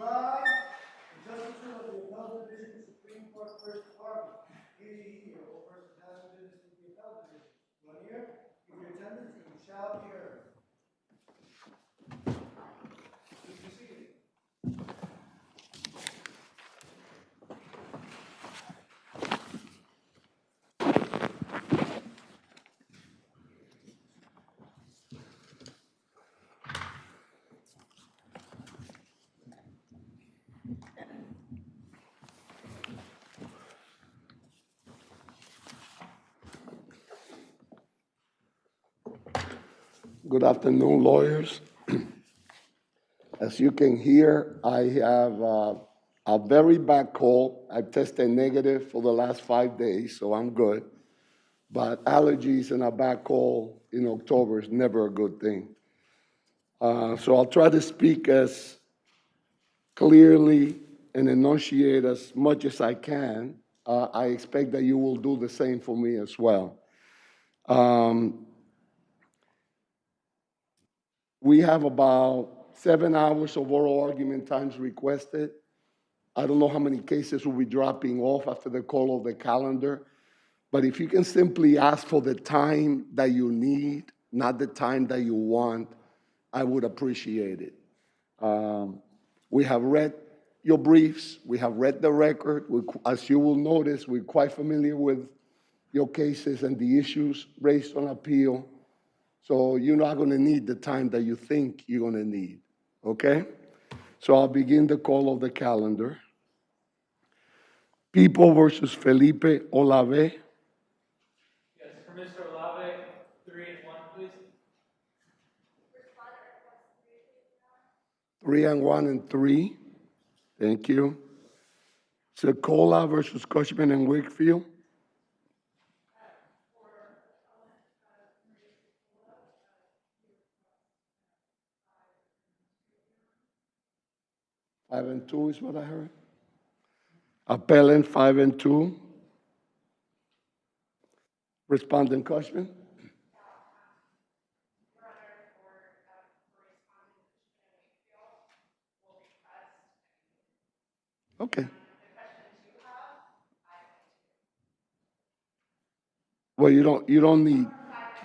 Implied, the Justices of the Appellate Division, Supreme Court, First Department. Hear ye, hear. All persons having business with the Appellate Division. One here, give your attendance, and you shall be heard. Please be seated. Good afternoon, lawyers. As you can hear, I have a very bad cold. I've tested negative for the last 5 days, so I'm good. But allergies and a bad cold in October is never a good thing. So I'll try to speak as clearly and enunciate as much as I can. I expect that you will do the same for me as well. We have about 7 hours of oral argument times requested. I don't know how many cases will be dropping off after the call of the calendar, but if you can simply ask for the time that you need, not the time that you want, I would appreciate it. We have read your briefs. We have read the record. As you will notice, we're quite familiar with your cases and the issues raised on appeal. So you're not going to need the time that you think you're going to need, okay? So I'll begin the call of the calendar. People versus Felipe Olave. Yes, for Mr. Olave, 3 and 1, please. 3 and 1 and 3. Thank you. Secola versus Cushman and Wakefield. 5 and 2 is what I heard. Appellant 5 and 2. Respondent Cushman. Okay. Well, you don't need,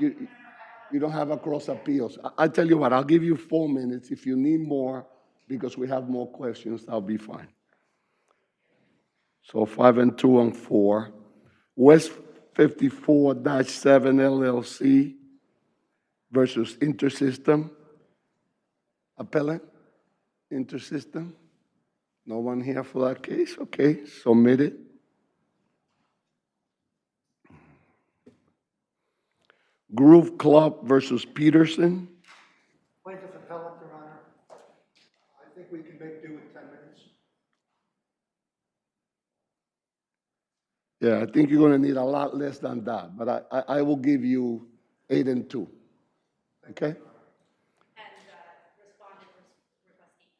you don't have a cross appeals. I tell you what, I'll give you 4 minutes. If you need more, because we have more questions, I'll be fine. So 5 and 2 and 4. West 54-7 LLC versus Intersystem. Appellant, Intersystem. No one here for that case? Okay, submitted. Groove Club versus Peterson. Plaintiff appellant, Your Honor. I think we can make do with 10 minutes. Yeah, I think you're going to need a lot less than that, but I will give you 8 and 2. Okay? And respondent requesting.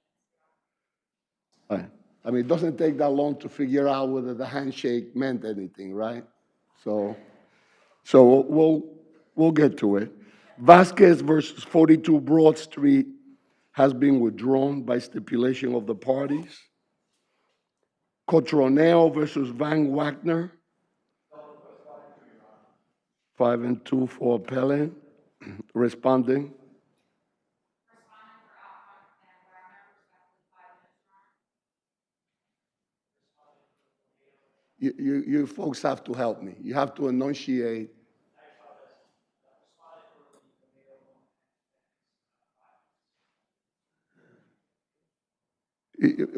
Right. I mean, it doesn't take that long to figure out whether the handshake meant anything, right? So we'll get to it. Vasquez versus 42 Broad Street has been withdrawn by stipulation of the parties. Cotroneo versus Van Wagner. 5 and 2 for appellant. Responding. You folks have to help me. You have to enunciate.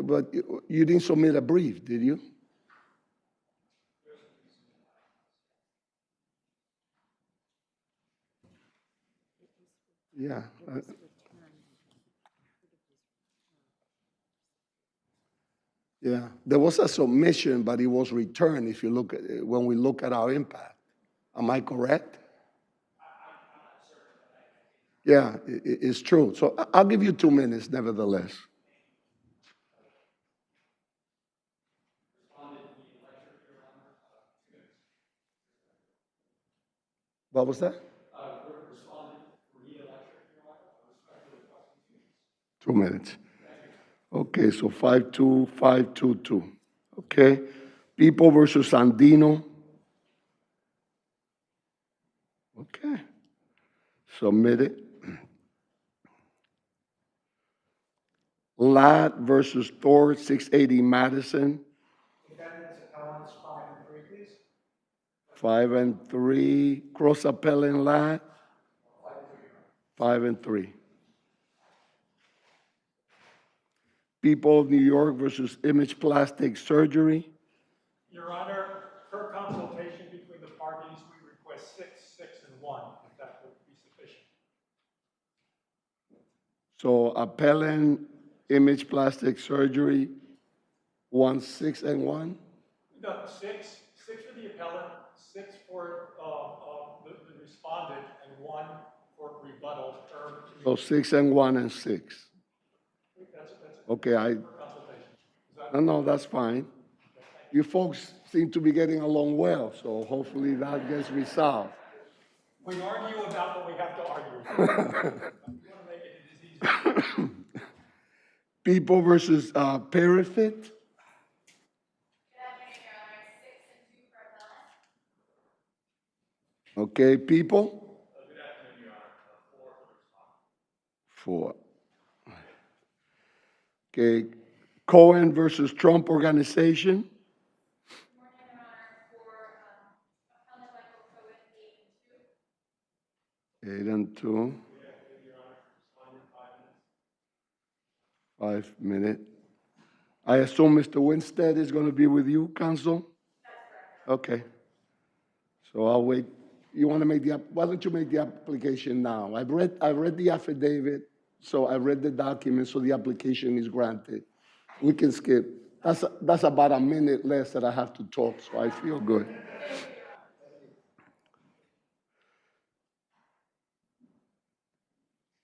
But you didn't submit a brief, did you? Yeah. Yeah. There was a submission, but it was returned if you look at it, when we look at our impact. Am I correct? Yeah, it's true. So I'll give you 2 minutes, nevertheless. What was that? 2 minutes. Okay, so 52522. Okay. People versus Andino. Okay. Submitted. Ladd versus Thor, 680 Madison. Defendants, appellants, 5 and 3, please. 5 and 3. Cross appellant Ladd. 5 and 3. People of New York versus Image Plastic Surgery. Your Honor, per consultation between the parties, we request 6, 6, and 1, if that would be sufficient. So appellant Image Plastic Surgery, 1, 6, and 1. No, 6 for the appellant, 6 for the respondent, and 1 for rebuttal. So 6 and 1 and 6. That's Okay, per consultation. no, that's fine. You folks seem to be getting along well, so hopefully that gets resolved. We argue about what we have to argue. We want to make it as easy. People versus Perifit. Good afternoon, Your Honor. 6 and 2 for appellant. Okay, people. Good afternoon, Your Honor. 4 for the respondent. 4. Okay, Cohen versus Trump Organization. Good morning, Your Honor. For appellant Michael Cohen, 8 and 2. 8 and 2. 5 minutes. I assume Mr. Winstead is going to be with you, counsel? That's correct. Okay. So I'll wait. You want to make why don't you make the application now? I read the affidavit, so I read the document, so the application is granted. We can skip. That's about a minute less that I have to talk, so I feel good.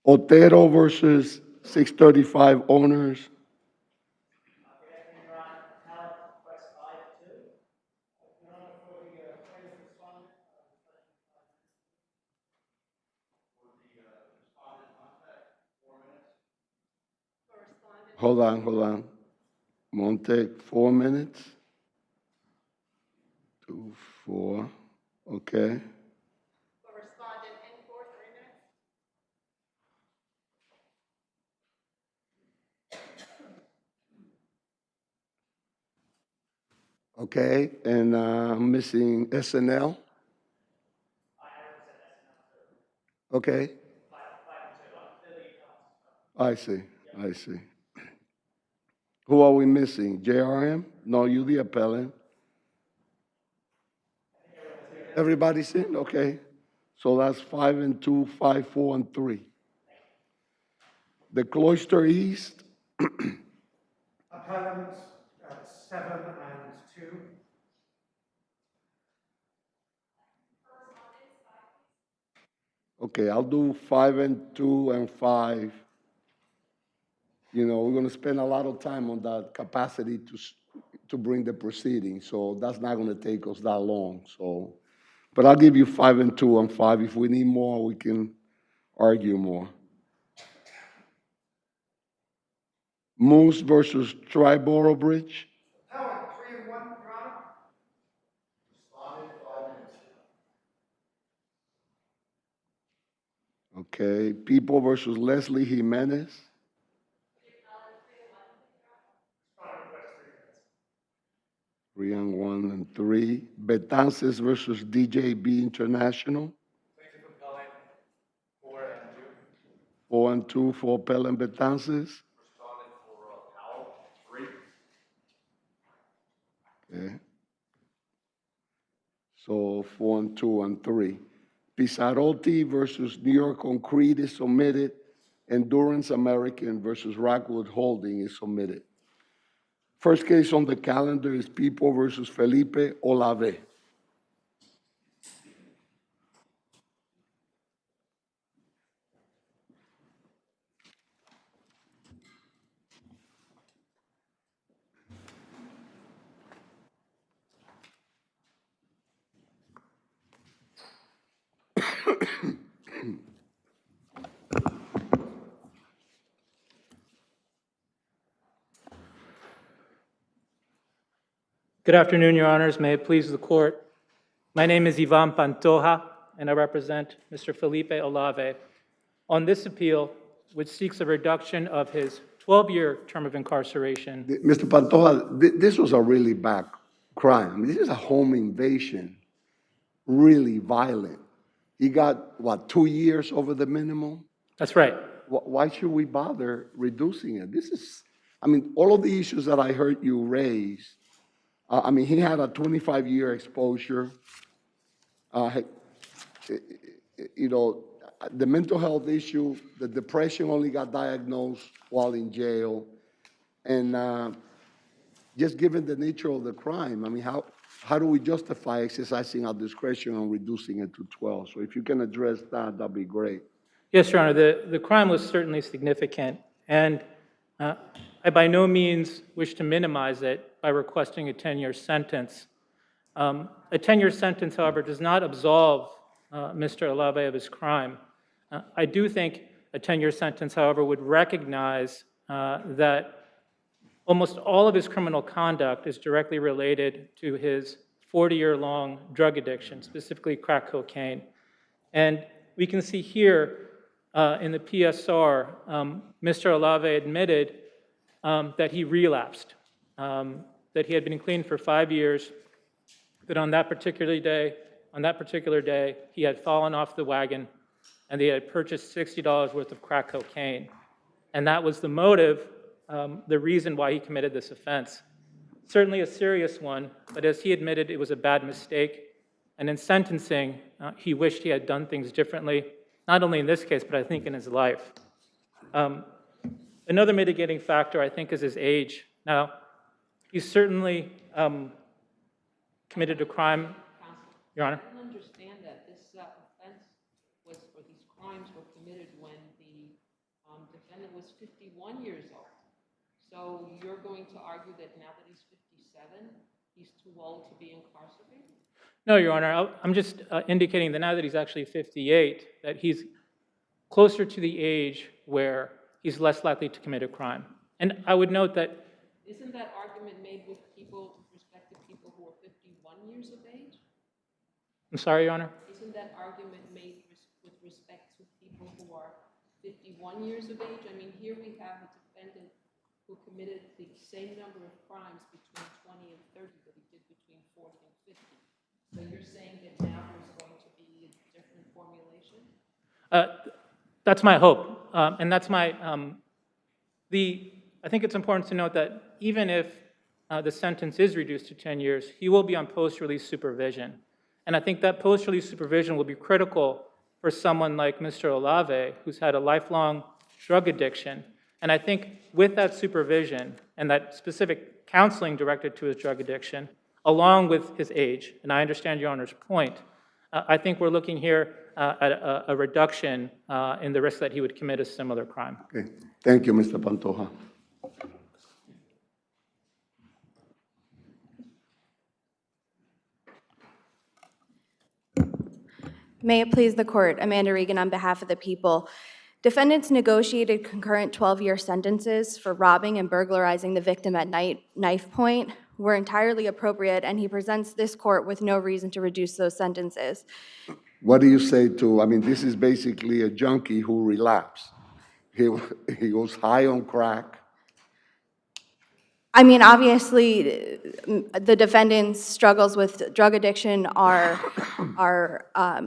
Otero versus 635 owners. Good afternoon, Your Honor. Appellant, request 5 and 2. Your Honor, for the plaintiff respondent, For respondent, Hold on. Won't take 4 minutes. 2, 4. Okay. for respondent in 4, 3 minutes. Okay, and I'm missing SNL. Okay. I see. Who are we missing? JRM? No, you the appellant. Everybody's in? Okay. So that's 5 and 2, 5, 4, and 3. The Cloister East. appellants, 7 and 2. Okay, I'll do 5 and 2 and 5. You know, we're going to spend a lot of time on that capacity to bring the proceedings, so that's not going to take us that long. So, but I'll give you 5 and 2 and 5. If we need more, we can argue more. Moose versus Triborough Bridge. Appellant, 3 and 1, Your Honor. Respondent, 5 minutes. Okay, People versus Leslie Jimenez. Respondent request 3 minutes. 3 and 1 and 3. Betances versus DJB International. Plaintiff appellant, 4 and 2. 4 and 2 for appellant Betances. Respondent for Powell, 3. Okay. So 4 and 2 and 3. Pisarotti versus New York Concrete is submitted. Endurance American versus Rockwood Holding is submitted. First case on the calendar is People versus Felipe Olave. Good afternoon, Your Honors. May it please the Court. My name is Ivan Pantoja, and I represent Mr. Felipe Olave on this appeal, which seeks a reduction of his 12-year term of incarceration. Mr. Pantoja, this was a really bad crime. I mean, this is a home invasion, really violent. He got, what, 2 years over the minimum? That's right. Why should we bother reducing it? This is, I mean, all of the issues that I heard you raise, I mean, he had a 25-year exposure. You know, the mental health issue, the depression only got diagnosed while in jail. And just given the nature of the crime, I mean, how do we justify exercising our discretion on reducing it to 12? So if you can address that, that'd be great. Yes, Your Honor, the crime was certainly significant, and I by no means wish to minimize it by requesting a 10-year sentence. A 10-year sentence, however, does not absolve Mr. Olave of his crime. I do think a 10-year sentence, however, would recognize that almost all of his criminal conduct is directly related to his 40-year-long drug addiction, specifically crack cocaine. And we can see here in the PSR, Mr. Olave admitted that he relapsed, that he had been clean for 5 years, that on that particular day, he had fallen off the wagon and he had purchased $60 worth of crack cocaine. And that was the motive, the reason why he committed this offense. Certainly a serious one, but as he admitted, it was a bad mistake. And in sentencing, he wished he had done things differently, not only in this case, but I think in his life. Another mitigating factor, I think, is his age. Now, he certainly committed a crime. Your Honor? I don't understand that. This offense was, or these crimes were committed when the defendant was 51 years old. So you're going to argue that now that he's 57, he's too old to be incarcerated? No, Your Honor. I'm just indicating that now that he's actually 58, that he's closer to the age where he's less likely to commit a crime. And I would note that... Isn't that argument made with people, with respect to people who are 51 years of age? I'm sorry, Your Honor? Isn't that argument made with respect to people who are 51 years of age? I mean, here we have a defendant who committed the same number of crimes between 20 and 30 that he did between 40 and 50. So you're saying that now there's going to be a different formulation? That's my hope. And that's my... I think it's important to note that even if the sentence is reduced to 10 years, he will be on post-release supervision. And I think that post-release supervision will be critical for someone like Mr. Olave, who's had a lifelong drug addiction. And I think with that supervision and that specific counseling directed to his drug addiction, along with his age, and I understand Your Honor's point, I think we're looking here at a reduction in the risk that he would commit a similar crime. Okay. Thank you, Mr. Pantoja. May it please the court, Amanda Regan on behalf of the people. Defendants negotiated concurrent 12-year sentences for robbing and burglarizing the victim at knife point were entirely appropriate, and he presents this court with no reason to reduce those sentences. What do you say to, I mean, this is basically a junkie who relapsed. He was high on crack. I mean, obviously, the defendant's struggles with drug addiction are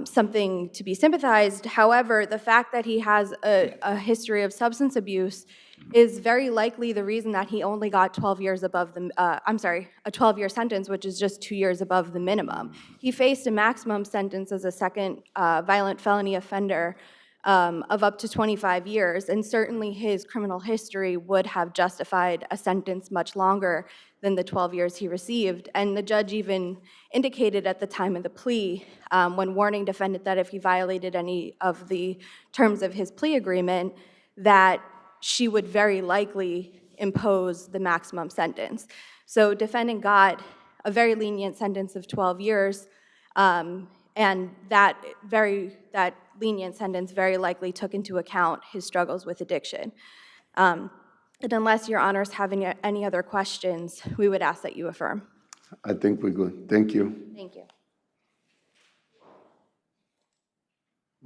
something to be sympathized. However, the fact that he has a history of substance abuse is very likely the reason that he only got 12 years above the, a 12-year sentence, which is just 2 years above the minimum. He faced a maximum sentence as a second violent felony offender of up to 25 years, and certainly his criminal history would have justified a sentence much longer than the 12 years he received. And the judge even indicated at the time of the plea, when warning defendant that if he violated any of the terms of his plea agreement, that she would very likely impose the maximum sentence. So defendant got a very lenient sentence of 12 years, and that lenient sentence very likely took into account his struggles with addiction. And unless your honors have any other questions, we would ask that you affirm. I think we're good. Thank you. Thank you.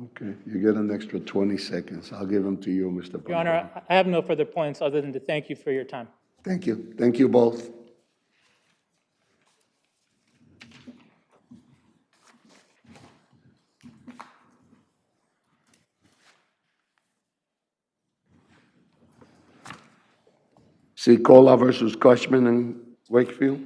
Okay, you get an extra 20 seconds. I'll give them to you, Mr. Your Honor, I have no further points other than to thank you for your time. Thank you. Thank you both. Cola versus Cushman and Wakefield.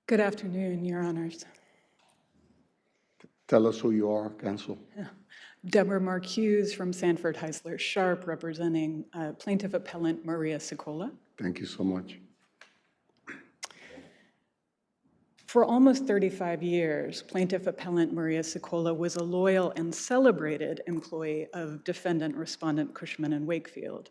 Good afternoon, Your Honors. Tell us who you are, counsel. Deborah Marcuse from Sanford Heisler Sharp, representing plaintiff appellant Maria Cicola. Thank you so much. For almost 35 years, plaintiff appellant Maria Cicola was a loyal and celebrated employee of defendant respondent Cushman and Wakefield.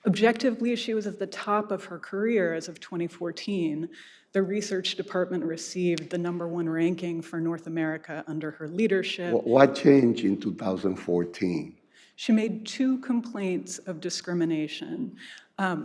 Objectively, she was at the top of her career as of 2014. The research department received the #1 ranking for North America under her leadership. What changed in 2014? She made 2 complaints of discrimination.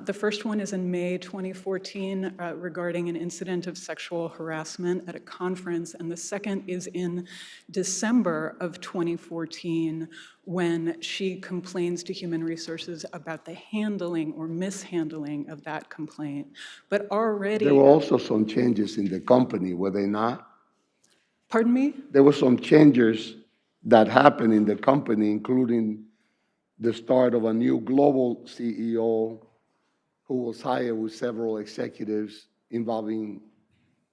The first one is in May 2014 regarding an incident of sexual harassment at a conference, and the second is in December of 2014 when she complains to Human Resources about the handling or mishandling of that complaint. But already— There were also some changes in the company, were they not? Pardon me? There were some changes that happened in the company, including the start of a new global CEO who was hired with several executives involving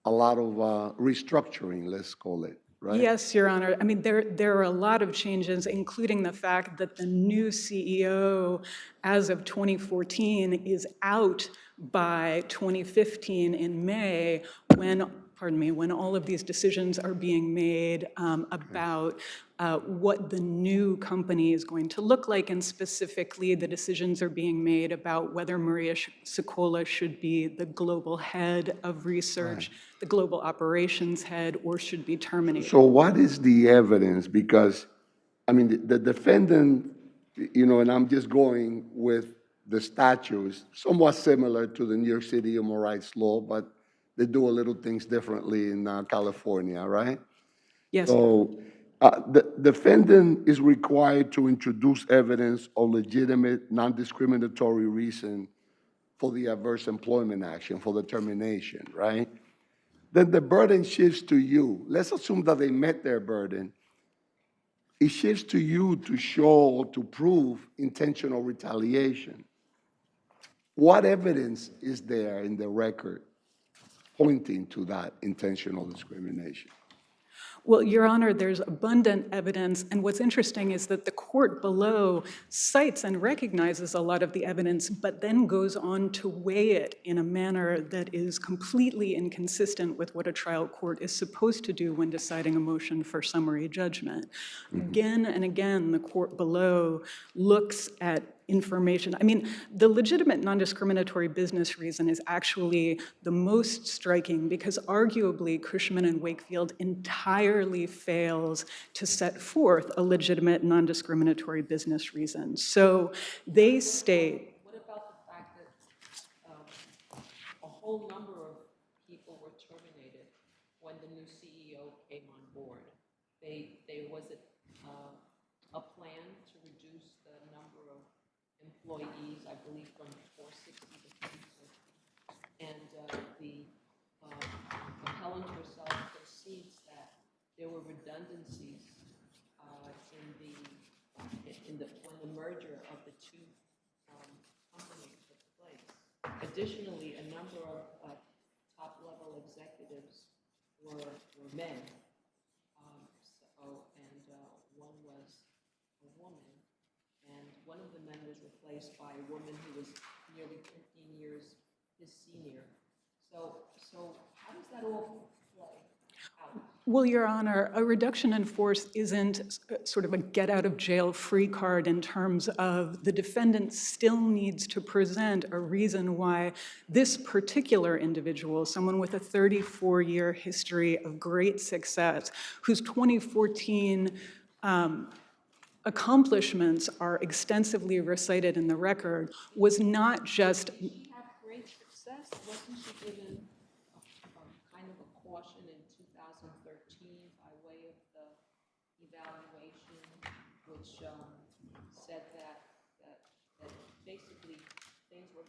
a lot of restructuring, let's call it, right? Yes, Your Honor. I mean, there are a lot of changes, including the fact that the new CEO, as of 2014, is out by 2015 in May when all of these decisions are being made about what the new company is going to look like, and specifically the decisions are being made about whether Maria Cicola should be the global head of research, the global operations head, or should be terminated. So what is the evidence? Because, I mean, the defendant, you know, and I'm just going with the statutes, somewhat similar to the New York City human rights law, but they do a little things differently in California, right? Yes. So the defendant is required to introduce evidence of legitimate, non-discriminatory reason for the adverse employment action, for the termination, right? Then the burden shifts to you. Let's assume that they met their burden. It shifts to you to show, to prove intentional retaliation. What evidence is there in the record pointing to that intentional discrimination? Well, Your Honor, there's abundant evidence, and what's interesting is that the court below cites and recognizes a lot of the evidence, but then goes on to weigh it in a manner that is completely inconsistent with what a trial court is supposed to do when deciding a motion for summary judgment. Again and again, the court below looks at information. I mean, the legitimate non-discriminatory business reason is actually the most striking because arguably Cushman and Wakefield entirely fails to set forth a legitimate non-discriminatory business reason. So they state— What about the fact that a whole number of people were terminated when the new CEO came on board? There was a plan to reduce the number of employees, I believe, from 460 to 350. And the appellant herself concedes that there were redundancies when the merger of the 2 companies took place. Additionally, a number of top-level executives were men, and one was a woman, and one of the men was replaced by a woman who was nearly 15 years his senior. So how does that all play out? Well, Your Honor, a reduction in force isn't sort of a get-out-of-jail-free card in terms of the defendant still needs to present a reason why this particular individual, someone with a 34-year history of great success, whose 2014 accomplishments are extensively recited in the record, was not just... Did she have great success? Wasn't she given kind of a caution in 2013 by way of the evaluation, which said that basically things were,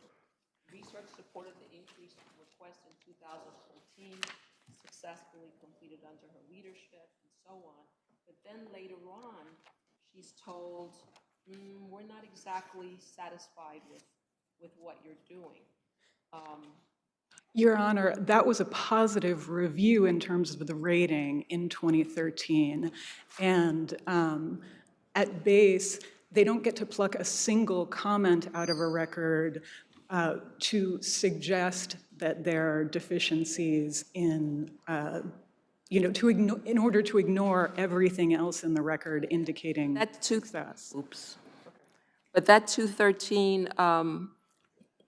research supported the increased request in 2014, successfully completed under her leadership, and so on. But then later on, she's told, we're not exactly satisfied with what you're doing. Your Honor, that was a positive review in terms of the rating in 2013. And at base, they don't get to pluck a single comment out of a record to suggest that there are deficiencies in, in order to ignore everything else in the record indicating success. Oops. But that 213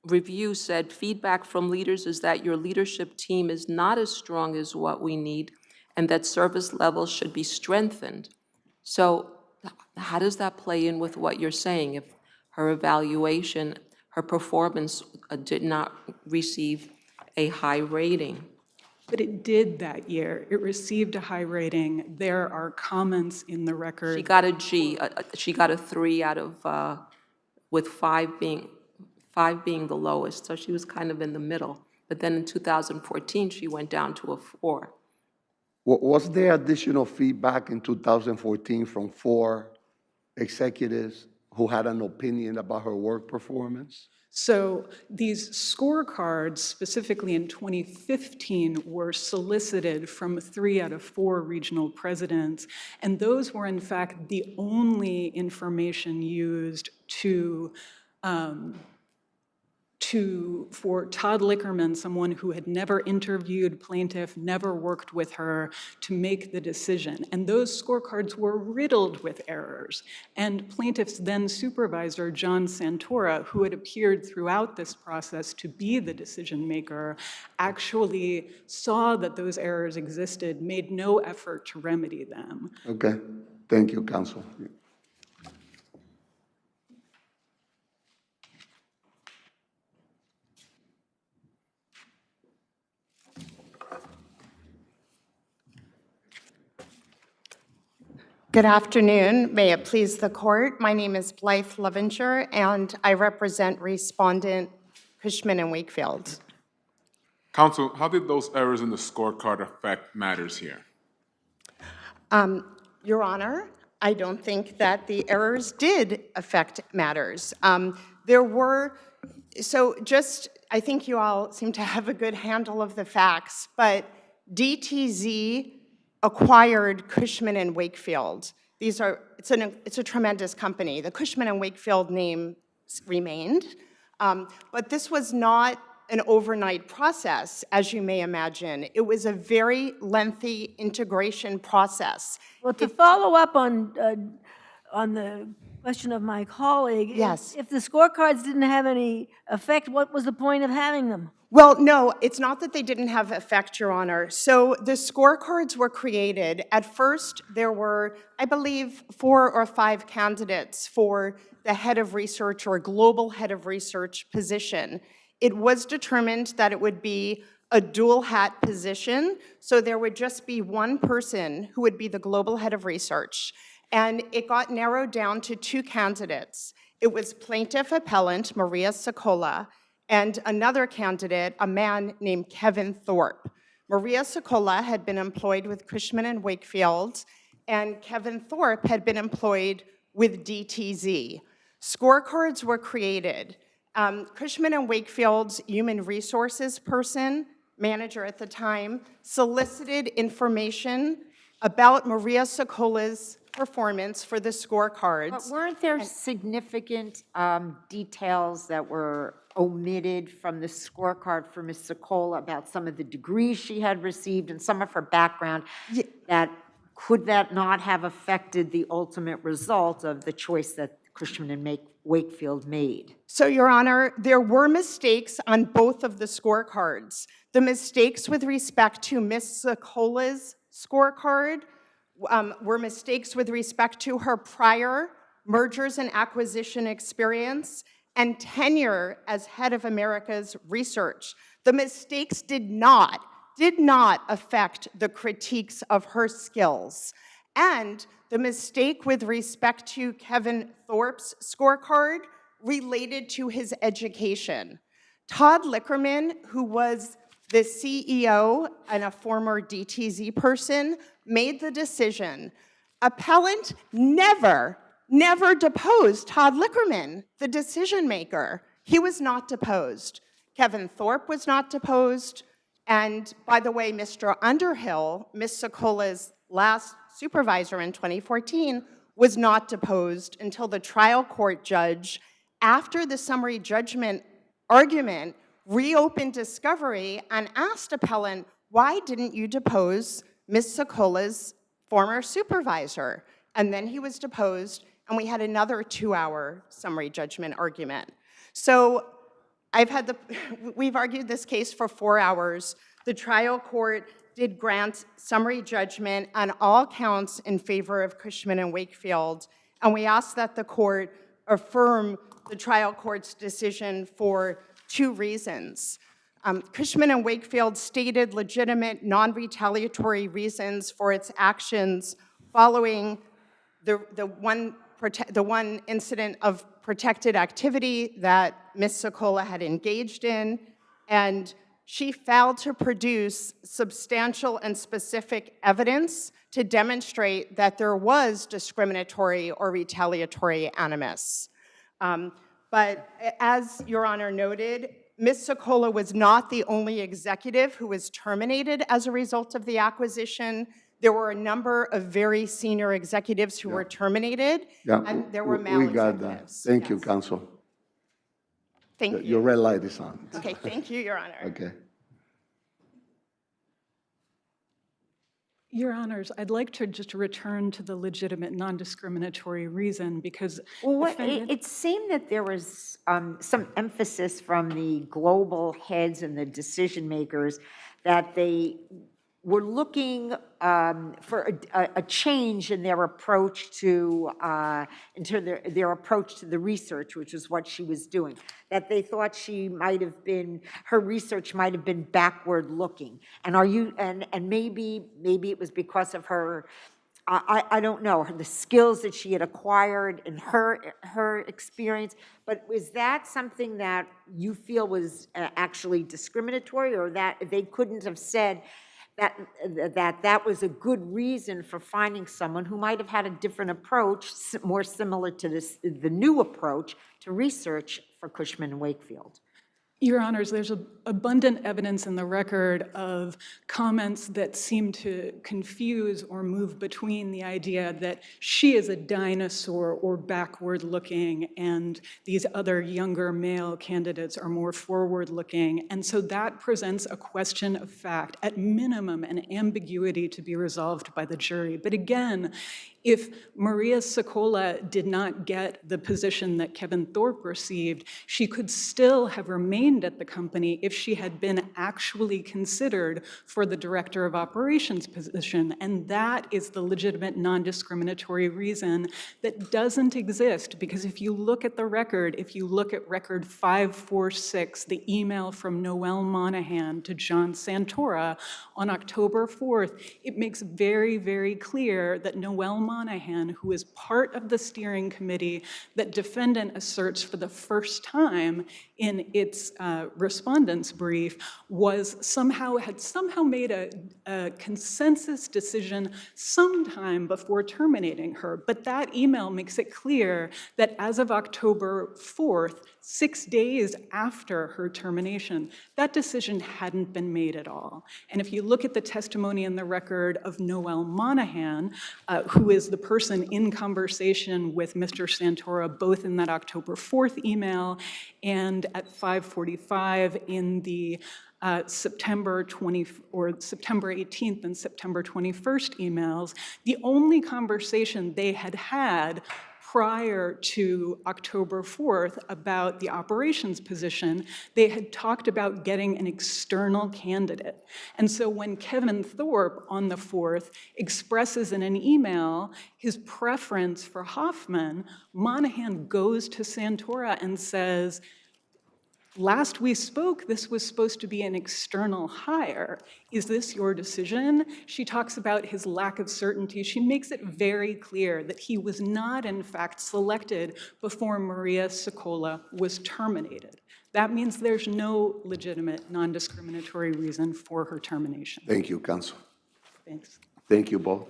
review said, feedback from leaders is that your leadership team is not as strong as what we need and that service levels should be strengthened. So how does that play in with what you're saying? If her evaluation, her performance did not receive a high rating? But it did that year. It received a high rating. There are comments in the record. She got a G. She got a 3 out of, with 5 being the lowest. So she was kind of in the middle. But then in 2014, she went down to a 4. Was there additional feedback in 2014 from 4 executives who had an opinion about her work performance? So these scorecards, specifically in 2015, were solicited from 3 out of 4 regional presidents, and those were in fact the only information used for Todd Lickerman, someone who had never interviewed plaintiff, never worked with her, to make the decision. And those scorecards were riddled with errors. And plaintiff's then supervisor, John Santora, who had appeared throughout this process to be the decision maker, actually saw that those errors existed, made no effort to remedy them. Okay, thank you, counsel. Good afternoon. May it please the court. My name is Blythe Levenger, and I represent respondent Cushman and Wakefield. Counsel, how did those errors in the scorecard affect matters here? Your Honor, I don't think that the errors did affect matters. I think you all seem to have a good handle of the facts, but DTZ acquired Cushman and Wakefield. It's a tremendous company. The Cushman and Wakefield name remained, but this was not an overnight process, as you may imagine. It was a very lengthy integration process. Well, to follow up on the question of my colleague, yes. If the scorecards didn't have any effect, what was the point of having them? Well, no, it's not that they didn't have effect, Your Honor. So the scorecards were created. At first, there were, I believe, 4 or 5 candidates for the head of research or global head of research position. It was determined that it would be a dual hat position, so there would just be one person who would be the global head of research. And it got narrowed down to 2 candidates. It was plaintiff appellant Maria Sokola and another candidate, a man named Kevin Thorpe. Maria Sokola had been employed with Cushman and Wakefield, and Kevin Thorpe had been employed with DTZ. Scorecards were created. Cushman and Wakefield's human resources person, manager at the time, solicited information about Maria Sokola's performance for the scorecards. But weren't there significant details that were omitted from the scorecard for Ms. Sokola about some of the degrees she had received and some of her background? Could that not have affected the ultimate result of the choice that Cushman and Wakefield made? So, Your Honor, there were mistakes on both of the scorecards. The mistakes with respect to Ms. Sokola's scorecard were mistakes with respect to her prior mergers and acquisition experience and tenure as head of America's research. The mistakes did not affect the critiques of her skills. And the mistake with respect to Kevin Thorpe's scorecard related to his education. Todd Lickerman, who was the CEO and a former DTZ person, made the decision. Appellant never deposed Todd Lickerman, the decision maker. He was not deposed. Kevin Thorpe was not deposed. And by the way, Mr. Underhill, Ms. Sokola's last supervisor in 2014, was not deposed until the trial court judge, after the summary judgment argument, reopened discovery and asked appellant, why didn't you depose Ms. Sokola's former supervisor? And then he was deposed, and we had another 2-hour summary judgment argument. So we've argued this case for 4 hours. The trial court did grant summary judgment on all counts in favor of Cushman and Wakefield, and we ask that the court affirm the trial court's decision for 2 reasons. Cushman and Wakefield stated legitimate, non-retaliatory reasons for its actions following the one incident of protected activity that Ms. Sokola had engaged in, and she failed to produce substantial and specific evidence to demonstrate that there was discriminatory or retaliatory animus. But as Your Honor noted, Ms. Sokola was not the only executive who was terminated as a result of the acquisition. There were a number of very senior executives who were terminated, and there were male executives. We got that. Thank you, counsel. Thank you. Your red light is on. Okay, thank you, Your Honor. Okay. Your Honors, I'd like to just return to the legitimate non-discriminatory reason because it seemed that there was some emphasis from the global heads and the decision makers that they were looking for a change in their approach to their approach to the research, which is what she was doing. That they thought her research might have been backward looking. And maybe it was because of her, I don't know, the skills that she had acquired in her experience. But was that something that you feel was actually discriminatory, or that they couldn't have said that was a good reason for finding someone who might have had a different approach, more similar to the new approach to research for Cushman and Wakefield? Your Honors, there's abundant evidence in the record of comments that seem to confuse or move between the idea that she is a dinosaur or backward-looking and these other younger male candidates are more forward-looking. And so that presents a question of fact, at minimum an ambiguity to be resolved by the jury. But again, if Maria Sokola did not get the position that Kevin Thorpe received, she could still have remained at the company if she had been actually considered for the director of operations position. And that is the legitimate non-discriminatory reason that doesn't exist, because if you look at the record, if you look at record 546, the email from Noelle Monahan to John Santora on October 4th, it makes very, very clear that Noelle Monahan, who is part of the steering committee that defendant asserts for the first time in its respondent's brief, had somehow made a consensus decision sometime before terminating her. But that email makes it clear that as of October 4th, 6 days after her termination, that decision hadn't been made at all. And if you look at the testimony in the record of Noelle Monahan, who is was the person in conversation with Mr. Santora, both in that October 4th email and at 5:45 in the September 18th and September 21st emails. The only conversation they had had prior to October 4th about the operations position, they had talked about getting an external candidate. And so when Kevin Thorpe on the 4th expresses in an email his preference for Hoffman, Monahan goes to Santora and says, last we spoke, this was supposed to be an external hire. Is this your decision? She talks about his lack of certainty. She makes it very clear that he was not, in fact, selected before Maria Sokola was terminated. That means there's no legitimate, non-discriminatory reason for her termination. Thank you, counsel. Thanks. Thank you both.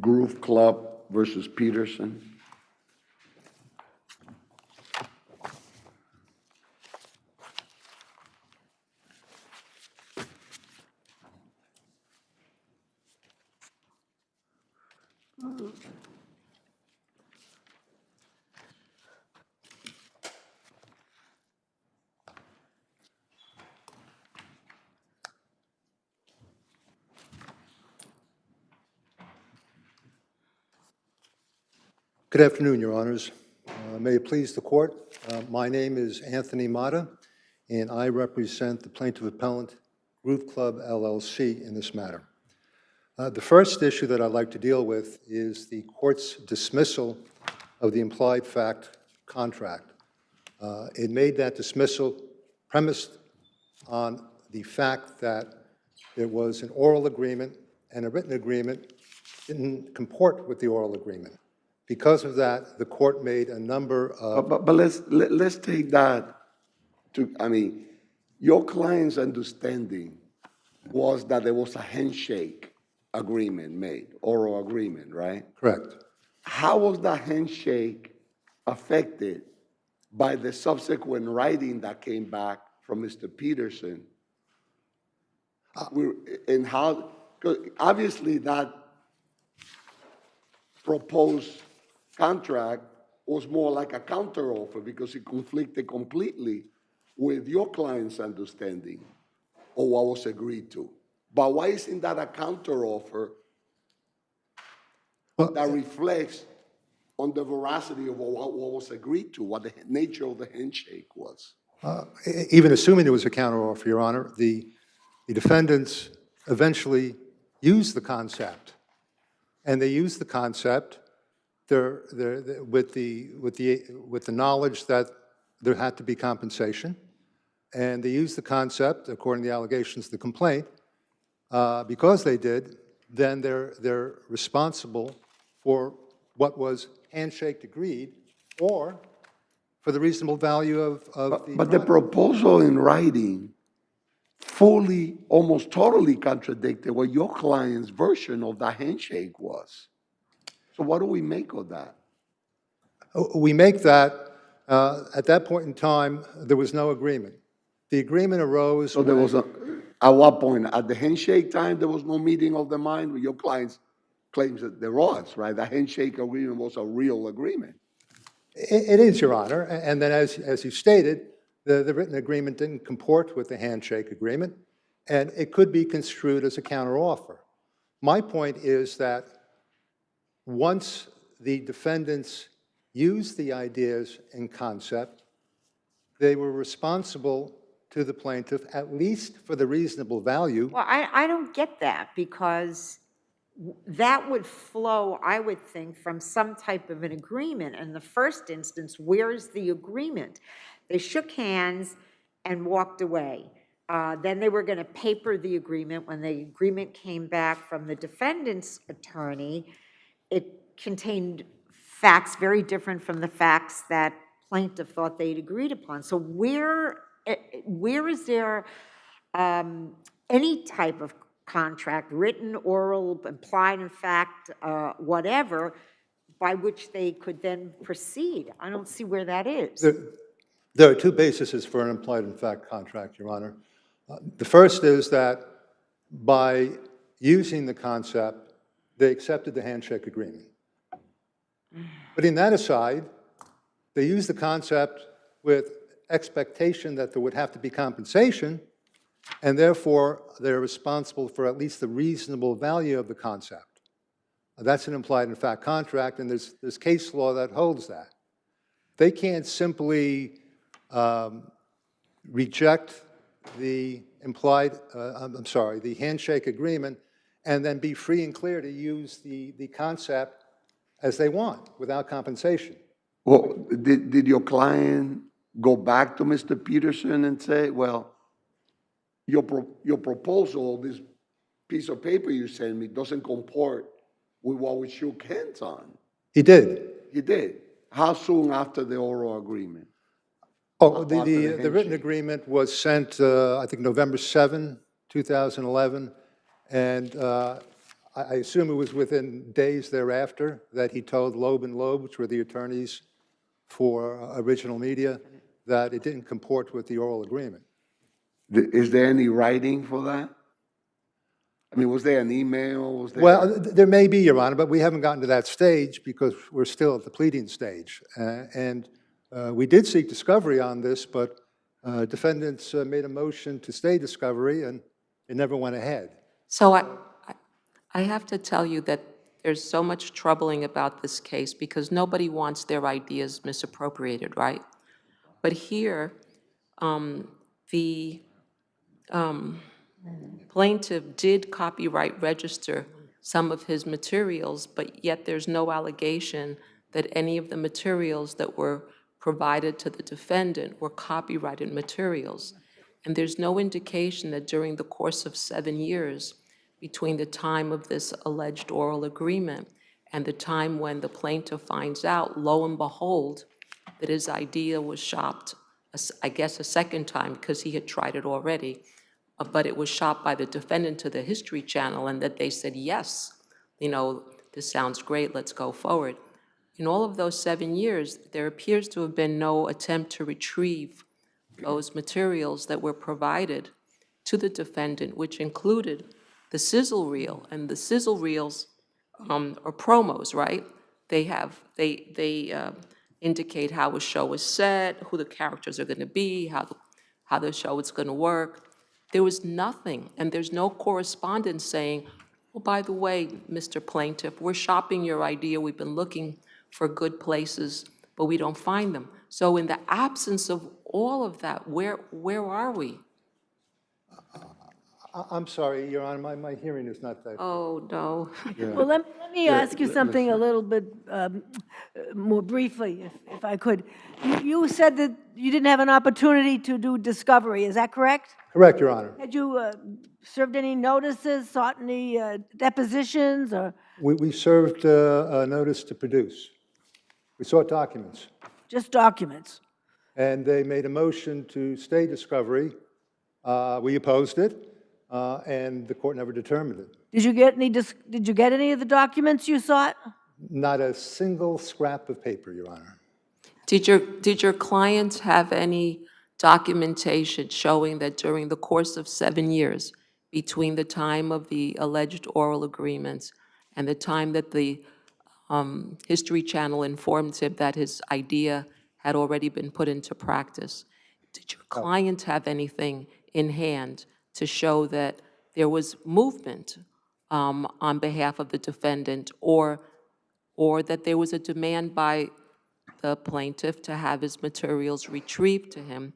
Groove Club versus Peterson. Good afternoon, Your Honors. May it please the Court. My name is Anthony Mata, and I represent the Plaintiff Appellant Groove Club LLC in this matter. The first issue that I'd like to deal with is the Court's dismissal of the implied fact contract. It made that dismissal premised on the fact that there was an oral agreement and a written agreement didn't comport with the oral agreement. Because of that, the Court made a number of... But let's take that to, I mean, your client's understanding was that there was a handshake agreement made, oral agreement, right? Correct. How was that handshake affected by the subsequent writing that came back from Mr. Peterson? And how, 'cause obviously that proposed contract was more like a counteroffer because it conflicted completely with your client's understanding of what was agreed to. But why isn't that a counteroffer that reflects on the veracity of what was agreed to, what the nature of the handshake was? Even assuming it was a counteroffer, Your Honor, the defendants eventually used the concept. And they used the concept with the knowledge that there had to be compensation. And they used the concept, according to the allegations of the complaint, because they did, then they're responsible for what was handshake agreed or for the reasonable value of the... But the proposal in writing fully, almost totally contradicted what your client's version of the handshake was. So what do we make of that? We make that, at that point in time, there was no agreement. The agreement arose... So there was at what point? At the handshake time, there was no meeting of the mind? Your client claims that there was, right? The handshake agreement was a real agreement. It is, Your Honor. And then as you stated, the written agreement didn't comport with the handshake agreement, and it could be construed as a counteroffer. My point is that once the defendants used the ideas and concept, they were responsible to the plaintiff, at least for the reasonable value. Well, I don't get that, because that would flow, I would think, from some type of an agreement. In the first instance, where's the agreement? They shook hands and walked away. Then they were going to paper the agreement. When the agreement came back from the defendant's attorney, it contained facts very different from the facts that plaintiff thought they'd agreed upon. So where is there any type of contract, written, oral, implied, in fact, whatever, by which they could then proceed? I don't see where that is. There are two bases for an implied in fact contract, Your Honor. The first is that by using the concept, they accepted the handshake agreement. Putting that aside, they used the concept with expectation that there would have to be compensation, and therefore they're responsible for at least the reasonable value of the concept. That's an implied in fact contract, and there's case law that holds that. They can't simply reject the the handshake agreement and then be free and clear to use the concept as they want without compensation. Well, did your client go back to Mr. Peterson and say, well, your proposal, this piece of paper you sent me, doesn't comport with what we shook hands on? He did. He did. How soon after the oral agreement? Oh, the written agreement was sent, I think, November 7, 2011, and I assume it was within days thereafter that he told Loeb and Loeb, which were the attorneys for Original Media, that it didn't comport with the oral agreement. Is there any writing for that? I mean, was there an email? Was there... Well, there may be, Your Honor, but we haven't gotten to that stage because we're still at the pleading stage. We did seek discovery on this, but defendants made a motion to stay discovery, and it never went ahead. So I have to tell you that there's so much troubling about this case because nobody wants their ideas misappropriated, right? But here, the plaintiff did copyright register some of his materials, but yet there's no allegation that any of the materials that were provided to the defendant were copyrighted materials. And there's no indication that during the course of 7 years, between the time of this alleged oral agreement and the time when the plaintiff finds out, lo and behold, that his idea was shopped, I guess a second time because he had tried it already, but it was shopped by the defendant to the History Channel, and that they said, yes, you know, this sounds great, let's go forward. In all of those 7 years, there appears to have been no attempt to retrieve those materials that were provided to the defendant, which included the sizzle reel, and the sizzle reels are promos, right? They indicate how a show is set, who the characters are going to be, how the show is going to work. There was nothing, and there's no correspondence saying, well, by the way, Mr. Plaintiff, we're shopping your idea. We've been looking for good places, but we don't find them. So in the absence of all of that, where are we? I'm sorry, Your Honor, my hearing is not that. Oh, no. Yeah. Well, let me ask you something a little bit more briefly, if I could. You said that you didn't have an opportunity to do discovery, is that correct? Correct, Your Honor. Had you served any notices, sought any depositions, or? We served a notice to produce. We sought documents. Just documents? And they made a motion to stay discovery. We opposed it, and the court never determined it. Did you get any of the documents you sought? Not a single scrap of paper, Your Honor. Did your client have any documentation showing that during the course of 7 years, between the time of the alleged oral agreements and the time that the History Channel informed him that his idea had already been put into practice, did your client have anything in hand to show that there was movement on behalf of the defendant, or that there was a demand by the plaintiff to have his materials retrieved to him,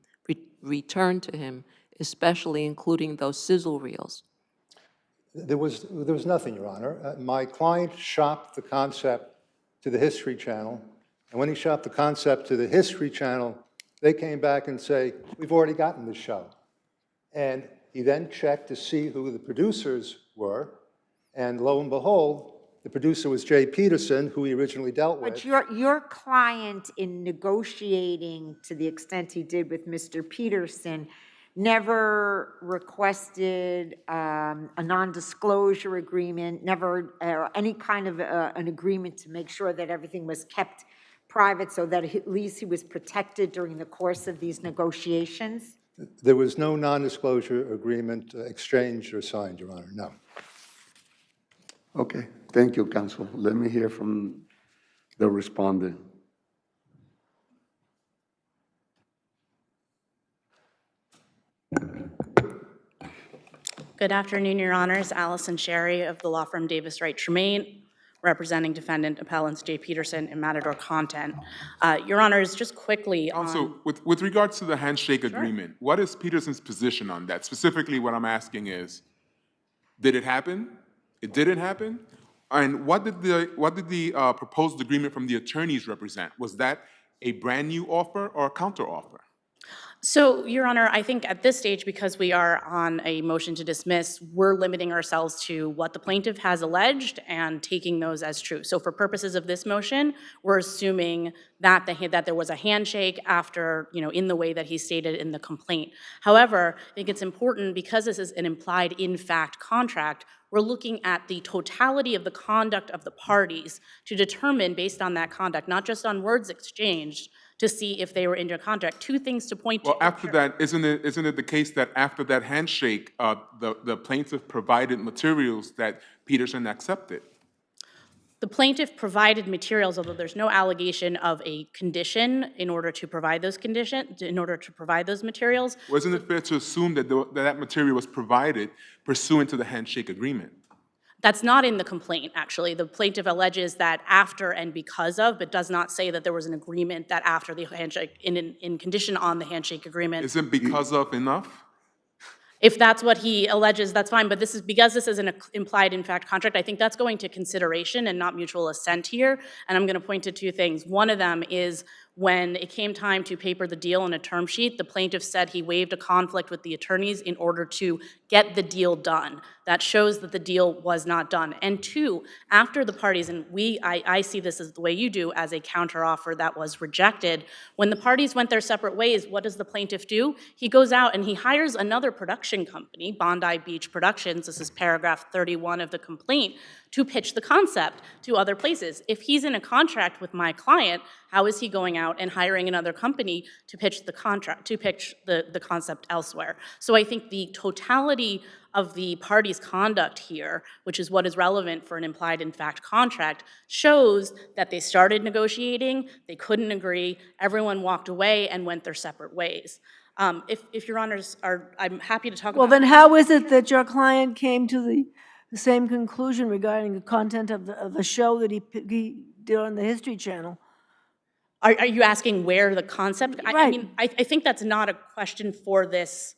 returned to him, especially including those sizzle reels? There was nothing, Your Honor. My client shopped the concept to the History Channel, and when he shopped the concept to the History Channel, they came back and say, we've already gotten the show. And he then checked to see who the producers were, and lo and behold, the producer was Jay Peterson, who he originally dealt with. But your client, in negotiating to the extent he did with Mr. Peterson, never requested a non-disclosure agreement, never any kind of an agreement to make sure that everything was kept private so that at least he was protected during the course of these negotiations? There was no non-disclosure agreement exchanged or signed, Your Honor, no. Okay, thank you, counsel. Let me hear from the respondent. Good afternoon, Your Honors. Allison Sherry of the law firm Davis Wright Tremaine, representing defendant appellants Jay Peterson and Matador Content. Your Honors, just quickly Also, with regards to the handshake agreement, what is Peterson's position on that? Specifically, what I'm asking is, did it happen? It didn't happen? And what did the proposed agreement from the attorneys represent? Was that a brand new offer or a counter offer? So, Your Honor, I think at this stage, because we are on a motion to dismiss, we're limiting ourselves to what the plaintiff has alleged and taking those as true. So for purposes of this motion, we're assuming that there was a handshake after, in the way that he stated in the complaint. However, I think it's important, because this is an implied in-fact contract, we're looking at the totality of the conduct of the parties to determine, based on that conduct, not just on words exchanged, to see if they were in your contract. Two things to point to. Well, after that, isn't it the case that after that handshake, the plaintiff provided materials that Peterson accepted? The plaintiff provided materials, although there's no allegation of a condition in order to provide those materials. Wasn't it fair to assume that that material was provided pursuant to the handshake agreement? That's not in the complaint, actually. The plaintiff alleges that after and because of, but does not say that there was an agreement that after the handshake, in condition on the handshake agreement. Isn't because of enough? If that's what he alleges, that's fine, but because this is an implied in fact contract, I think that's going to consideration and not mutual assent here, and I'm gonna point to two things. One of them is when it came time to paper the deal in a term sheet, the plaintiff said he waived a conflict with the attorneys in order to get the deal done. That shows that the deal was not done. And two, after the parties, and I see this as the way you do, as a counteroffer that was rejected, when the parties went their separate ways, what does the plaintiff do? He goes out and he hires another production company, Bondi Beach Productions, this is paragraph 31 of the complaint, to pitch the concept to other places. If he's in a contract with my client, how is he going out and hiring another company to pitch the contract, to pitch the concept elsewhere? So I think the totality of the parties' conduct here, which is what is relevant for an implied in fact contract, shows that they started negotiating, they couldn't agree, everyone walked away and went their separate ways. If your honors are, I'm happy to talk about— Well, then how is it that your client came to the same conclusion regarding the content of the show that he did on the History Channel? Are you asking where the concept? Right. I mean, I think that's not a question for this,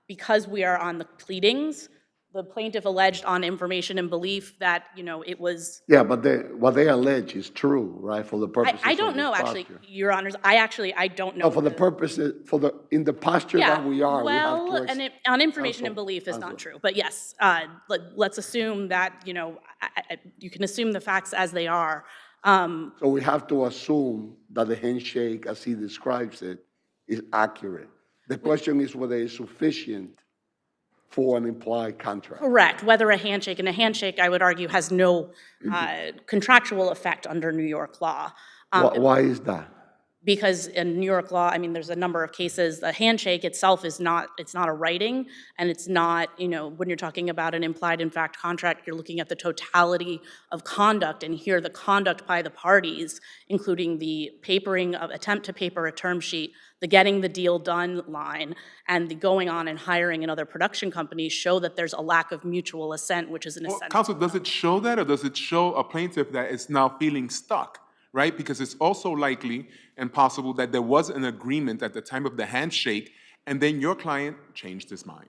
because we are on the pleadings. The plaintiff alleged on information and belief that, it was— Yeah, but what they allege is true, right, for the purposes I don't of know, this actually, posture. your honors. I don't know. No, for the purposes, in the posture that we are, well, we have to... and on information and belief is not true. But yes, let's assume that, you can assume the facts as they are. So we have to assume that the handshake, as he describes it, is accurate. The question is whether it's sufficient for an implied contract. Correct. Whether a handshake, and a handshake, I would argue, has no contractual effect under New York law. Why is that? Because in New York law, I mean, there's a number of cases. The handshake itself is not, it's not a writing, and it's not, when you're talking about an implied in fact contract, you're looking at the totality of conduct, and here the conduct by the parties, including the papering of attempt to paper a term sheet, the getting the deal done line, and the going on and hiring another production company show that there's a lack of mutual assent, which is an essential. Counsel, does it show that, or does it show a plaintiff that is now feeling stuck? Right? Because it's also likely and possible that there was an agreement at the time of the handshake, and then your client changed his mind.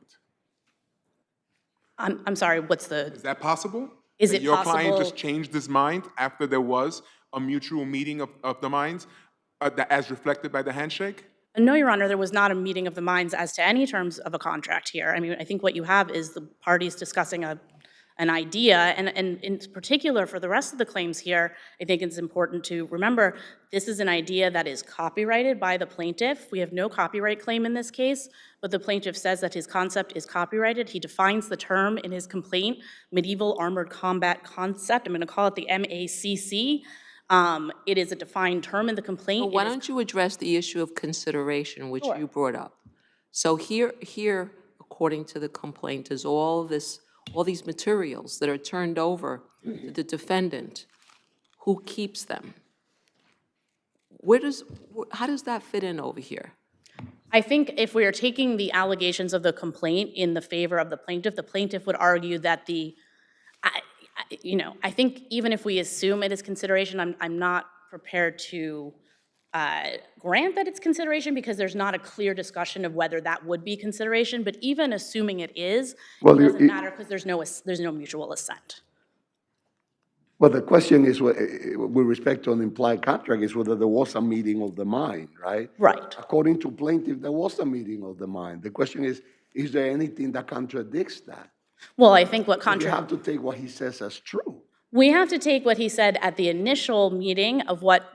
I'm sorry, what's the— Is that possible? Is that it your possible— client just changed his mind after there was a mutual meeting of the minds as reflected by the handshake? No, Your Honor, there was not a meeting of the minds as to any terms of a contract here. I mean, I think what you have is the parties discussing an idea, and in particular for the rest of the claims here, I think it's important to remember this is an idea that is copyrighted by the plaintiff. We have no copyright claim in this case, but the plaintiff says that his concept is copyrighted. He defines the term in his complaint, medieval armored combat concept. I'm going to call it the MACC. It is a defined term in the complaint. Well, why don't you address the issue of consideration, which Sure. you brought up? So here, according to the complaint, is all these materials that are turned over to the defendant. Who keeps them? How does that fit in over here? I think if we are taking the allegations of the complaint in the favor of the plaintiff would argue that I think even if we assume it is consideration, I'm not prepared to grant that it's consideration because there's not a clear discussion of whether that would be consideration, but even assuming it is, it doesn't matter because there's no mutual assent. Well, the question is, with respect to an implied contract, is whether there was a meeting of the mind, right? Right. According to plaintiff, there was a meeting of the mind. The question is there anything that contradicts that? Well, I think You have to take what he says as true. We have to take what he said at the initial meeting of what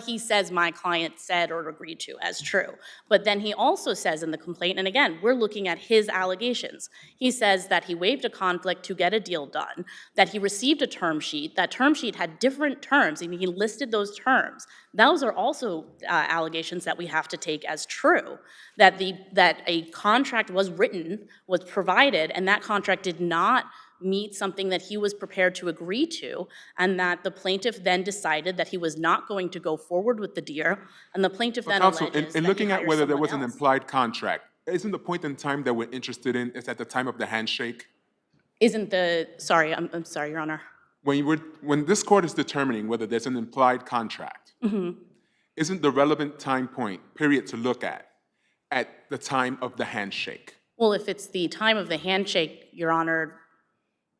he says my client said or agreed to as true. But then he also says in the complaint, and again, we're looking at his allegations. He says that he waived a conflict to get a deal done, that he received a term sheet. That term sheet had different terms, and he listed those terms. Those are also allegations that we have to take as true, that a contract was written, was provided, and that contract did not meet something that he was prepared to agree to, and that the plaintiff then decided that he was not going to go forward with the deal, and the plaintiff then Counsel, alleges in that looking he at hired whether there was someone an else. implied contract, isn't the point in time that we're interested in is at the time of the handshake? Sorry, I'm sorry, Your Honor. When this court is determining whether there's an implied contract, isn't the relevant time point, period, to look at the time of the handshake? Well, if it's the time of the handshake, Your Honor,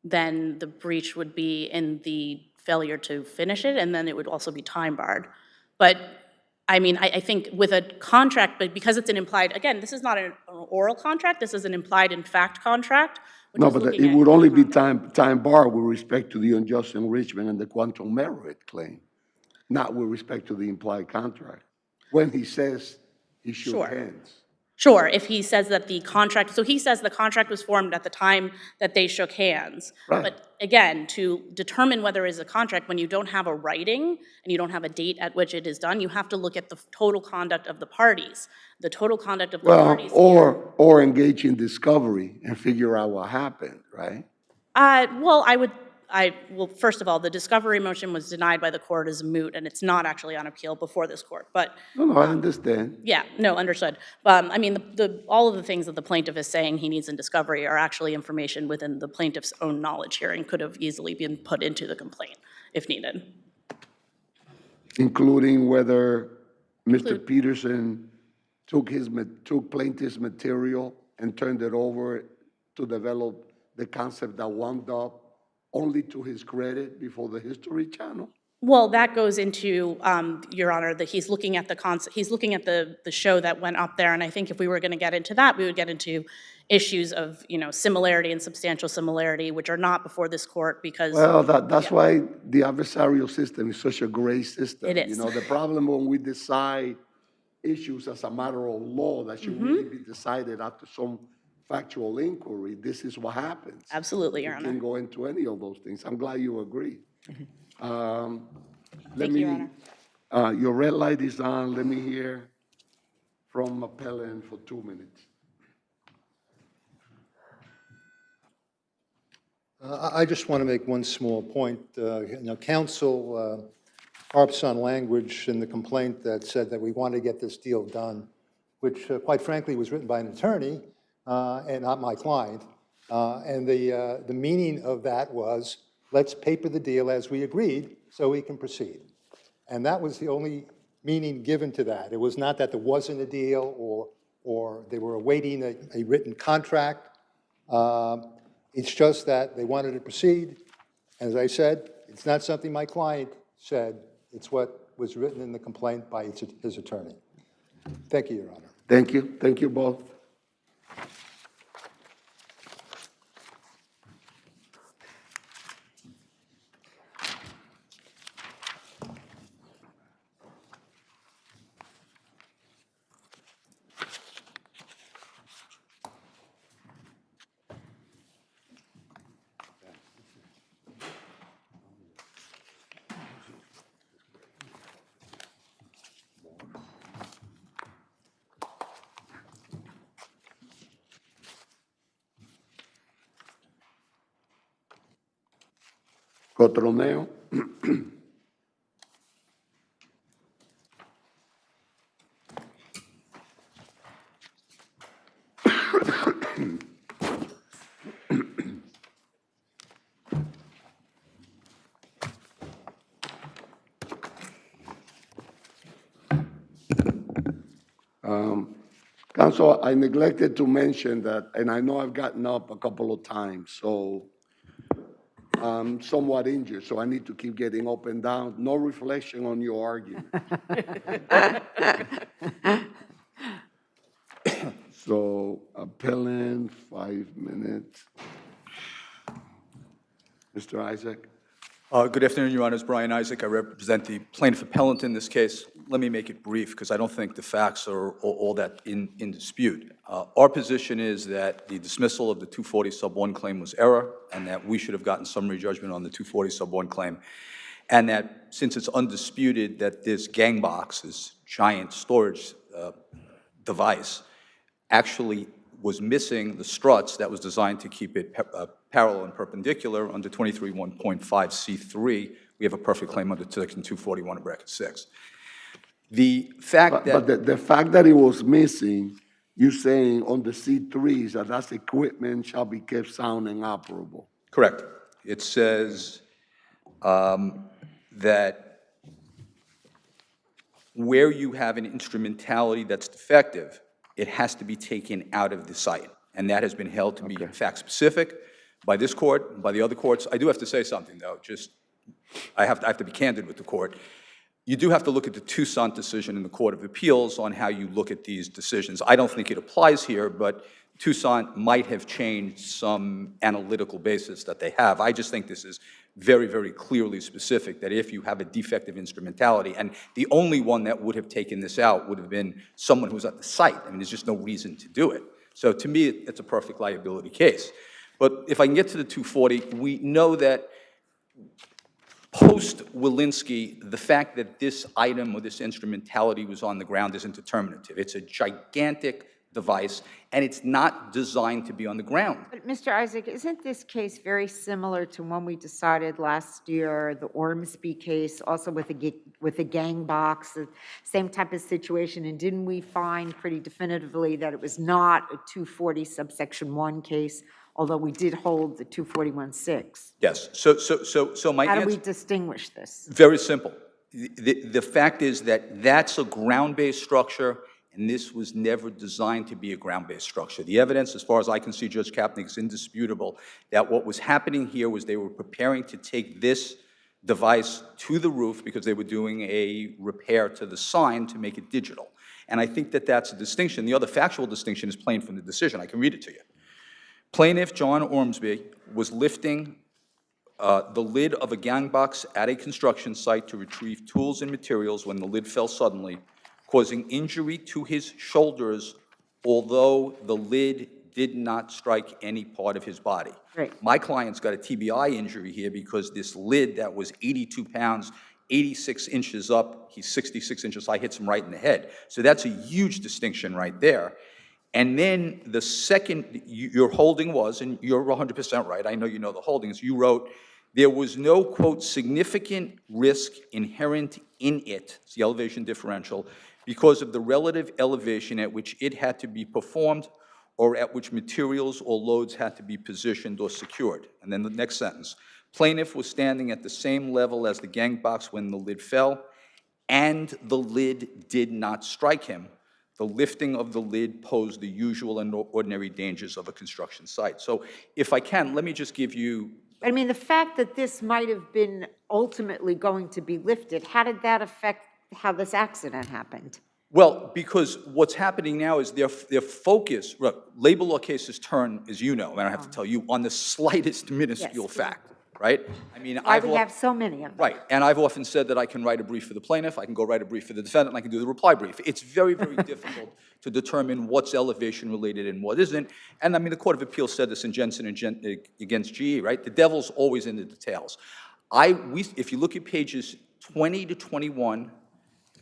then the breach would be in the failure to finish it, and then it would also be time barred. But, I mean, I think with a contract, but because it's an implied, again, this is not an oral contract, this is an implied in fact contract. No, but it would only be time barred with respect to the unjust enrichment and the quantum merit claim, not with respect to the implied contract. When he says he shook hands. Sure, if he says that the contract, so he says the contract was formed at the time that they shook hands. Right. But again, to determine whether it's a contract, when you don't have a writing and you don't have a date at which it is done, you have to look at the total conduct of the parties. The total conduct of the parties. Or engage in discovery and figure out what happened, right? Well, first of all, the discovery motion was denied by the court as moot, and it's not actually on appeal before this court, but. No, I understand. Yeah, no, understood. I mean, all of the things that the plaintiff is saying he needs in discovery are actually information within the plaintiff's own knowledge here and could have easily been put into the complaint if needed. Including whether Mr. Peterson took plaintiff's material and turned it over to develop the concept that wound up only to his credit before the History Channel? Well, that goes into, Your Honor, that he's looking at the concept, he's looking at the show that went up there, and I think if we were going to get into that, we would get into issues of, similarity and substantial similarity, which are not before this court because. Well, that's why the adversarial system is such a gray system. It is. The problem when we decide issues as a matter of law that should really be decided after some factual inquiry, this is what happens. Absolutely, Your Honor. You can go into any of those things. I'm glad you agree. Thank you, Your Honor. Your red light is on. Let me hear from Appellant for 2 minutes. I just want to make one small point. Counsel harps on language in the complaint that said that we want to get this deal done, which quite frankly was written by an attorney and not my client. And the meaning of that was, let's paper the deal as we agreed so we can proceed. And that was the only meaning given to that. It was not that there wasn't a deal or they were awaiting a written contract. It's just that they wanted to proceed. As I said, it's not something my client said. It's what was written in the complaint by his attorney. Thank you, Your Honor. Thank you. Thank you both. Cotroneo. Counsel, I neglected to mention that, and I know I've gotten up a couple of times, so I'm somewhat injured, so I need to keep getting up and down. No reflection on your argument. So, appellant, 5 minutes. Mr. Isaac? Good afternoon, Your Honors. Brian Isaac. I represent the plaintiff appellant in this case. Let me make it brief because I don't think the facts are all that in dispute. Our position is that the dismissal of the 240 sub 1 claim was error and that we should have gotten summary judgment on the 240 sub 1 claim, and that since it's undisputed that this gang box, this giant storage device, actually was missing the struts that was designed to keep it parallel and perpendicular under 23.1.5C3, we have a perfect claim under section 241 of bracket 6. The fact that... But the fact that it was missing, you're saying on the C3s that that's equipment shall be kept sound and operable. Correct. It says that where you have an instrumentality that's defective, it has to be taken out of the site. And that has been held to be fact-specific by this court and by the other courts. I do have to say something, though. I have to be candid with the court. You do have to look at the Toussaint decision in the Court of Appeals on how you look at these decisions. I don't think it applies here, but Toussaint might have changed some analytical basis that they have. I just think this is very, very clearly specific, that if you have a defective instrumentality, and the only one that would have taken this out would have been someone who was at the site. I mean, there's just no reason to do it. So to me, it's a perfect liability case. But if I can get to the 240, we know that post-Walensky, the fact that this item or this instrumentality was on the ground isn't determinative. It's a gigantic device, and it's not designed to be on the ground. But Mr. Isaac, isn't this case very similar to one we decided last year, the Ormsby case, also with a gang box, the same type of situation? And didn't we find pretty definitively that it was not a 240 subsection 1 case, although we did hold the 241-6? Yes. So my How answer... do we distinguish this? Very simple. The fact is that that's a ground-based structure, and this was never designed to be a ground-based structure. The evidence, as far as I can see, Judge Kapnick, is indisputable that what was happening here was they were preparing to take this device to the roof because they were doing a repair to the sign to make it digital. And I think that that's a distinction. The other factual distinction is plain from the decision. I can read it to you. Plaintiff John Ormsby was lifting the lid of a gang box at a construction site to retrieve tools and materials when the lid fell suddenly, causing injury to his shoulders, although the lid did not strike any part of his body. Right. My client's got a TBI injury here because this lid that was 82 pounds, 86 inches up, he's 66 inches high, hits him right in the head. So that's a huge distinction right there. And then the second, your holding was, and you're 100% right, I know you know the holdings, you wrote, there was no, quote, significant risk inherent in it, it's the elevation differential, because of the relative elevation at which it had to be performed or at which materials or loads had to be positioned or secured. And then the next sentence, plaintiff was standing at the same level as the gang box when the lid fell, and the lid did not strike him. The lifting of the lid posed the usual and ordinary dangers of a construction site. So if I can, let me just give you... I mean, the fact that this might have been ultimately going to be lifted, how did that affect how this accident happened? Well, because what's happening now is their focus, labor law cases turn, as you know, and I don't have to tell you, on the slightest minuscule fact, right? I mean, We have so many of them. Right, and I've often said that I can write a brief for the plaintiff, I can go write a brief for the defendant, and I can do the reply brief. It's very, very difficult to determine what's elevation related and what isn't. And I mean, the Court of Appeals said this in Jensen against GE, right? The devil's always in the details. If you look at pages 20 to 21,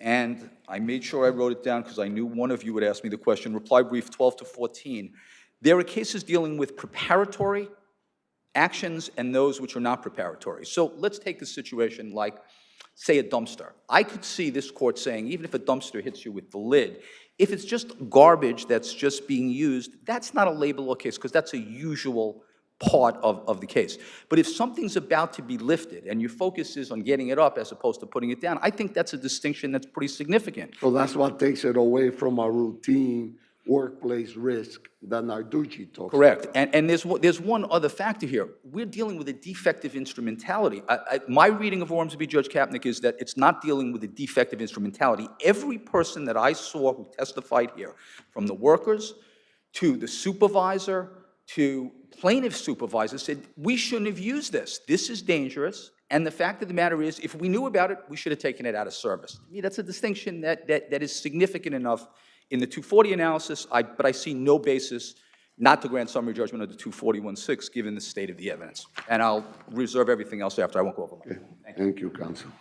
and I made sure I wrote it down because I knew one of you would ask me the question, reply brief 12 to 14, there are cases dealing with preparatory actions and those which are not preparatory. So let's take a situation like, say, a dumpster. I could see this court saying, even if a dumpster hits you with the lid, if it's just garbage that's just being used, that's not a labor law case, because that's a usual part of the case. But if something's about to be lifted and your focus is on getting it up as opposed to putting it down, I think that's a distinction that's pretty significant. So that's what takes it away from a routine workplace risk that Narducci talks Correct. about. And there's one other factor here. We're dealing with a defective instrumentality. My reading of Ormsby, Judge Kapnick, is that it's not dealing with a defective instrumentality. Every person that I saw who testified here, from the workers to the supervisor to plaintiff supervisor, said, we shouldn't have used this. This is dangerous. And the fact of the matter is, if we knew about it, we should have taken it out of service. To me, that's a distinction that is significant enough in the 240 analysis, but I see no basis not to grant summary judgment under 241-6, given the state of the evidence. And I'll reserve everything else after. I won't go over more. Okay. Thank you, counsel.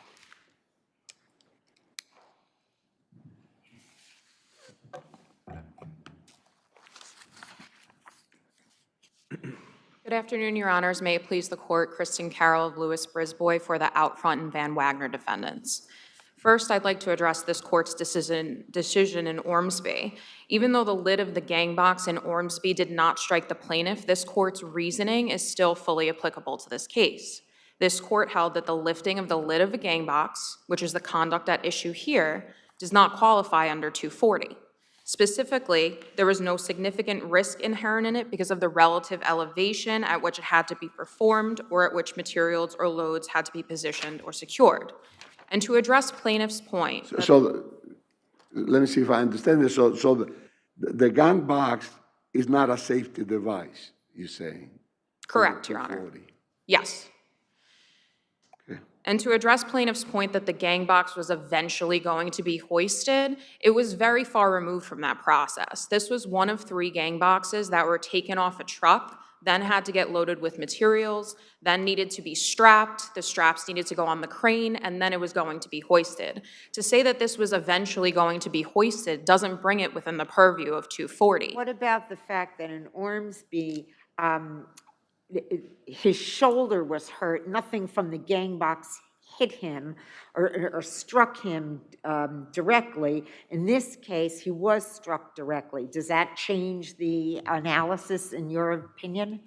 Good afternoon, Your Honors. May it please the Court, Kristen Carroll of Lewis Brisbois for the Outfront and Van Wagner defendants. First, I'd like to address this Court's decision in Ormsby. Even though the lid of the gang box in Ormsby did not strike the plaintiff, this Court's reasoning is still fully applicable to this case. This Court held that the lifting of the lid of a gang box, which is the conduct at issue here, does not qualify under 240. Specifically, there was no significant risk inherent in it because of the relative elevation at which it had to be performed or at which materials or loads had to be positioned or secured. And to address plaintiff's point... Let me see if I understand this. So the gang box is not a safety device, you're saying? Correct, Your Honor. Yes. Okay. And to address plaintiff's point that the gang box was eventually going to be hoisted, it was very far removed from that process. This was one of 3 gang boxes that were taken off a truck, then had to get loaded with materials, then needed to be strapped, the straps needed to go on the crane, and then it was going to be hoisted. To say that this was eventually going to be hoisted doesn't bring it within the purview of 240. What about the fact that in Ormsby, his shoulder was hurt, nothing from the gang box hit him or struck him directly. In this case, he was struck directly. Does that change the analysis in your opinion?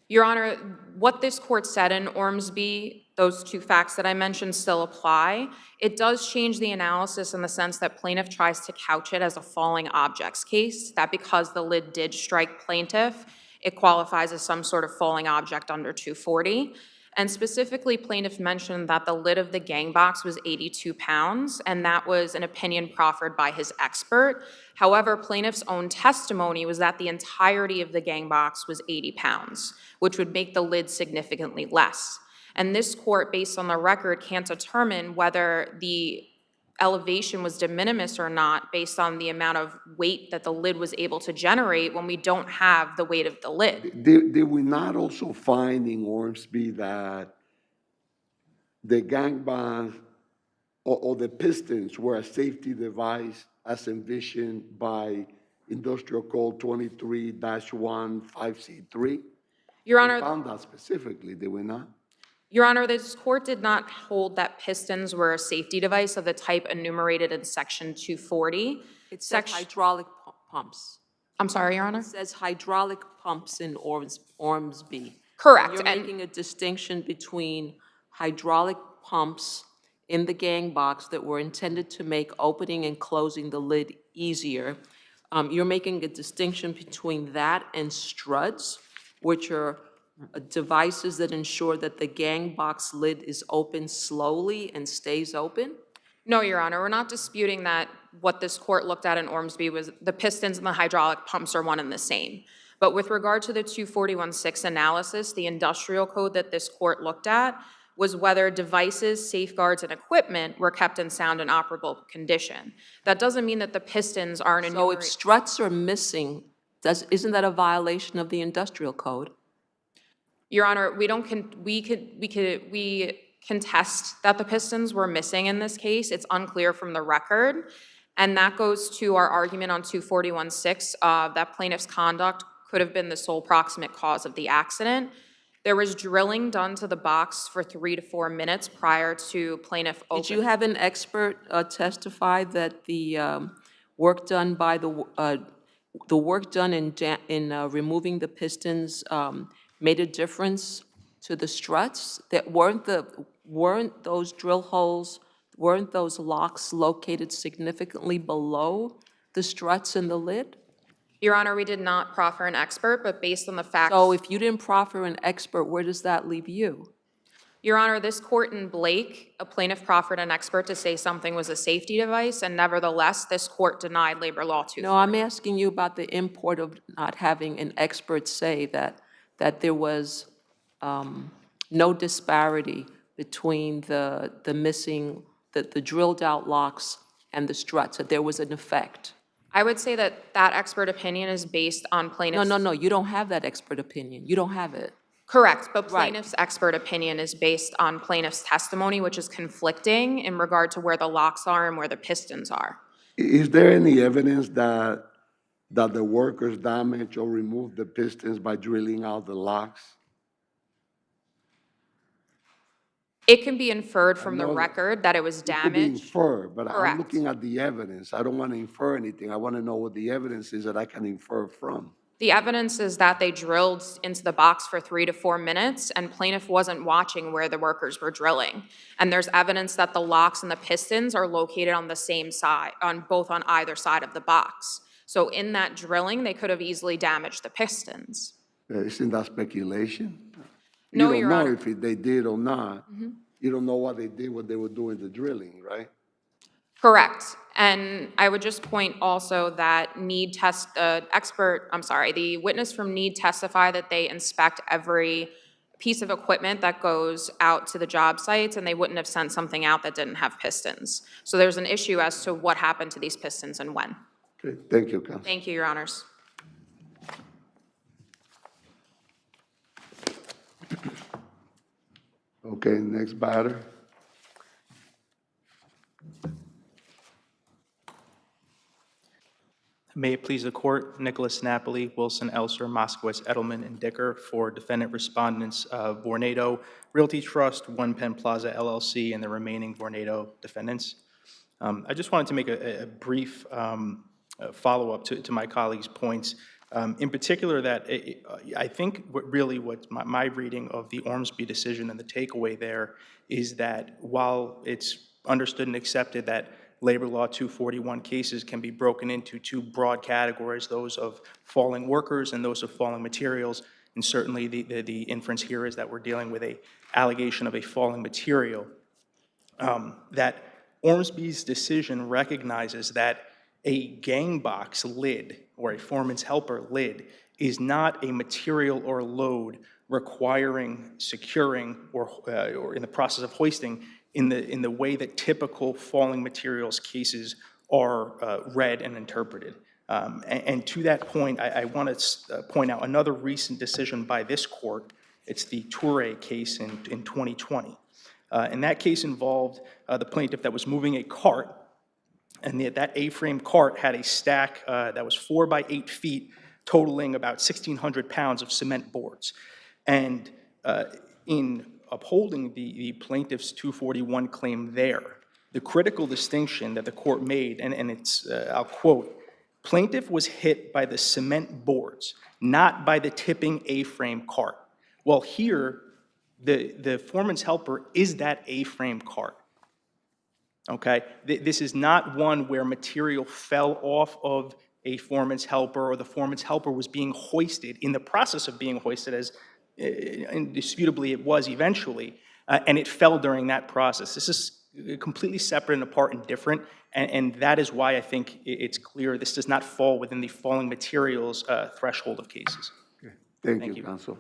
Your Honor, what this Court said in Ormsby, those 2 facts that I mentioned still apply. It does change the analysis in the sense that plaintiff tries to couch it as a falling objects case, that because the lid did strike plaintiff, it qualifies as some sort of falling object under 240. And specifically, plaintiff mentioned that the lid of the gang box was 82 pounds, and that was an opinion proffered by his expert. However, plaintiff's own testimony was that the entirety of the gang box was 80 pounds, which would make the lid significantly less. And this Court, based on the record, can't determine whether the elevation was de minimis or not based on the amount of weight that the lid was able to generate when we don't have the weight of the lid. Did we not also find in Ormsby that the gang box or the pistons were a safety device as envisioned by Industrial Code 23-1-5C3? Your Honor, we found that specifically, did we not? Your Honor, this Court did not hold that pistons were a safety device of the type enumerated in Section 240. It says hydraulic pumps. I'm sorry, Your Honor? It says hydraulic pumps in Ormsby. Correct. You're making a distinction between hydraulic pumps in the gang box that were intended to make opening and closing the lid easier. You're making a distinction between that and struts, which are devices that ensure that the gang box lid is open slowly and stays open? No, Your Honor, we're not disputing that what this Court looked at in Ormsby was the pistons and the hydraulic pumps are one and the same. But with regard to the 241-6 analysis, the industrial code that this Court looked at was whether devices, safeguards, and equipment were kept in sound and operable condition. That doesn't mean that the pistons aren't enumerated. So if struts are missing, isn't that a violation of the industrial code? Your Honor, we contest that the pistons were missing in this case. It's unclear from the record. And that goes to our argument on 241-6 that plaintiff's conduct could have been the sole proximate cause of the accident. There was drilling done to the box for 3 to 4 minutes prior to plaintiff opening. Did you have an expert testify that the work done by the work done in removing the pistons made a difference to the struts? That weren't those drill holes, weren't those locks located significantly below the struts and the lid? Your Honor, we did not proffer an expert, but based on the facts. So if you didn't proffer an expert, where does that leave you? Your Honor, this court in Blake, a plaintiff proffered an expert to say something was a safety device, and nevertheless, this court denied labor law 240. No, I'm asking you about the import of not having an expert say that there was no disparity between the drilled out locks and the struts, that there was an effect. I would say that that expert opinion is based on plaintiff's... No, you don't have that expert opinion. You don't have it. Correct, but plaintiff's expert opinion is based on plaintiff's testimony, which is conflicting in regard to where the locks are and where the pistons are. Is there any evidence that the workers damaged or removed the pistons by drilling out the locks? It can be inferred from the record that it was It could be damaged. inferred, but Correct. I'm looking at the evidence. I don't want to infer anything. I want to know what the evidence is that I can infer from. The evidence is that they drilled into the box for 3 to 4 minutes, and plaintiff wasn't watching where the workers were drilling. And there's evidence that the locks and the pistons are located on the same side, both on either side of the box. So in that drilling, they could have easily damaged the pistons. Isn't that speculation? No, you Your don't know Honor. if they did or not. You don't know what they did, what they were doing the drilling, right? Correct. And I would just point also that the witness from Need testified that they inspect every piece of equipment that goes out to the job sites, and they wouldn't have sent something out that didn't have pistons. So there's an issue as to what happened to these pistons and when. Okay, thank you, Counsel. Thank you, Your Honors. Okay, next batter. May it please the Court, Nicholas Napoli, Wilson, Elser, Moskowitz, Edelman, and Dicker for defendant respondents Vornado Realty Trust, One Penn Plaza LLC, and the remaining Vornado defendants. I just wanted to make a brief follow-up to my colleague's points. In particular, that I think what my reading of the Ormsby decision and the takeaway there is that while it's understood and accepted that Labor Law 241 cases can be broken into two broad categories, those of falling workers and those of falling materials, and certainly the inference here is that we're dealing with an allegation of a falling material, that Ormsby's decision recognizes that a gang box lid or a foreman's helper lid is not a material or load requiring securing or in the process of hoisting in the way that typical falling materials cases are read and interpreted. And to that point, I want to point out another recent decision by this court. It's the Toure case in 2020. And that case involved the plaintiff that was moving a cart, and that A-frame cart had a stack that was 4 by 8 feet, totaling about 1,600 pounds of cement boards. And in upholding the plaintiff's 241 claim there, the critical distinction that the court made, and it's, I'll quote, plaintiff was hit by the cement boards, not by the tipping A-frame cart. Well, here, the foreman's helper is that A-frame cart. Okay, this is not one where material fell off of a foreman's helper or the foreman's helper was being hoisted in the process of being hoisted, as indisputably it was eventually, and it fell during that process. This is completely separate and apart and different, and that is why I think it's clear this does not fall within the falling materials threshold of cases. Okay. Thank you, counsel.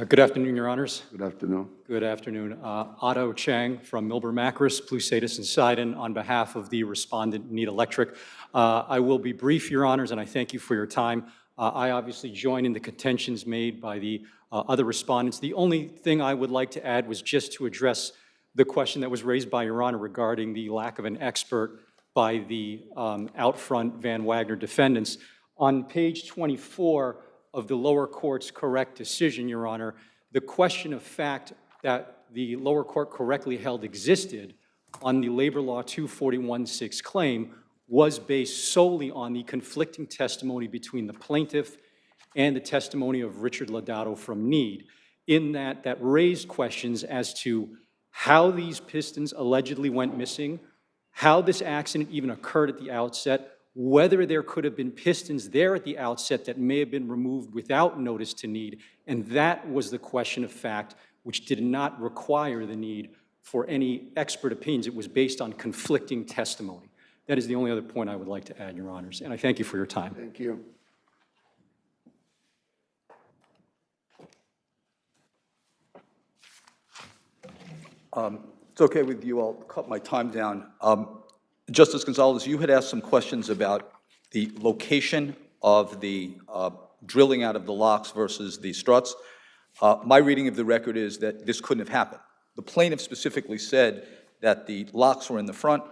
Good afternoon, Your Honors. Good afternoon. Good afternoon. Otto Chang from Milburn Macris, Plusatis and Sidon, on behalf of the respondent, Need Electric. I will be brief, Your Honors, and I thank you for your time. I obviously join in the contentions made by the other respondents. The only thing I would like to add was just to address the question that was raised by Your Honor regarding the lack of an expert by the Outfront Van Wagner defendants. On page 24 of the lower court's correct decision, Your Honor, the question of fact that the lower court correctly held existed on the Labor Law 241-6 claim was based solely on the conflicting testimony between the plaintiff and the testimony of Richard Lodato from Need, in that raised questions as to how these pistons allegedly went missing, how this accident even occurred at the outset, whether there could have been pistons there at the outset that may have been removed without notice to Need, and that was the question of fact which did not require the need for any expert opinions. It was based on conflicting testimony. That is the only other point I would like to add, Your Honors, and I thank you for your time. Thank you. It's okay with you, I'll cut my time down. Justice Gonzalez, you had asked some questions about the location of the drilling out of the locks versus the struts. My reading of the record is that this couldn't have happened. The plaintiff specifically said that the locks were in the front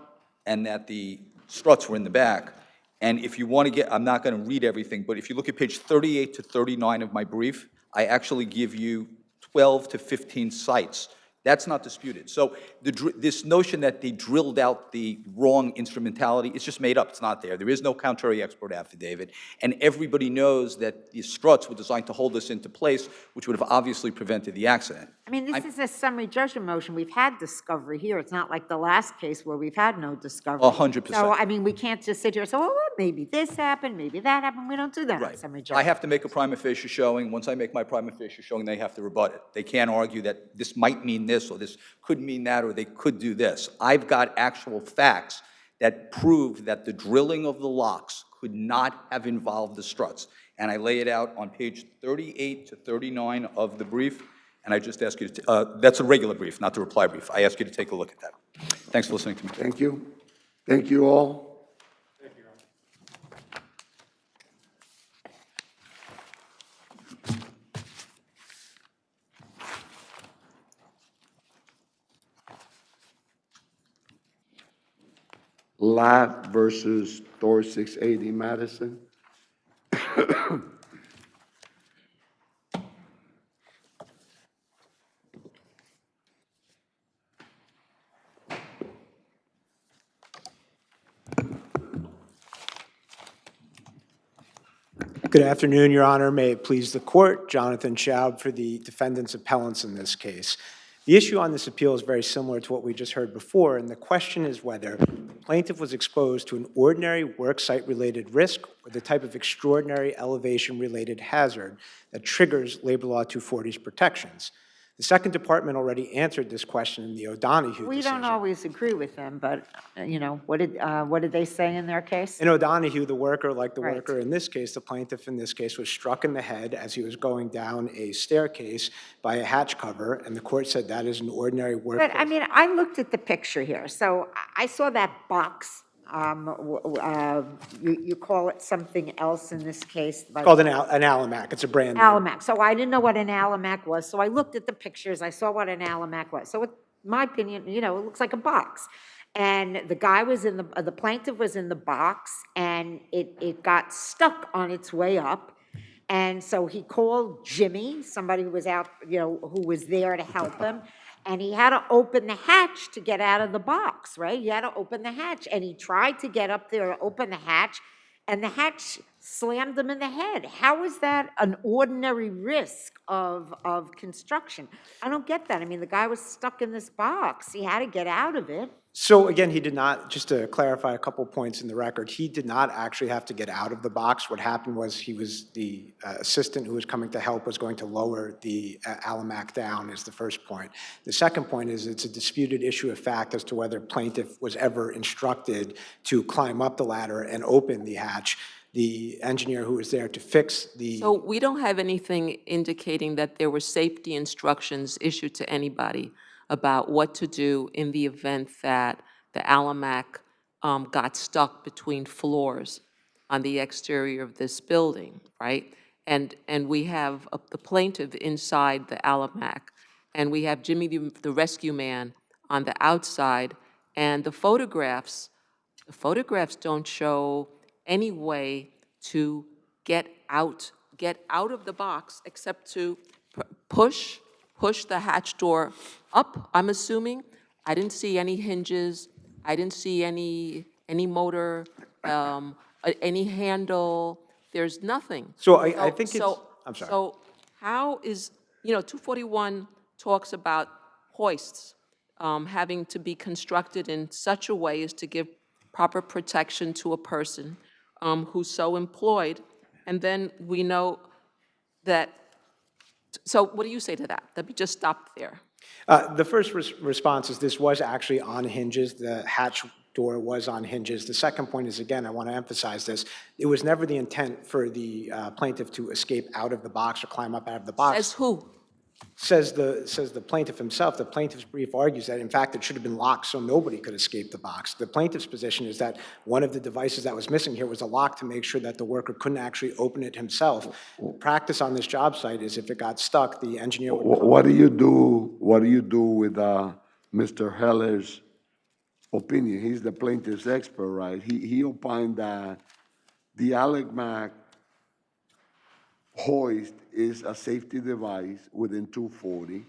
and that the struts were in the back. And if you want to get, I'm not going to read everything, but if you look at page 38 to 39 of my brief, I actually give you 12 to 15 sites. That's not disputed. So this notion that they drilled out the wrong instrumentality, it's just made up. It's not there. There is no contrary expert affidavit. And everybody knows that the struts were designed to hold this into place, which would have obviously prevented the accident. I mean, this is a summary judgment motion. We've had discovery here. It's not like the last case where we've had no discovery. 100%. So, I mean, we can't just sit here and say, well, maybe this happened, maybe that happened. We don't do that on summary judgment. I have to make a prima facie showing. Once I make my prima facie showing, they have to rebut it. They can't argue that this might mean this or this could mean that or they could do this. I've got actual facts that prove that the drilling of the locks could not have involved the struts. And I lay it out on page 38 to 39 of the brief. And I just ask you to, that's a regular brief, not the reply brief. I ask you to take a look at that. Thanks for listening to me. Thank you. Thank you all. Thank you, Your Honor. Latt versus Thor 680 Madison. Good afternoon, Your Honor. May it please the court. Jonathan Schaub for the defendants' appellants in this case. The issue on this appeal is very similar to what we just heard before, and the question is whether the plaintiff was exposed to an ordinary work site-related risk or the type of extraordinary elevation-related hazard that triggers Labor Law 240's protections. The Second Department already answered this question in the O'Donohue We decision. don't always agree with them, but, you know, what did they say in their case? In O'Donohue, the worker, like the Right. worker in this case, the plaintiff in this case, was struck in the head as he was going down a staircase by a hatch cover, and the court said that is an ordinary work. But, I mean, I looked at the picture here, so I saw that box. You call it something else in this case. It's called an Alamac. It's a brand name. Alamac. So I didn't know what an Alamac was, so I looked at the pictures, I saw what an Alamac was. So in my opinion, you know, it looks like a box. And the guy was in the plaintiff was in the box, and it got stuck on its way up. And so he called Jimmy, somebody who was out, you know, who was there to help him. And he had to open the hatch to get out of the box, right? He had to open the hatch. And he tried to get up there to open the hatch, and the hatch slammed him in the head. How is that an ordinary risk of construction? I don't get that. I mean, the guy was stuck in this box. He had to get out of it. So again, he did not, just to clarify a couple points in the record, he did not actually have to get out of the box. What happened was the assistant who was coming to help was going to lower the Alamac down is the first point. The second point is it's a disputed issue of fact as to whether plaintiff was ever instructed to climb up the ladder and open the hatch. The engineer who was there to fix the... So we don't have anything indicating that there were safety instructions issued to anybody about what to do in the event that the Alamac got stuck between floors on the exterior of this building, right? And we have the plaintiff inside the Alamac, and we have Jimmy, the rescue man, on the outside, and the photographs don't show any way to get out of the box except to push the hatch door up, I'm assuming. I didn't see any hinges. I didn't see any motor, any handle. There's nothing. So I think it's, I'm sorry. So how is, 241 talks about hoists having to be constructed in such a way as to give proper protection to a person who's so employed. And then we know that, so what do you say to that? That we just stopped there? The first response is this was actually on hinges. The hatch door was on hinges. The second point is, again, I want to emphasize this, it was never the intent for the plaintiff to escape out of the box or climb up out of the box. Says who? Says the plaintiff himself. The plaintiff's brief argues that, in fact, it should have been locked so nobody could escape the box. The plaintiff's position is that one of the devices that was missing here was a lock to make sure that the worker couldn't actually open it himself. The practice on this job site is if it got stuck, the engineer would... What do you do with Mr. Heller's opinion? He's the plaintiff's expert, right? He opined that the Alec-Mac hoist is a safety device within 240,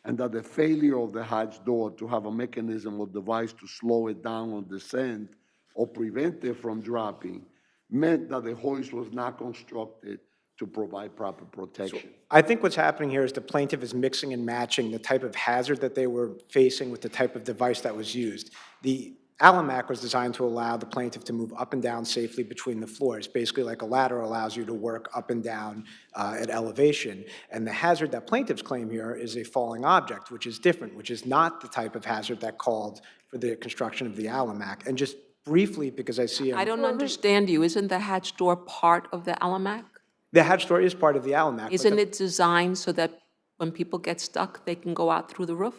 and that the failure of the hatch door to have a mechanism or device to slow it down on descent or prevent it from dropping meant that the hoist was not constructed to provide proper protection. So I think what's happening here is the plaintiff is mixing and matching the type of hazard that they were facing with the type of device that was used. The Alamac was designed to allow the plaintiff to move up and down safely between the floors, basically like a ladder allows you to work up and down at elevation. And the hazard that plaintiffs claim here is a falling object, which is different, which is not the type of hazard that called for the construction of the Alamac. And just briefly, because I see... I don't understand you. Isn't the hatch door part of the Alamac? The hatch door is part of the Alamac. Isn't it designed so that when people get stuck, they can go out through the roof?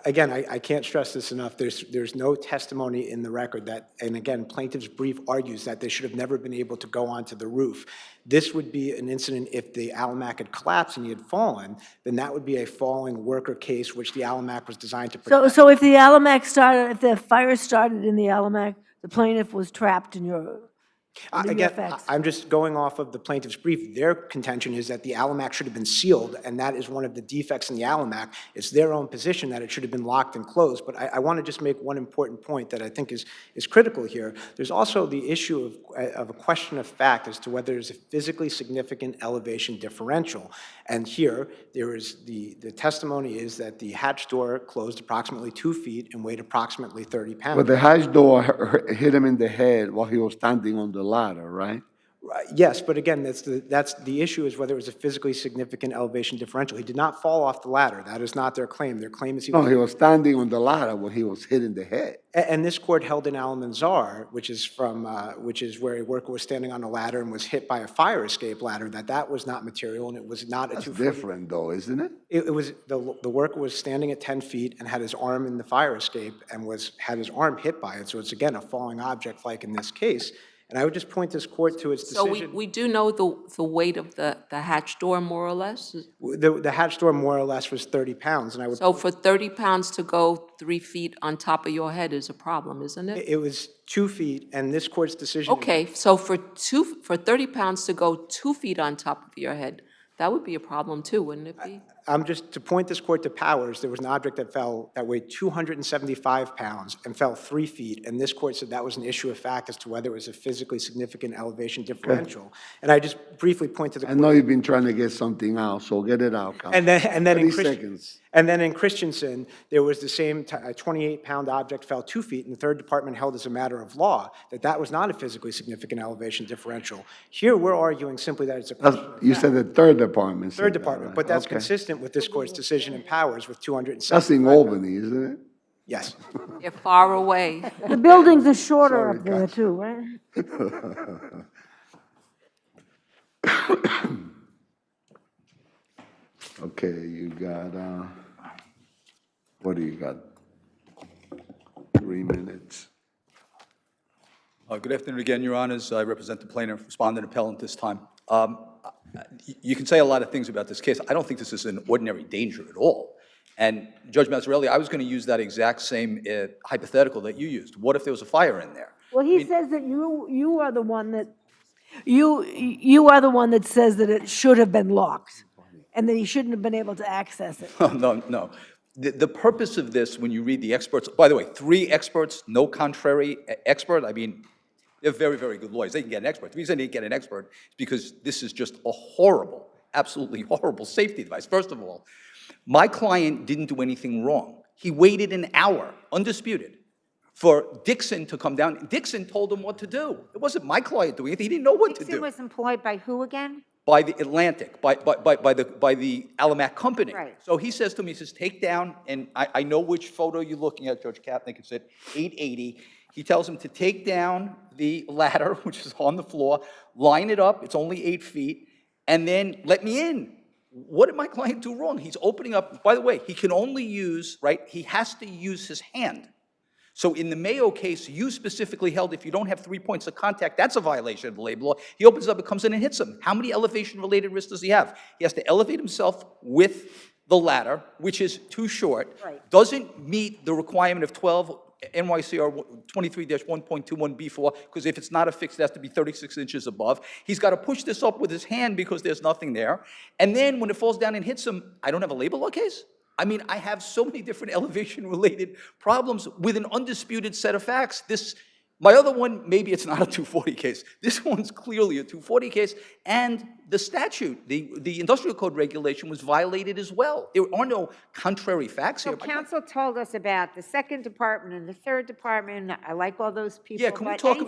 Again, I can't stress this enough. There's no testimony in the record that, and again, plaintiff's brief argues that they should have never been able to go onto the roof. This would be an incident if the Alamac had collapsed and he had fallen, then that would be a falling worker case, which the Alamac was designed to protect. So if the Alamac started, if the fire started in the Alamac, the plaintiff was trapped in your... Again, I'm just going off of the plaintiff's brief. Their contention is that the Alamac should have been sealed, and that is one of the defects in the Alamac. It's their own position that it should have been locked and closed. But I want to just make one important point that I think is critical here. There's also the issue of a question of fact as to whether there's a physically significant elevation differential. And here, there is the testimony is that the hatch door closed approximately 2 feet and weighed approximately 30 pounds. But the hatch door hit him in the head while he was standing on the ladder, right? Yes, but again, that's the issue is whether it was a physically significant elevation differential. He did not fall off the ladder. That is not their claim. Their claim is he was standing on the ladder when he was hit in the head. And this court held in Almanzar, which is where a worker was standing on a ladder and was hit by a fire escape ladder, that was not material and it was not a 2 foot. That's different though, isn't it? It was the worker was standing at 10 feet and had his arm in the fire escape and had his arm hit by it. So it's again a falling object like in this case. And I would just point this court to its decision. So we do know the weight of the hatch door, more or less? The hatch door, more or less, was 30 pounds. And I would so for 30 pounds to go 3 feet on top of your head is a problem, isn't it? It was 2 feet, and this court's decision... Okay, so for 30 pounds to go 2 feet on top of your head, that would be a problem too, wouldn't it be? I'm just, to point this court to Powers, there was an object that weighed 275 pounds and fell 3 feet, and this court said that was an issue of fact as to whether it was a physically significant elevation differential. Okay. And I just briefly point to the court. I know you've been trying to get something out, so get it out, Counsel. And then in Christensen, there was the same 28-pound object fell 2 feet, and the Third Department held as a matter of law that was not a physically significant elevation differential. Here, we're arguing simply that it's a question of fact. You said the Third Department. Third Department, right? But that's consistent with this court's decision in Powers with 275. That's in Albany, isn't it? Yes. You're far away. The buildings are shorter up there too, right? Okay, you got, what do you got? 3 minutes. Good afternoon again, Your Honors. I represent the plaintiff, respondent, appellant this time. You can say a lot of things about this case. I don't think this is an ordinary danger at all. And Judge Mazzarelli, I was going to use that exact same hypothetical that you used. What if there was a fire in there? Well, he says that you are the one that, you are the one that says that it should have been locked and that he shouldn't have been able to access it. No. The purpose of this, when you read the experts, by the way, 3 experts, no contrary expert, I mean, they're very, very good lawyers. They can get an expert. The reason they get an expert is because this is just a horrible, absolutely horrible safety device. First of all, my client didn't do anything wrong. He waited an hour, undisputed, for Dixon to come down. Dixon told him what to do. It wasn't my client doing it. He didn't know what to do. Dixon was employed by who again? By the Atlantic, by the Allamac company. Right. So he says to me, he says, take down, and I know which photo you're looking at, Judge Kapnick, it's at 880. He tells him to take down the ladder, which is on the floor, line it up, it's only 8 feet, and then let me in. What did my client do wrong? He's opening up, by the way, he can only use, right, he has to use his hand. So in the Mayo case, you specifically held if you don't have 3 points of contact, that's a violation of the labor law. He opens up, it comes in and hits him. How many elevation-related risks does he have? He has to elevate himself with the ladder, which is too short, doesn't meet the requirement of 12 NYCR 23-1.21B4, because if it's not affixed, it has to be 36 inches above. He's got to push this up with his hand because there's nothing there. And then when it falls down and hits him, I don't have a labor law case? I mean, I have so many different elevation-related problems with an undisputed set of facts. My other one, maybe it's not a 240 case. This one's clearly a 240 case, and the statute, the industrial code regulation was violated as well. There are no contrary facts here. So counsel told us about the 2nd department and the 3rd department. I like all those people. Yeah, can we talk,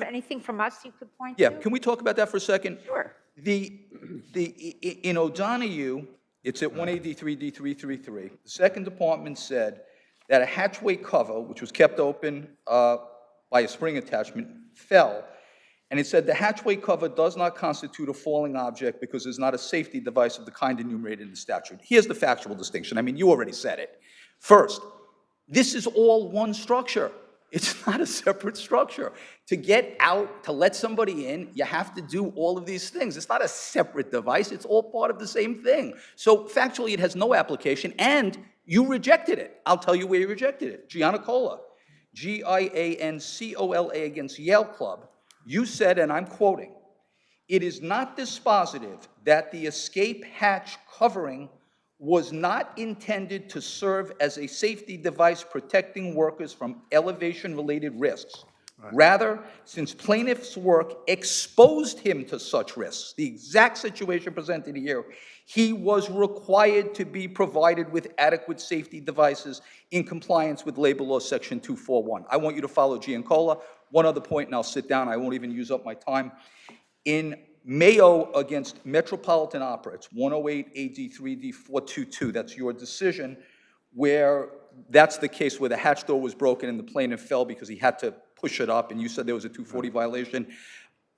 anything from us you could point Yeah, to? can we talk about that for a second? Sure. In O'Donoghue, it's at 183D333. The 2nd department said that a hatchway cover, which was kept open by a spring attachment, fell. And it said the hatchway cover does not constitute a falling object because it's not a safety device of the kind enumerated in the statute. Here's the factual distinction. I mean, you already said it. First, this is all one structure. It's not a separate structure. To get out, to let somebody in, you have to do all of these things. It's not a separate device. It's all part of the same thing. So factually, it has no application, and you rejected it. I'll tell you where you rejected it. Giannicola, Giancola against Yale Club. You said, and I'm quoting, "It is not dispositive that the escape hatch covering was not intended to serve as a safety device protecting workers from elevation-related risks. Rather, since plaintiff's work exposed him to such risks, the exact situation presented here, he was required to be provided with adequate safety devices in compliance with Labor Law Section 241. I want you to follow Giancola. One other point, and I'll sit down. I won't even use up my time. In Mayo against Metropolitan Opera, it's 108 AD 3D 422. That's your decision, where that's the case where the hatch door was broken and the plaintiff fell because he had to push it up, and you said there was a 240 violation.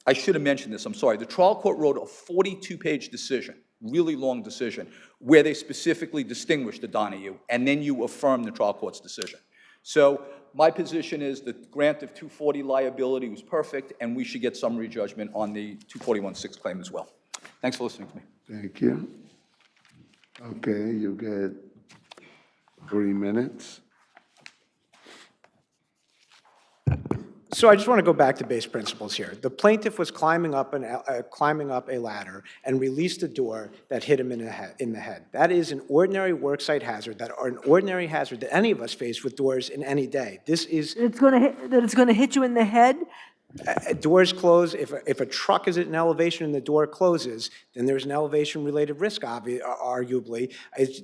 I should have mentioned this, I'm sorry. The trial court wrote a 42-page decision, really long decision, where they specifically distinguished the Donahue, and then you affirmed the trial court's decision. So my position is the grant of 240 liability was perfect, and we should get summary judgment on the 241-6 claim as well. Thanks for listening to me. Thank you. Okay, you get 3 minutes. So I just want to go back to base principles here. The plaintiff was climbing up a ladder and released a door that hit him in the head. That is an ordinary worksite hazard, or an ordinary hazard that any of us face with doors in any day. This is It's going to hit you in the head? Doors close. If a truck is at an elevation and the door closes, then there's an elevation-related risk, arguably.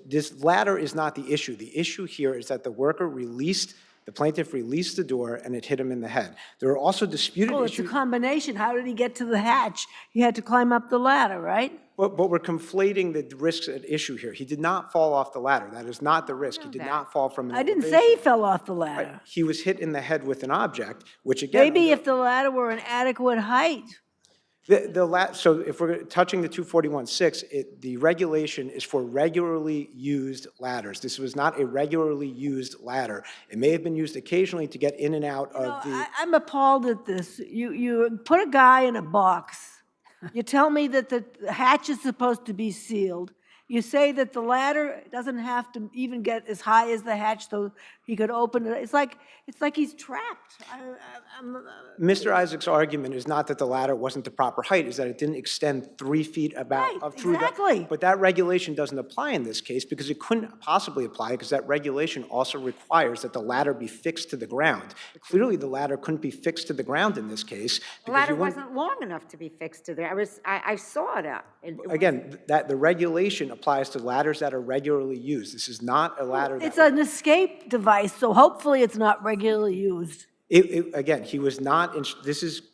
This ladder is not the issue. The issue here is that the plaintiff released the door and it hit him in the head. There are also disputed Well, it's a combination. How did he get to the hatch? He had to climb up the ladder, right? But we're conflating the risks at issue here. He did not fall off the ladder. That is not the risk. He did not fall from an I didn't elevation. say he fell off the ladder. Right. He was hit in the head with an object, which again... Maybe if the ladder were an adequate height. So if we're touching the 241-6, the regulation is for regularly used ladders. This was not a regularly used ladder. It may have been used occasionally to get in and out of the... I'm appalled at this. You put a guy in a box. You tell me that the hatch is supposed to be sealed, You say that the ladder doesn't have to even get as high as the hatch so he could open it. It's like he's trapped. Mr. Isaac's argument is not that the ladder wasn't the proper height, is that it didn't extend 3 feet up through exactly. But that regulation doesn't apply in this case because it couldn't possibly apply because that regulation also requires that the ladder be fixed to the ground. Clearly, the ladder couldn't be fixed to the ground in this case. The ladder wasn't long enough to be fixed to there. I saw it. Again, that the regulation applies to ladders that are regularly used. This is not a ladder that... It's an escape device, so hopefully it's not regularly used. Again, he was not,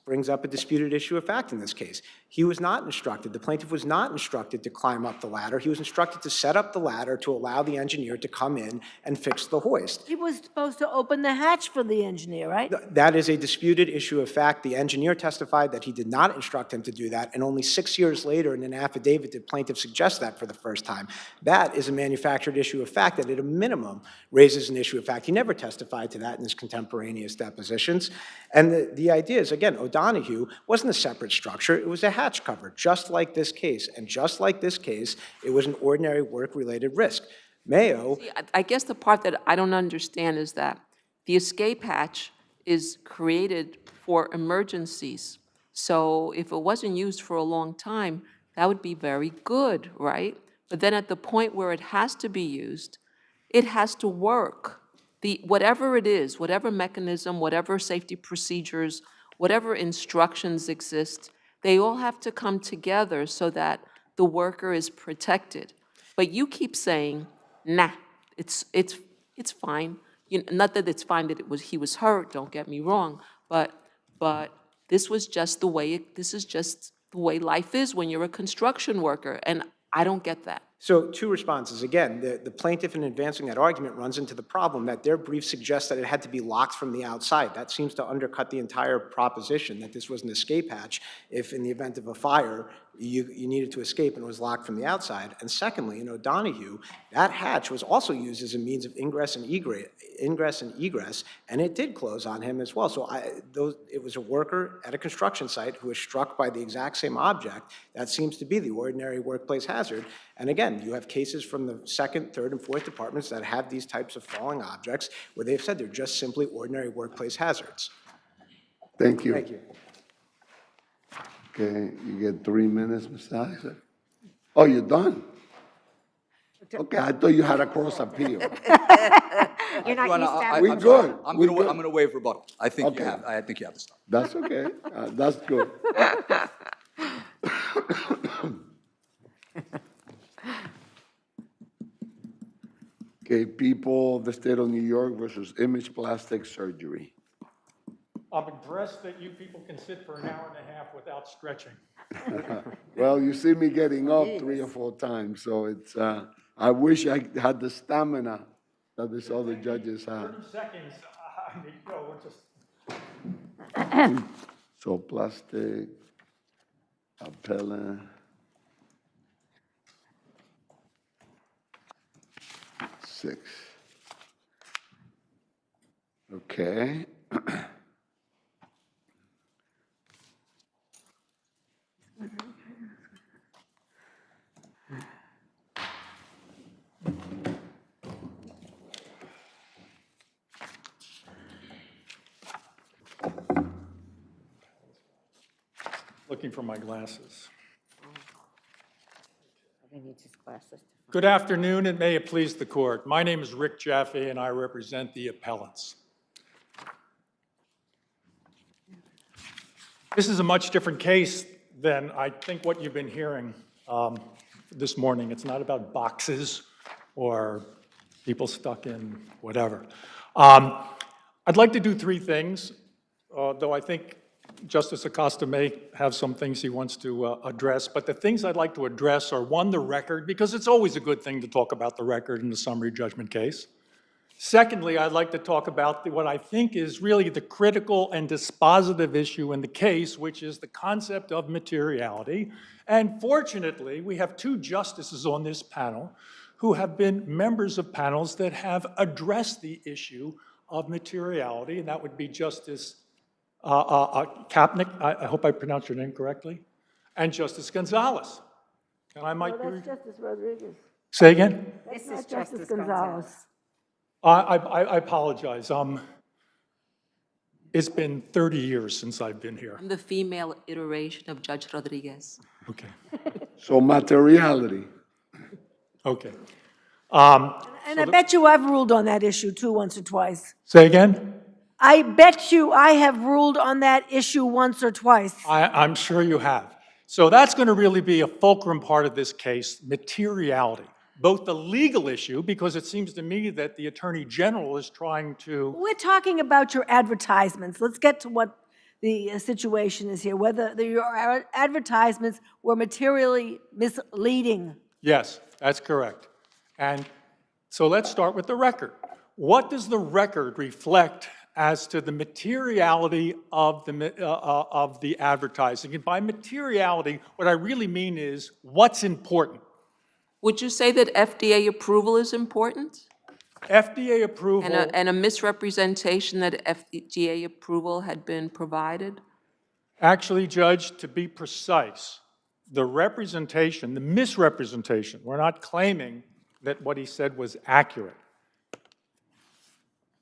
brings up a disputed issue of fact in this case. He was not instructed, the plaintiff was not instructed to climb up the ladder. He was instructed to set up the ladder to allow the engineer to come in and fix the hoist. He was supposed to open the hatch for the engineer, right? That is a disputed issue of fact. The engineer testified that he did not instruct him to do that, and only 6 years later in an affidavit did plaintiff suggest that for the first time. That is a manufactured issue of fact that at a minimum raises an issue of fact. He never testified to that in his contemporaneous depositions. And the idea is, again, O'Donoghue wasn't a separate structure. It was a hatch cover, just like this case. And just like this case, it was an ordinary work-related risk. Mayo... See, I guess the part that I don't understand is that the escape hatch is created for emergencies. So if it wasn't used for a long time, that would be very good, right? But then at the point where it has to be used, it has to work. Whatever it is, whatever mechanism, whatever safety procedures, whatever instructions exist, they all have to come together so that the worker is protected. But you keep saying, nah, it's fine. Not that it's fine that he was hurt, don't get me wrong, but this was just the way this is just the way life is when you're a construction worker, and I don't get that. So 2 responses. Again, the plaintiff in advancing that argument runs into the problem that their brief suggests that it had to be locked from the outside. That seems to undercut the entire proposition that this was an escape hatch if in the event of a fire, you needed to escape and it was locked from the outside. And secondly, in O'Donoghue, that hatch was also used as a means of ingress and egress, and it did close on him as well. So it was a worker at a construction site who was struck by the exact same object. That seems to be the ordinary workplace hazard. And again, you have cases from the 2nd, 3rd, and 4th departments that have these types of falling objects where they've said they're just simply ordinary workplace hazards. Thank you. Thank you. Okay, you get 3 minutes, Mr. Isaac. Oh, you're done? Okay, I thought you had a cross appeal. You're not Your Honor, used to I- We I'm good. sorry. I'm We going good. to waive rebuttal. I think Okay. I think you have to stop. That's okay. That's good. Okay, people of the state of New York versus Image Plastic Surgery. I'm impressed that you people can sit for an hour and a half without stretching. Well, you see me getting up 3 or 4 times, so it's, I wish I had the stamina that these other judges have. 30 seconds, I mean, we're just... So plastic, appellate. 6. Okay. Looking for my glasses. He needs his glasses. Good afternoon, and may it please the court. My name is Rick Jaffe, and I represent the appellants. This is a much different case than I think what you've been hearing this morning. It's not about boxes or people stuck in whatever. I'd like to do 3 things, though I think Justice Acosta may have some things he wants to address, but the things I'd like to address are, 1, the record, because it's always a good thing to talk about the record in the summary judgment case. Secondly, I'd like to talk about what I think is really the critical and dispositive issue in the case, which is the concept of materiality. And fortunately, we have 2 justices on this panel who have been members of panels that have addressed the issue of materiality, and that would be Justice Kapnick, I hope I pronounced your name correctly, and Justice Gonzalez. And I might No, be, that's Justice Rodriguez. say again? That's This is not Justice Justice Gonzalez. I apologize. It's been 30 years since I've been here. I'm the female iteration of Judge Rodriguez. Okay. So materiality. Okay. And I bet you I've ruled on that issue too, once or twice. Say again? I bet you I have ruled on that issue once or twice. I'm sure you have. So that's going to really be a fulcrum part of this case, materiality. Both the legal issue, because it seems to me that the Attorney General is trying to... We're talking about your advertisements. Let's get to what the situation is here, whether your advertisements were materially misleading. Yes, that's correct. And so let's start with the record. What does the record reflect as to the materiality of the advertising? And by materiality, what I really mean is what's important. Would you say that FDA approval is important? FDA approval... And a misrepresentation that FDA approval had been provided? Actually, Judge, to be precise, the representation, the misrepresentation, we're not claiming that what he said was accurate.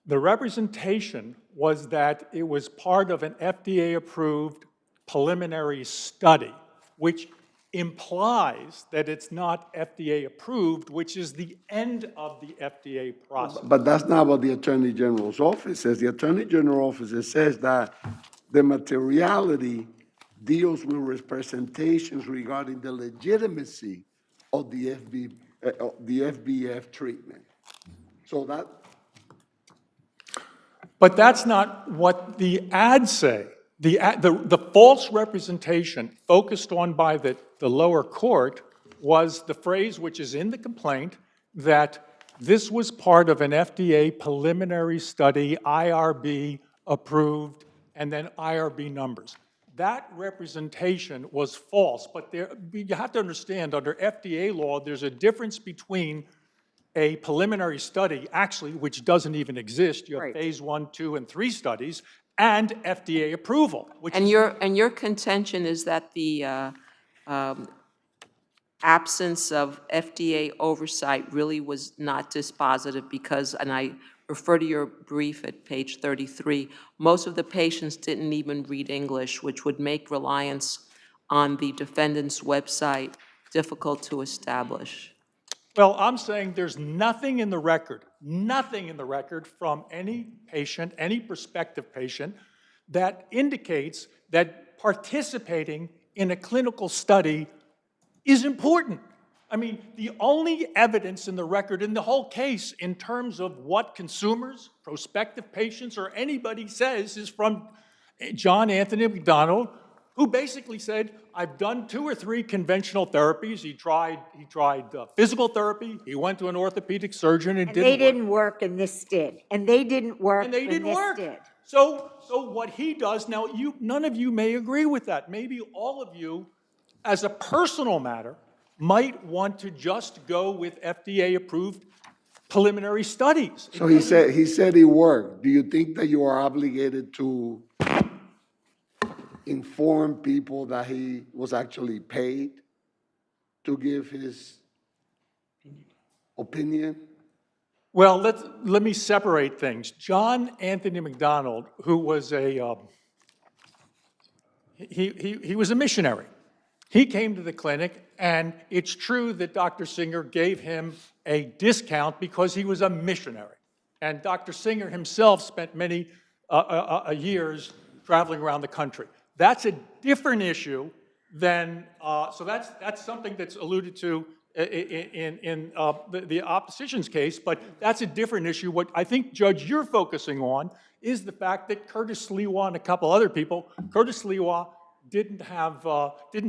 The representation was that it was part of an FDA-approved preliminary study, which implies that it's not FDA-approved, which is the end of the FDA process. But that's not what the Attorney General's office says. The Attorney General's office says that the materiality deals with representations regarding the legitimacy of the FBF treatment. So that... But that's not what the ads say. The false representation focused on by the lower court was the phrase which is in the complaint that this was part of an FDA preliminary study, IRB approved, and then IRB numbers. That representation was false, but you have to understand under FDA law, there's a difference between a preliminary study, actually, which doesn't even exist. You have phase 1, 2, and 3 studies, and FDA approval. And your contention is that the absence of FDA oversight really was not dispositive because, and I refer to your brief at page 33, most of the patients didn't even read English, which would make reliance on the defendant's website difficult to establish. Well, I'm saying there's nothing in the record from any patient, any prospective patient, that indicates that participating in a clinical study is important. I mean, the only evidence in the record in the whole case in terms of what consumers, prospective patients, or anybody says is from John Anthony McDonald, who basically said, I've done 2 or 3 conventional therapies. He tried physical therapy. He went to an orthopedic surgeon and they didn't work, and this did. And they didn't work, and this did. So what he does, now none of you may agree with that. Maybe all of you, as a personal matter, might want to just go with FDA-approved preliminary studies. So he said it worked. Do you think that you are obligated to inform people that he was actually paid to give his opinion? Well, let me separate things. John Anthony McDonald, who was he was a missionary. He came to the clinic, and it's true that Dr. Singer gave him a discount because he was a missionary. And Dr. Singer himself spent many years traveling around the country. That's a different issue than, so that's something that's alluded to in the opposition's case, but that's a different issue. What I think, Judge, you're focusing on is the fact that Curtis Sliwa and a couple other people, Curtis Sliwa didn't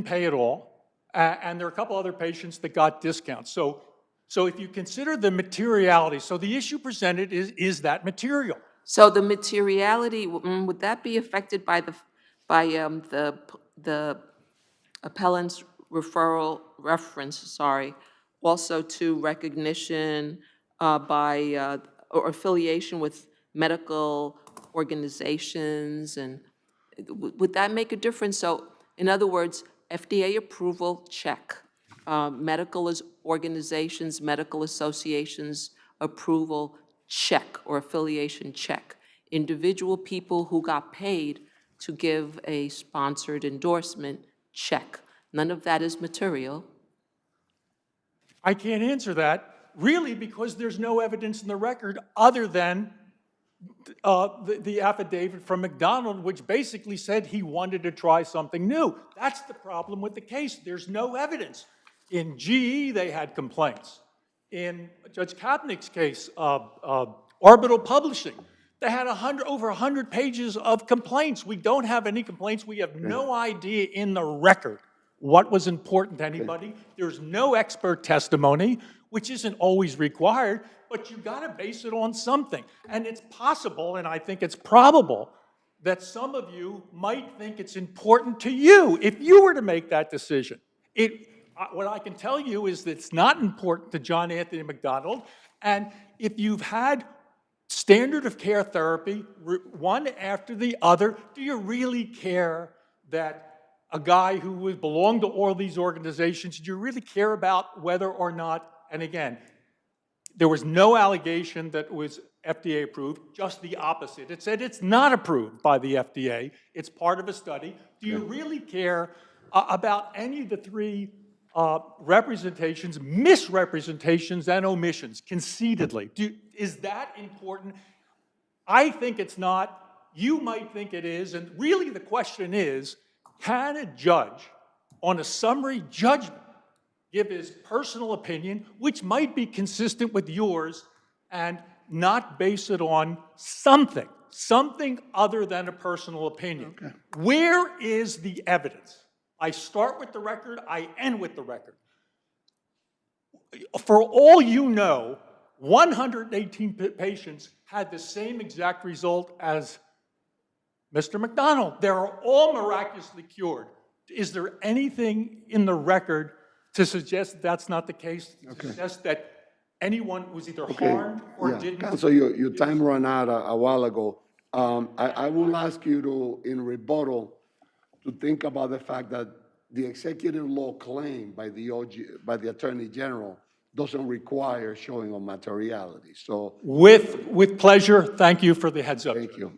pay at all, and there are a couple other patients that got discounts. So if you consider the materiality, so the issue presented is that material. So the materiality, would that be affected by the appellant's reference, also to recognition by or affiliation with medical organizations, and would that make a difference? So in other words, FDA approval, check. medical organizations, medical associations approval check or affiliation check. Individual people who got paid to give a sponsored endorsement check. None of that is material. I can't answer that, really, because there's no evidence in the record other than the affidavit from McDonald, which basically said he wanted to try something new. That's the problem with the case. There's no evidence. In GE, they had complaints. In Judge Kapnick's case, Orbital Publishing, they had over 100 pages of complaints. We don't have any complaints. We have no idea in the record what was important to anybody. There's no expert testimony, which isn't always required, but you've got to base it on something. And it's possible, and I think it's probable, that some of you might think it's important to you if you were to make that decision. What I can tell you is that it's not important to John Anthony McDonald, and if you've had standard of care therapy, one after the other, do you really care that a guy who belonged to all these organizations, do you really care about whether or not, and again, there was no allegation that was FDA approved, just the opposite. It said it's not approved by the FDA. It's part of a study. Do you really care about any of the three representations, misrepresentations, and omissions, conceitedly? Is that important? I think it's not. You might think it is. And really the question is, can a judge on a summary judgment give his personal opinion, which might be consistent with yours, and not base it on something other than a personal opinion? Okay. Where is the evidence? I start with the record, I end with the record. For all you know, 118 patients had the same exact result as Mr. McDonald. They're all miraculously cured. Is there anything in the record to suggest that's not the case? To suggest that anyone was either harmed or didn't? Counsel, your time ran out a while ago. I will ask you to, in rebuttal, to think about the fact that the executive law claim by the Attorney General doesn't require showing of materiality. So, with pleasure. Thank you for the heads up. Thank you.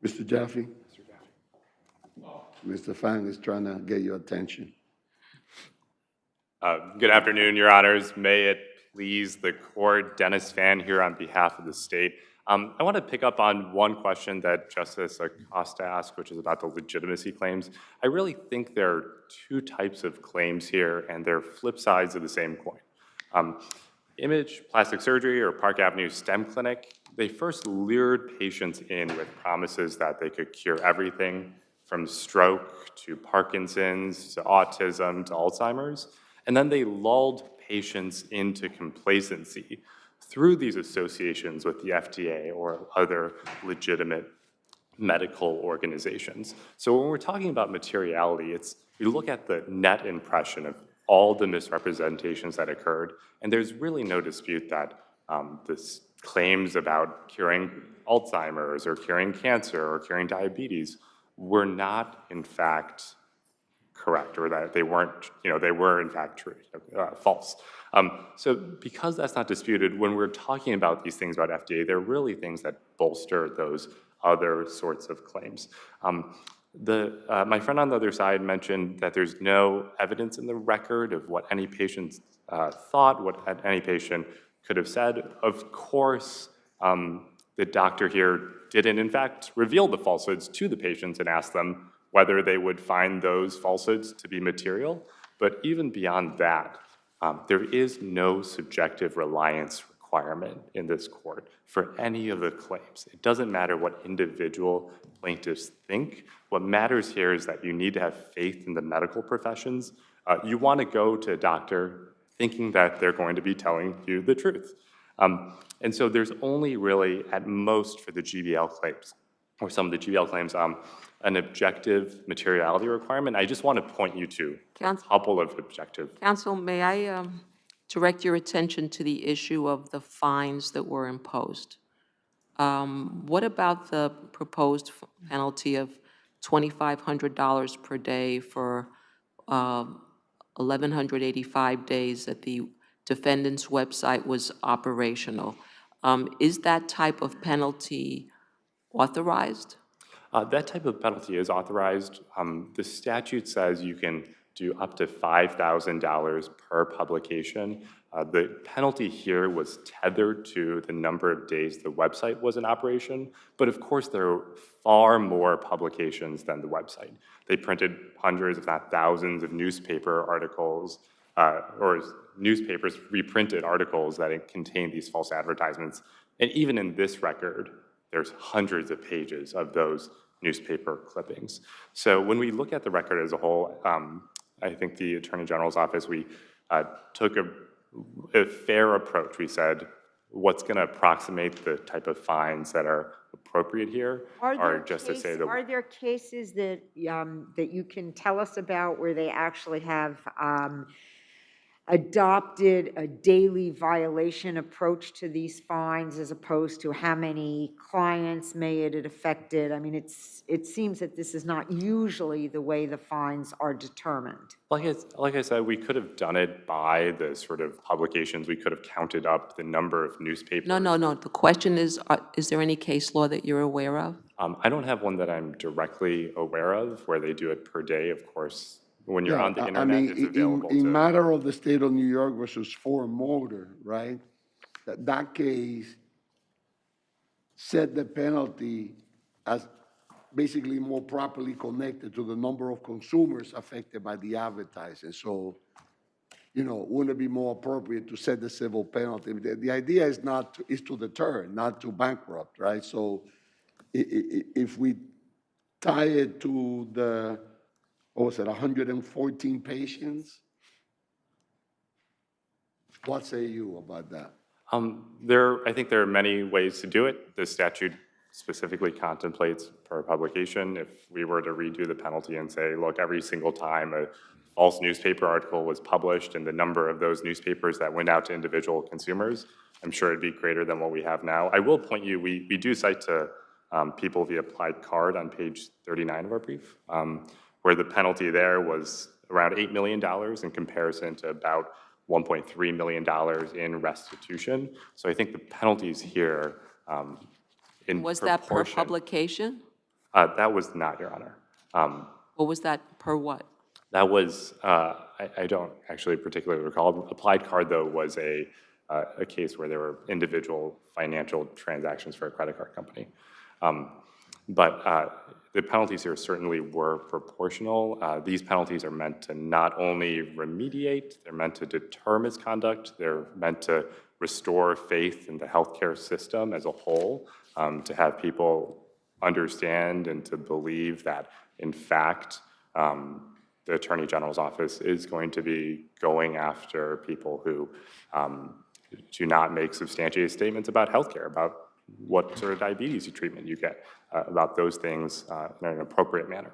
Mr. Jaffe? Mr. Fang is trying to get your attention. Good afternoon, Your Honors. May it please the court, Dennis Fan here on behalf of the state. I want to pick up on one question that Justice Acosta asked, which is about the legitimacy claims. I really think there are two types of claims here, and they're flip sides of the same coin. Image Plastic Surgery or Park Avenue STEM Clinic, they first lured patients in with promises that they could cure everything from stroke to Parkinson's to autism to Alzheimer's, and then they lulled patients into complacency through these associations with the FDA or other legitimate medical organizations. So when we're talking about materiality, we look at the net impression of all the misrepresentations that occurred, and there's really no dispute that this claims about curing Alzheimer's or curing cancer or curing diabetes were not, in fact, correct, or that they weren't, they were in fact true, false. So because that's not disputed, when we're talking about these things about FDA, they're really things that bolster those other sorts of claims. My friend on the other side mentioned that there's no evidence in the record of what any patient thought, what any patient could have said. Of course, the doctor here didn't, in fact, reveal the falsehoods to the patients and ask them whether they would find those falsehoods to be material. But even beyond that, there is no subjective reliance requirement in this court for any of the claims. It doesn't matter what individual plaintiffs think. What matters here is that you need to have faith in the medical professions. You want to go to a doctor thinking that they're going to be telling you the truth. And so there's only really, at most for the GBL claims, or some of the GBL claims, an objective materiality requirement. I just want to point you to a couple of objective. Counsel, may I direct your attention to the issue of the fines that were imposed? What about the proposed penalty of $2,500 per day for 1,185 days that the defendant's website was operational? Is that type of penalty authorized? That type of penalty is authorized. The statute says you can do up to $5,000 per publication. The penalty here was tethered to the number of days the website was in operation, but of course there are far more publications than the website. They printed hundreds, if not thousands, of newspaper articles, or newspapers reprinted articles that contain these false advertisements. And even in this record, there's hundreds of pages of those newspaper clippings. So when we look at the record as a whole, I think the Attorney General's office, we took a fair approach. We said, what's going to approximate the type of fines that are appropriate here are just to say that. Are there cases that, that you can tell us about where they actually have adopted a daily violation approach to these fines as opposed to how many clients may it have affected? I mean, it seems that this is not usually the way the fines are determined. Like I said, we could have done it by the sort of publications. We could have counted up the number of newspapers. No. The question is there any case law that you're aware of? I don't have one that I'm directly aware of where they do it per day, of course. When you're on the internet, it's available in matter of the state of New York versus Ford Motor, right? That case set the penalty as basically more properly connected to the number of consumers affected by the advertising. So, wouldn't it be more appropriate to set the civil penalty? The idea is to deter, not to bankrupt, right? So, if we tie it to the 114 patients? What say you about that? I think there are many ways to do it. The statute specifically contemplates per publication. If we were to redo the penalty and say, look, every single time a false newspaper article was published and the number of those newspapers that went out to individual consumers, I'm sure it'd be greater than what we have now. I will point you, we do cite to people via applied card on page 39 of our brief, where the penalty there was around $8 million in comparison to about $1.3 million in restitution. So I think the penalties here in Was proportion, that per publication? That was not, Your Honor. Or was that per what? That was, I don't actually particularly recall. Applied card, though, was a case where there were individual financial transactions for a credit card company. But the penalties here certainly were proportional. These penalties are meant to not only remediate, they're meant to deter misconduct, they're meant to restore faith in the healthcare system as a whole, to have people understand and to believe that, in fact, the Attorney General's office is going to be going after people who do not make substantiated statements about healthcare, about what sort of diabetes treatment you get, about those things in an appropriate manner.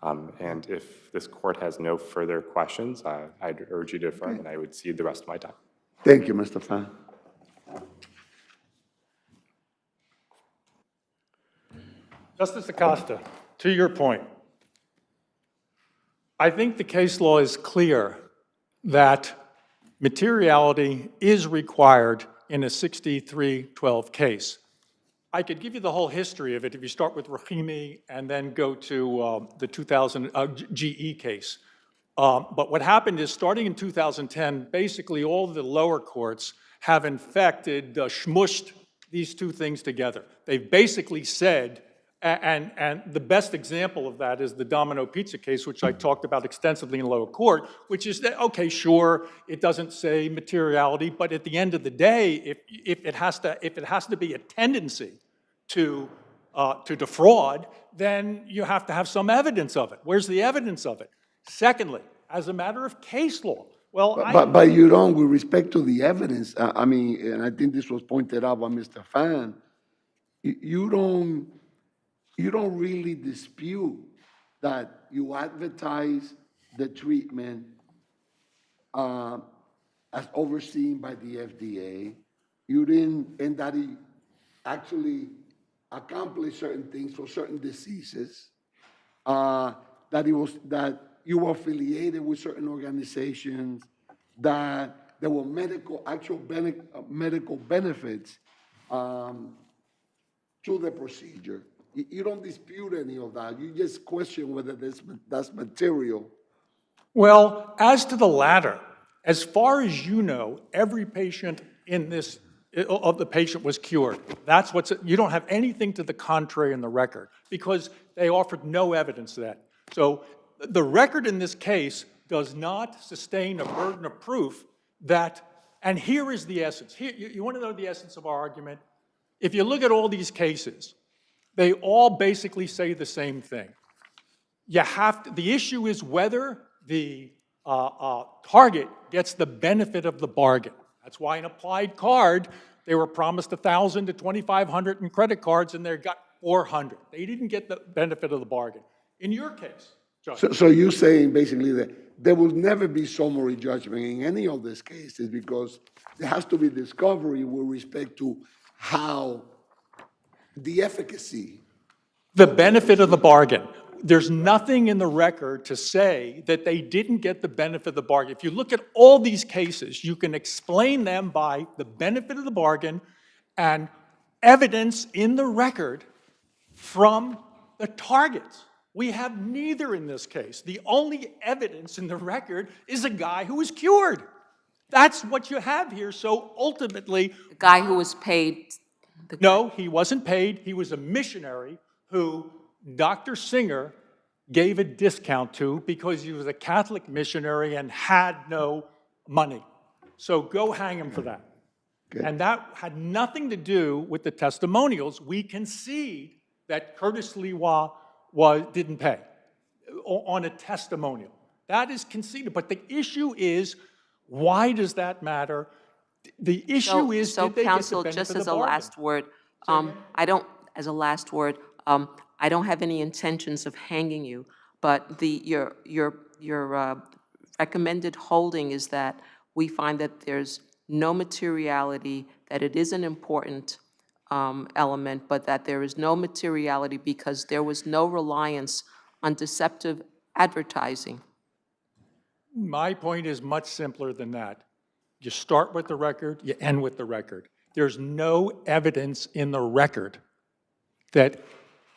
And if this court has no further questions, I'd urge you to affirm, and I would cede the rest of my time. Thank you, Mr. Fan. Justice Acosta, to your point, I think the case law is clear that materiality is required in a 6312 case. I could give you the whole history of it if you start with Rahimi and then go to the 2000 GE case. But what happened is, starting in 2010, basically all the lower courts have smushed these two things together. They've basically said, and the best example of that is the Domino Pizza case, which I talked about extensively in lower court, which is that, okay, sure, it doesn't say materiality, but at the end of the day, if it has to be a tendency to defraud, then you have to have some evidence of it. Where's the evidence of it? Secondly, as a matter of case law, But you don't, with respect to the evidence, I mean, and I think this was pointed out by Mr. Fan, you don't really dispute that you advertise the treatment as overseen by the FDA. You didn't, and that actually accomplished certain things for certain diseases, that you were affiliated with certain organizations, that there were actual medical benefits to the procedure. You don't dispute any of that. You just question whether that's material. Well, as to the latter, as far as you know, every patient in this, of the patient was cured. That's what's, you don't have anything to the contrary in the record because they offered no evidence of that. So the record in this case does not sustain a burden of proof that, and here is the essence. Here, you want to know the essence of our argument? If you look at all these cases, they all basically say the same thing. You have to, the issue is whether the target gets the benefit of the bargain. That's why an applied card, they were promised 1,000 to 2,500 in credit cards and they got 400. They didn't get the benefit of the bargain. In your case, Judge. So you're saying basically that there will never be summary judgment in any of these cases because there has to be discovery with respect to how the efficacy. The benefit of the bargain. There's nothing in the record to say that they didn't get the benefit of the bargain. If you look at all these cases, you can explain them by the benefit of the bargain and evidence in the record from the targets. We have neither in this case. The only evidence in the record is a guy who was cured. That's what you have here. So ultimately... The guy who was paid... No, he wasn't paid. He was a missionary who Dr. Singer gave a discount to because he was a Catholic missionary and had no money. So go hang him for that. Okay. And that had nothing to do with the testimonials. We concede that Curtis Lewa didn't pay on a testimonial. That is conceded. But the issue is, why does that matter? The issue is, so did they counsel, get the benefit just of as the a bargain? last word, I don't have any intentions of hanging you, but your recommended holding is that we find that there's no materiality, that it is an important element, but that there is no materiality because there was no reliance on deceptive advertising. My point is much simpler than that. You start with the record, you end with the record. There's no evidence in the record that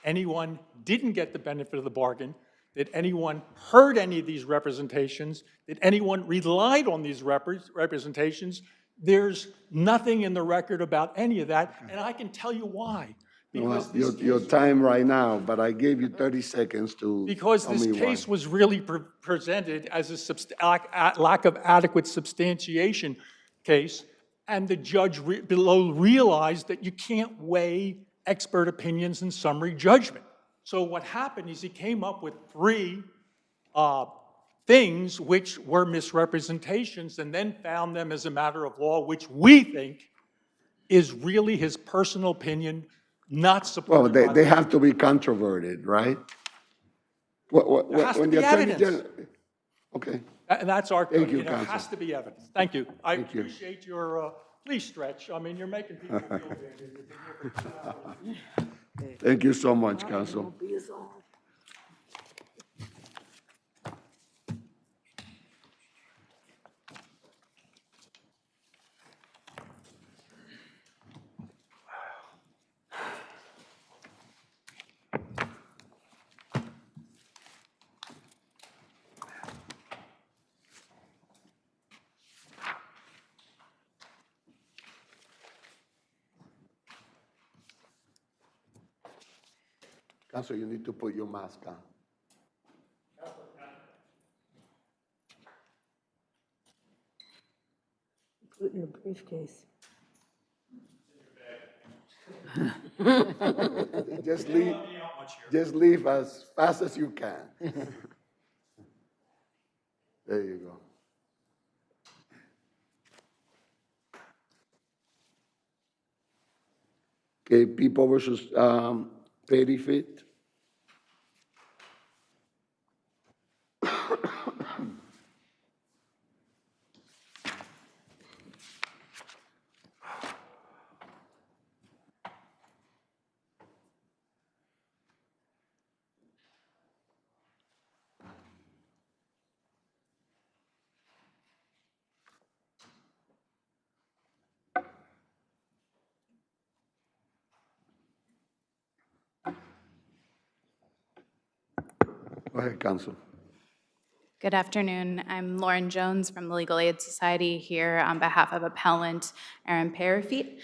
anyone didn't get the benefit of the bargain, that anyone heard any of these representations, that anyone relied on these representations. There's nothing in the record about any of that, and I can tell you why. Well, your time right now, but I gave you 30 seconds to Because tell this me case why. was really presented as a lack of adequate substantiation case, and the judge below realized that you can't weigh expert opinions in summary judgment. So what happened is he came up with 3 things which were misrepresentations and then found them as a matter of law, which we think is really his personal opinion, not supported Well, by they the have to be controverted, right? There has to When be the Attorney evidence. General- Okay. And that's our, Thank you, there counsel. has to be evidence. Thank you. I Thank you. appreciate your, please stretch. I mean, you're making people feel good. Thank you so much, counsel. Counsel, you need to put your mask on. Put it in a briefcase. Just leave as fast as you can. There you go. Okay, People versus Pettifit. Go ahead, counsel. Good afternoon. I'm Lauren Jones from the Legal Aid Society here on behalf of appellant Aaron Parafit.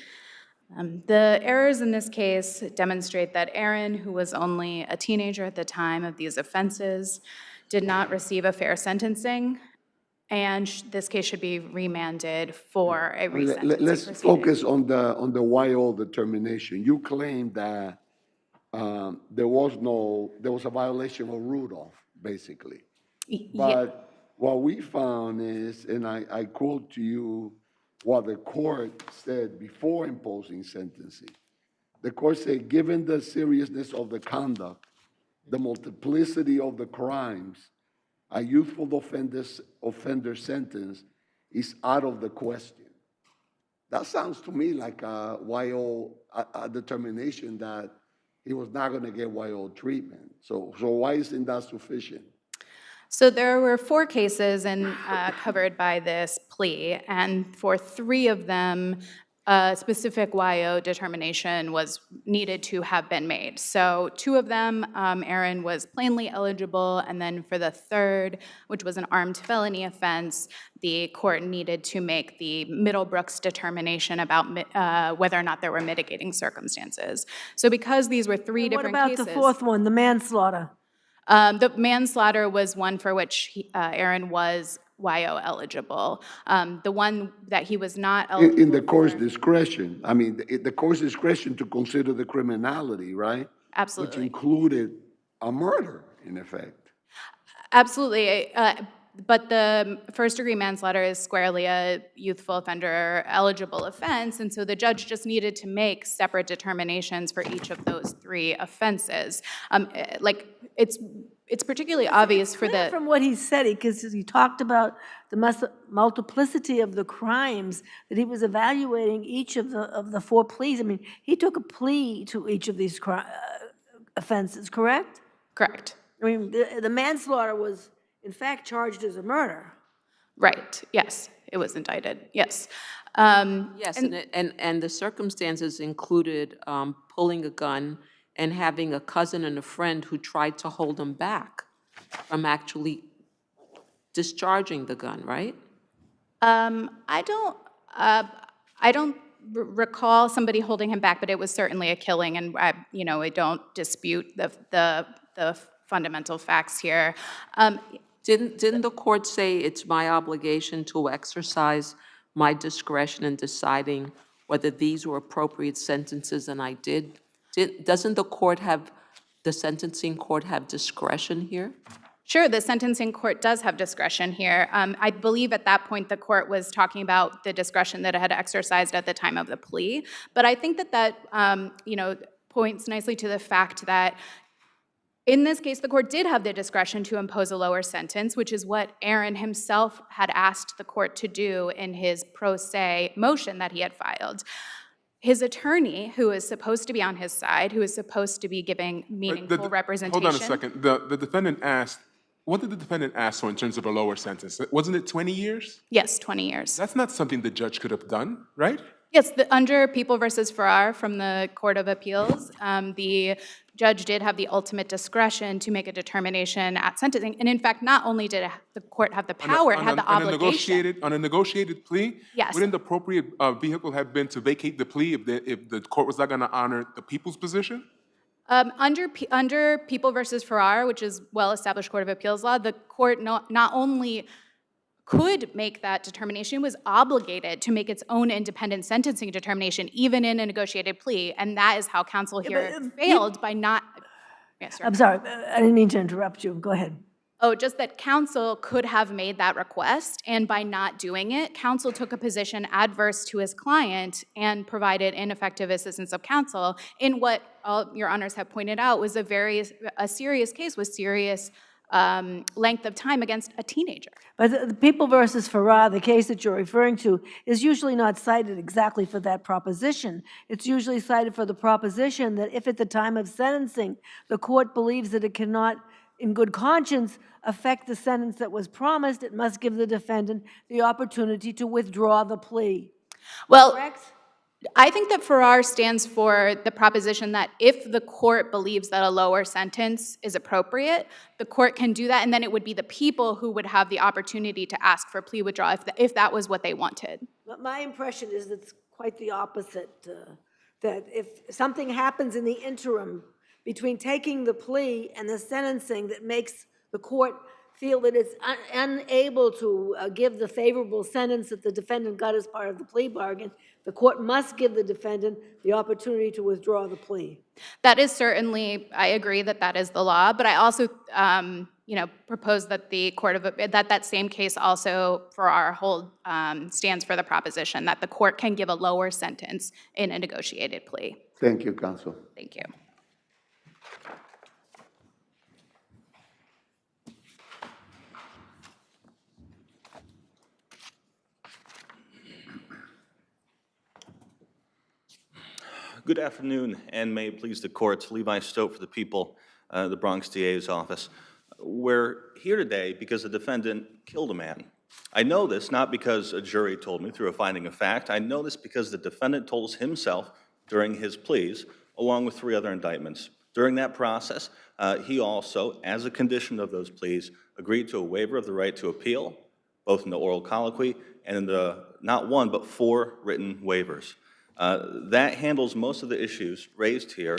The errors in this case demonstrate that Aaron, who was only a teenager at the time of these offenses, did not receive a fair sentencing, and this case should be remanded for a resentencing Let's proceeding. focus on the YO determination. You claim that there was a violation of Rudolph, basically. But what we found is, and I quote to you what the court said before imposing sentencing. The court said, given the seriousness of the conduct, the multiplicity of the crimes, a youthful offender sentence is out of the question. That sounds to me like a YO a determination that he was not going to get YO treatment. So why isn't that sufficient? So there were 4 cases covered by this plea, and for 3 of them, a specific YO determination was needed to have been made. So 2 of them, Aaron was plainly eligible, and then for the 3rd, which was an armed felony offense, the court needed to make the Middlebrooks determination about whether or not there were mitigating circumstances. So because these were 3 different cases— What about the 4th one, the manslaughter? The manslaughter was one for which Aaron was YO eligible. The one that he was not eligible In the court's discretion. I mean, the court's discretion to consider the criminality, right? Absolutely. Which included a murder, in effect. Absolutely. But the first-degree manslaughter is squarely a youthful offender eligible offense, and so the judge just needed to make separate determinations for each of those 3 offenses. It's particularly obvious for the— From what he said, because he talked about the multiplicity of the crimes, that he was evaluating each of the 4 pleas. I mean, he took a plea to each of these offenses, correct? Correct. I mean, the manslaughter was, in fact, charged as a murder. Right, yes, it was indicted, yes. Yes, and the circumstances included pulling a gun and having a cousin and a friend who tried to hold him back from actually discharging the gun, right? I don't recall somebody holding him back, but it was certainly a killing, and I don't dispute the fundamental facts here. Didn't the court say it's my obligation to exercise my discretion in deciding whether these were appropriate sentences, and I did? Doesn't the sentencing court have discretion here? Sure, the sentencing court does have discretion here. I believe at that point the court was talking about the discretion that it had exercised at the time of the plea, but I think that points nicely to the fact that in this case, the court did have the discretion to impose a lower sentence, which is what Aaron himself had asked the court to do in his pro se motion that he had filed. His attorney, who is supposed to be on his side, who is supposed to be giving meaningful representation— Hold on a second. The defendant asked, what did the defendant ask for in terms of a lower sentence? Wasn't it 20 years? Yes, 20 years. That's not something the judge could have done, right? Yes, under People v. Farrar from the Court of Appeals, the judge did have the ultimate discretion to make a determination at sentencing. And in fact, not only did the court have the power, it had the obligation. On a negotiated plea? Yes. Wouldn't the appropriate vehicle have been to vacate the plea if the court was not going to honor the people's position? Under People v. Farrar, which is well-established Court of Appeals law, the court not only could make that determination, was obligated to make its own independent sentencing determination, even in a negotiated plea, and that is how counsel here failed by not— Yes, sir. I'm sorry, I didn't mean to interrupt you. Go ahead. Oh, just that counsel could have made that request, and by not doing it, counsel took a position adverse to his client and provided ineffective assistance of counsel in what all your honors have pointed out was a serious case with serious length of time against a teenager. But the People v. Farrar, the case that you're referring to, is usually not cited exactly for that proposition. It's usually cited for the proposition that if at the time of sentencing, the court believes that it cannot, in good conscience, affect the sentence that was promised, it must give the defendant the opportunity to withdraw the plea. Well, correct? I think that Farrar stands for the proposition that if the court believes that a lower sentence is appropriate, the court can do that, and then it would be the people who would have the opportunity to ask for plea withdrawal if that was what they wanted. But my impression is it's quite the opposite, that if something happens in the interim between taking the plea and the sentencing that makes the court feel that it's unable to give the favorable sentence that the defendant got as part of the plea bargain, the court must give the defendant the opportunity to withdraw the plea. That is certainly, I agree that that is the law, but I also, propose that the that same case also for our hold stands for the proposition that the court can give a lower sentence in a negotiated plea. Thank you, counsel. Thank you. Good afternoon, and may it please the court. Levi Stote for the people, the Bronx DA's office. We're here today because the defendant killed a man. I know this not because a jury told me through a finding of fact. I know this because the defendant told us himself during his pleas, along with 3 other indictments. During that process, he also, as a condition of those pleas, agreed to a waiver of the right to appeal, both in the oral colloquy and in the not 1 but 4 written waivers. That handles most of the issues raised here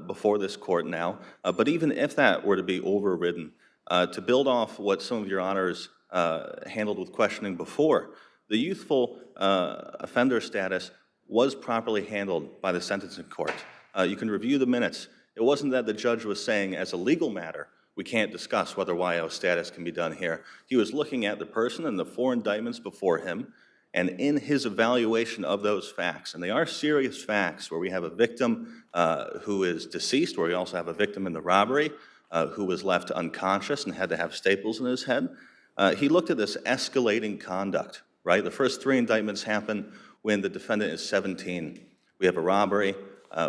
before this court now, but even if that were to be overridden, to build off what some of your honors handled with questioning before, the youthful offender status was properly handled by the sentencing court. You can review the minutes. It wasn't that the judge was saying as a legal matter, we can't discuss whether YO status can be done here. He was looking at the person and the 4 indictments before him, and in his evaluation of those facts, and they are serious facts where we have a victim who is deceased, where we also have a victim in the robbery who was left unconscious and had to have staples in his head, he looked at this escalating conduct, right? The first 3 indictments happen when the defendant is 17. We have a robbery,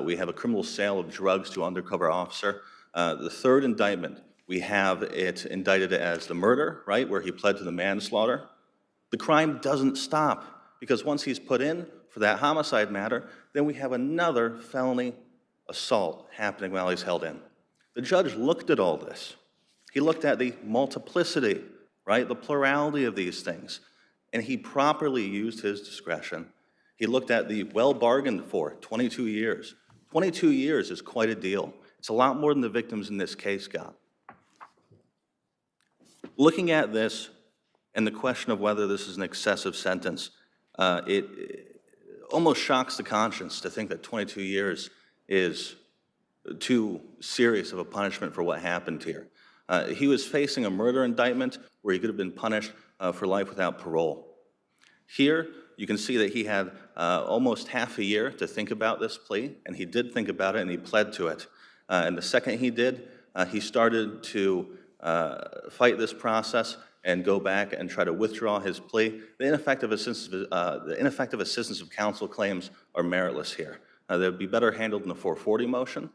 we have a criminal sale of drugs to an undercover officer. The 3rd indictment, we have it indicted as the murder, right, where he pled to the manslaughter. The crime doesn't stop, because once he's put in for that homicide matter, then we have another felony assault happening while he's held in. The judge looked at all this. He looked at the multiplicity, right, the plurality of these things, and he properly used his discretion. He looked at the well bargained for 22 years. 22 years is quite a deal. It's a lot more than the victims in this case got. Looking at this, and the question of whether this is an excessive sentence, it almost shocks the conscience to think that 22 years is too serious of a punishment for what happened here. He was facing a murder indictment where he could have been punished for life without parole. Here, you can see that he had almost half a year to think about this plea, and he did think about it, and he pled to it. And the second he did, he started to fight this process and go back and try to withdraw his plea. The ineffective assistance of counsel claims are meritless here. They would be better handled in the 440 motion.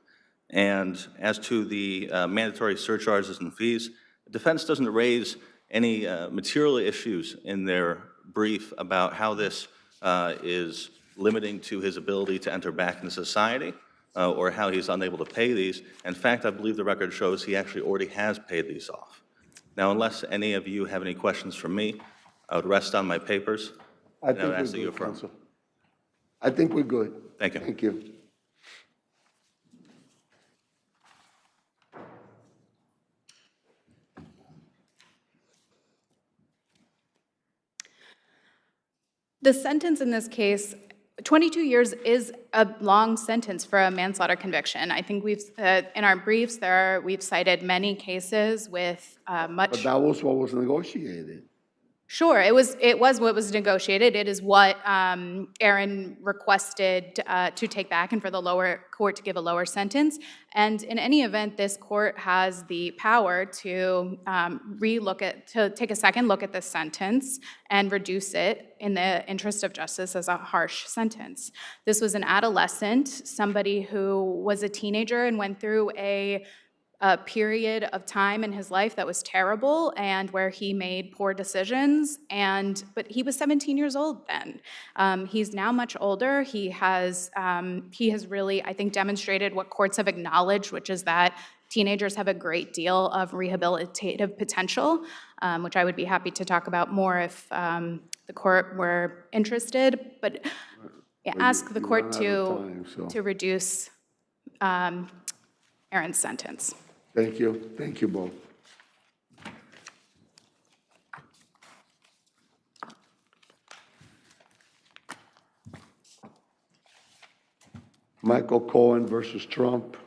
And as to the mandatory surcharges and fees, the defense doesn't raise any material issues in their brief about how this is limiting to his ability to enter back into society or how he's unable to pay these. In fact, I believe the record shows he actually already has paid these off. Now, unless any of you have any questions for me, I would rest on my papers. I think we're good, counsel. I think we're good. Thank you. Thank you. The sentence in this case, 22 years is a long sentence for a manslaughter conviction. I think we've, in our briefs, we've cited many cases with much... But that was what was negotiated. Sure, it was what was negotiated. It is what Aaron requested to take back and for the lower court to give a lower sentence. And in any event, this court has the power to take a second look at this sentence and reduce it in the interest of justice as a harsh sentence. This was an adolescent, somebody who was a teenager and went through a a period of time in his life that was terrible and where he made poor decisions. But he was 17 years old then. He's now much older. He has really, I think, demonstrated what courts have acknowledged, which is that teenagers have a great deal of rehabilitative potential, which I would be happy to talk about more if the court were interested. But ask the court to reduce Aaron's sentence. Thank you. Thank you both. Michael Cohen versus Trump.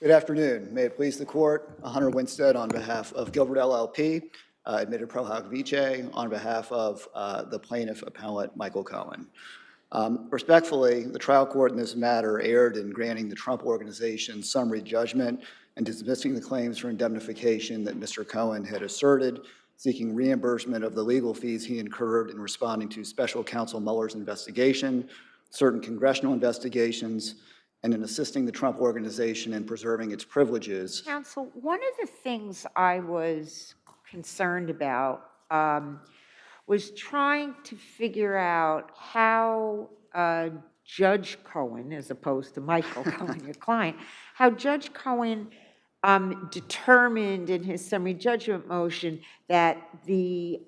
Good afternoon. May it please the court, Hunter Winstead on behalf of Gilbert LLP, admitted pro hoc vice, on behalf of the plaintiff appellant Michael Cohen. Respectfully, the trial court in this matter erred in granting the Trump Organization summary judgment and dismissing the claims for indemnification that Mr. Cohen had asserted, seeking reimbursement of the legal fees he incurred in responding to Special Counsel Mueller's investigation, certain congressional investigations, and in assisting the Trump Organization in preserving its privileges. Counsel, one of the things I was concerned about was trying to figure out how Judge Cohen, as opposed to Michael Cohen, your client, how Judge Cohen determined in his summary judgment motion that the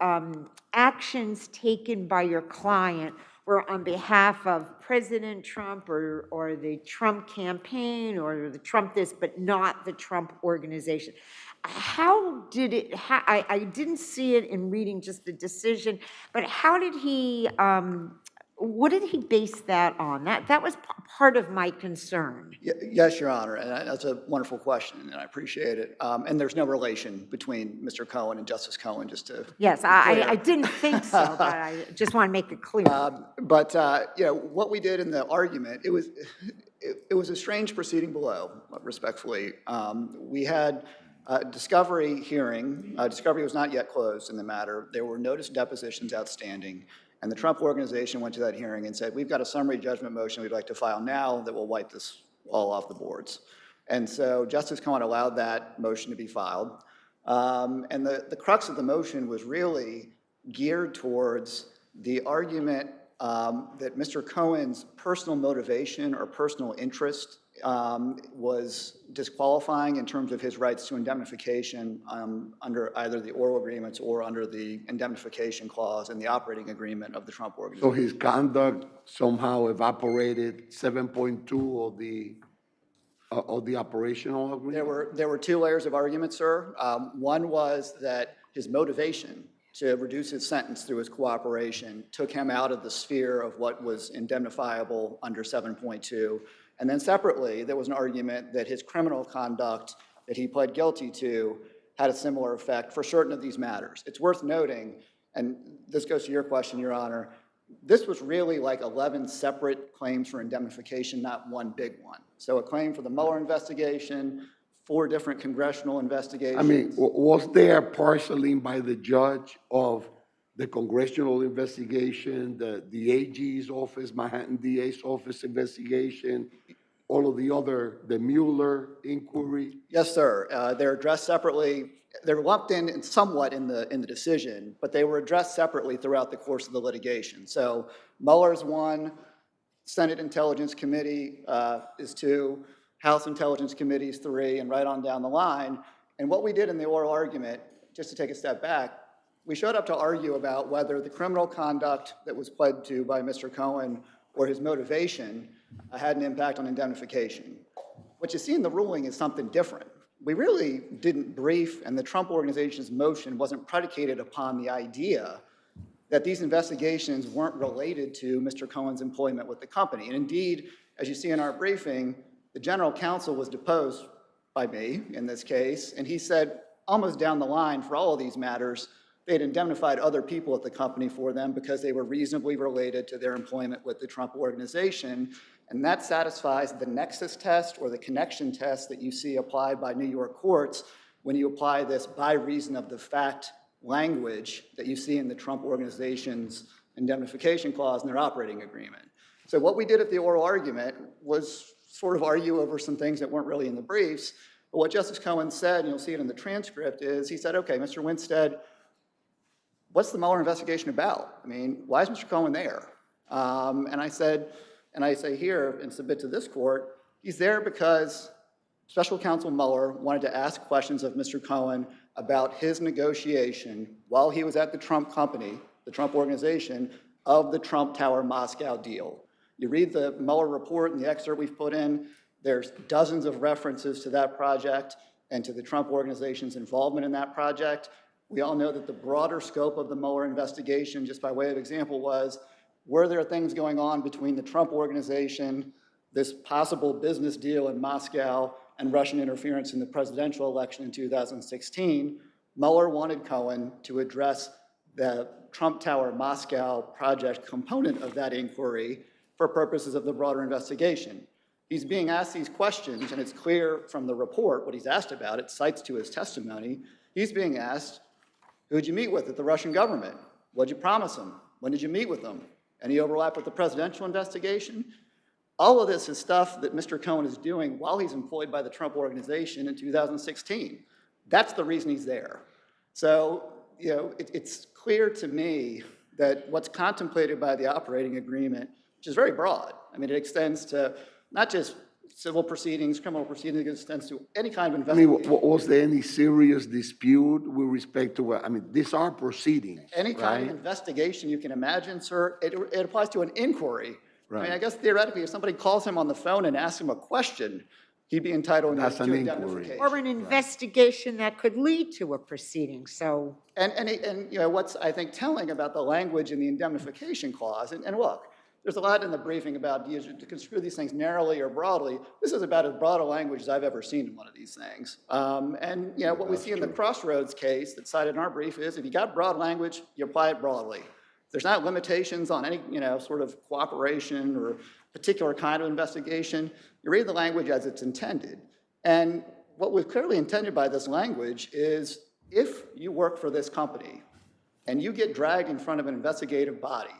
actions taken by your client were on behalf of President Trump or the Trump campaign or the Trump this, but not the Trump Organization. How did it, I didn't see it in reading just the decision, but how did he, what did he base that on? That was part of my concern. Yes, Your Honor, and that's a wonderful question, and I appreciate it. And there's no relation between Mr. Cohen and Justice Cohen, just to Yes, I didn't think so, but I just want to make it clear. You know, what we did in the argument, it was a strange proceeding below, respectfully. We had a discovery hearing. Discovery was not yet closed in the matter. There were notice depositions outstanding. And the Trump Organization went to that hearing and said, we've got a summary judgment motion we'd like to file now that will wipe this all off the boards. And so Justice Cohen allowed that motion to be filed. And the crux of the motion was really geared towards the argument that Mr. Cohen's personal motivation or personal interest was disqualifying in terms of his rights to indemnification under either the oral agreements or under the indemnification clause in the operating agreement of the Trump Organization. So his conduct somehow evaporated 7.2 of the operational agreement? There were two layers of argument, sir. One was that his motivation to reduce his sentence through his cooperation took him out of the sphere of what was indemnifiable under 7.2. And then separately, there was an argument that his criminal conduct that he pled guilty to had a similar effect for certain of these matters. It's worth noting, and this goes to your question, Your Honor, this was really like 11 separate claims for indemnification, not one big one. So a claim for the Mueller investigation, 4 different congressional investigations. I mean, was there partialing by the judge of the congressional investigation, the AG's office, Manhattan DA's office investigation, all of the other, the Mueller inquiry? Yes, sir. They're addressed separately. They're lumped in somewhat in the decision, but they were addressed separately throughout the course of the litigation. So Mueller's 1, Senate Intelligence Committee is 2, House Intelligence Committee is 3, and right on down the line. And what we did in the oral argument, just to take a step back, we showed up to argue about whether the criminal conduct that was pled to by Mr. Cohen or his motivation had an impact on indemnification. What you see in the ruling is something different. We really didn't brief, and the Trump Organization's motion wasn't predicated upon the idea that these investigations weren't related to Mr. Cohen's employment with the company. And indeed, as you see in our briefing, the general counsel was deposed by me in this case, and he said almost down the line for all of these matters, They had indemnified other people at the company for them because they were reasonably related to their employment with the Trump organization. And that satisfies the nexus test or the connection test that you see applied by New York courts when you apply this by reason of the fact language that you see in the Trump organization's indemnification clause in their operating agreement. So what we did at the oral argument was sort of argue over some things that weren't really in the briefs. But what Justice Cohen said, and you'll see it in the transcript, is he said, okay, Mr. Winstead, what's the Mueller investigation about? I mean, why is Mr. Cohen there? And I say here and submit to this court, he's there because Special Counsel Mueller wanted to ask questions of Mr. Cohen about his negotiation while he was at the Trump company, the Trump organization, of the Trump Tower Moscow deal. You read the Mueller report and the excerpt we've put in, there's dozens of references to that project and to the Trump organization's involvement in that project. We all know that the broader scope of the Mueller investigation, just by way of example, was, were there things going on between the Trump organization, this possible business deal in Moscow, and Russian interference in the presidential election in 2016? Mueller wanted Cohen to address the Trump Tower Moscow project component of that inquiry for purposes of the broader investigation. He's being asked these questions, and it's clear from the report what he's asked about. It cites to his testimony. He's being asked, who did you meet with at the Russian government? What did you promise them? When did you meet with them? Any overlap with the presidential investigation? All of this is stuff that Mr. Cohen is doing while he's employed by the Trump organization in 2016. That's the reason he's there. So, it's clear to me that what's contemplated by the operating agreement, which is very broad, I mean, it extends to not just civil proceedings, criminal proceedings, it extends to any kind of investigation. I mean, was there any serious dispute with respect to what, I mean, these are proceedings, Any kind of right? investigation you can imagine, sir, it applies to an inquiry. Right. I mean, I guess theoretically, if somebody calls him on the phone and asks him a question, he'd be entitled That's to an indemnification. Or an investigation that could lead to a proceeding, so. And what's, I think, telling about the language in the indemnification clause, and look, there's a lot in the briefing about to construe these things narrowly or broadly. This is about as broad a language as I've ever seen in one of these things. What we see in the Crossroads case that's cited in our brief is if you got broad language, you apply it broadly. There's not limitations on any, sort of cooperation or particular kind of investigation. You read the language as it's intended. And what was clearly intended by this language is if you work for this company and you get dragged in front of an investigative body,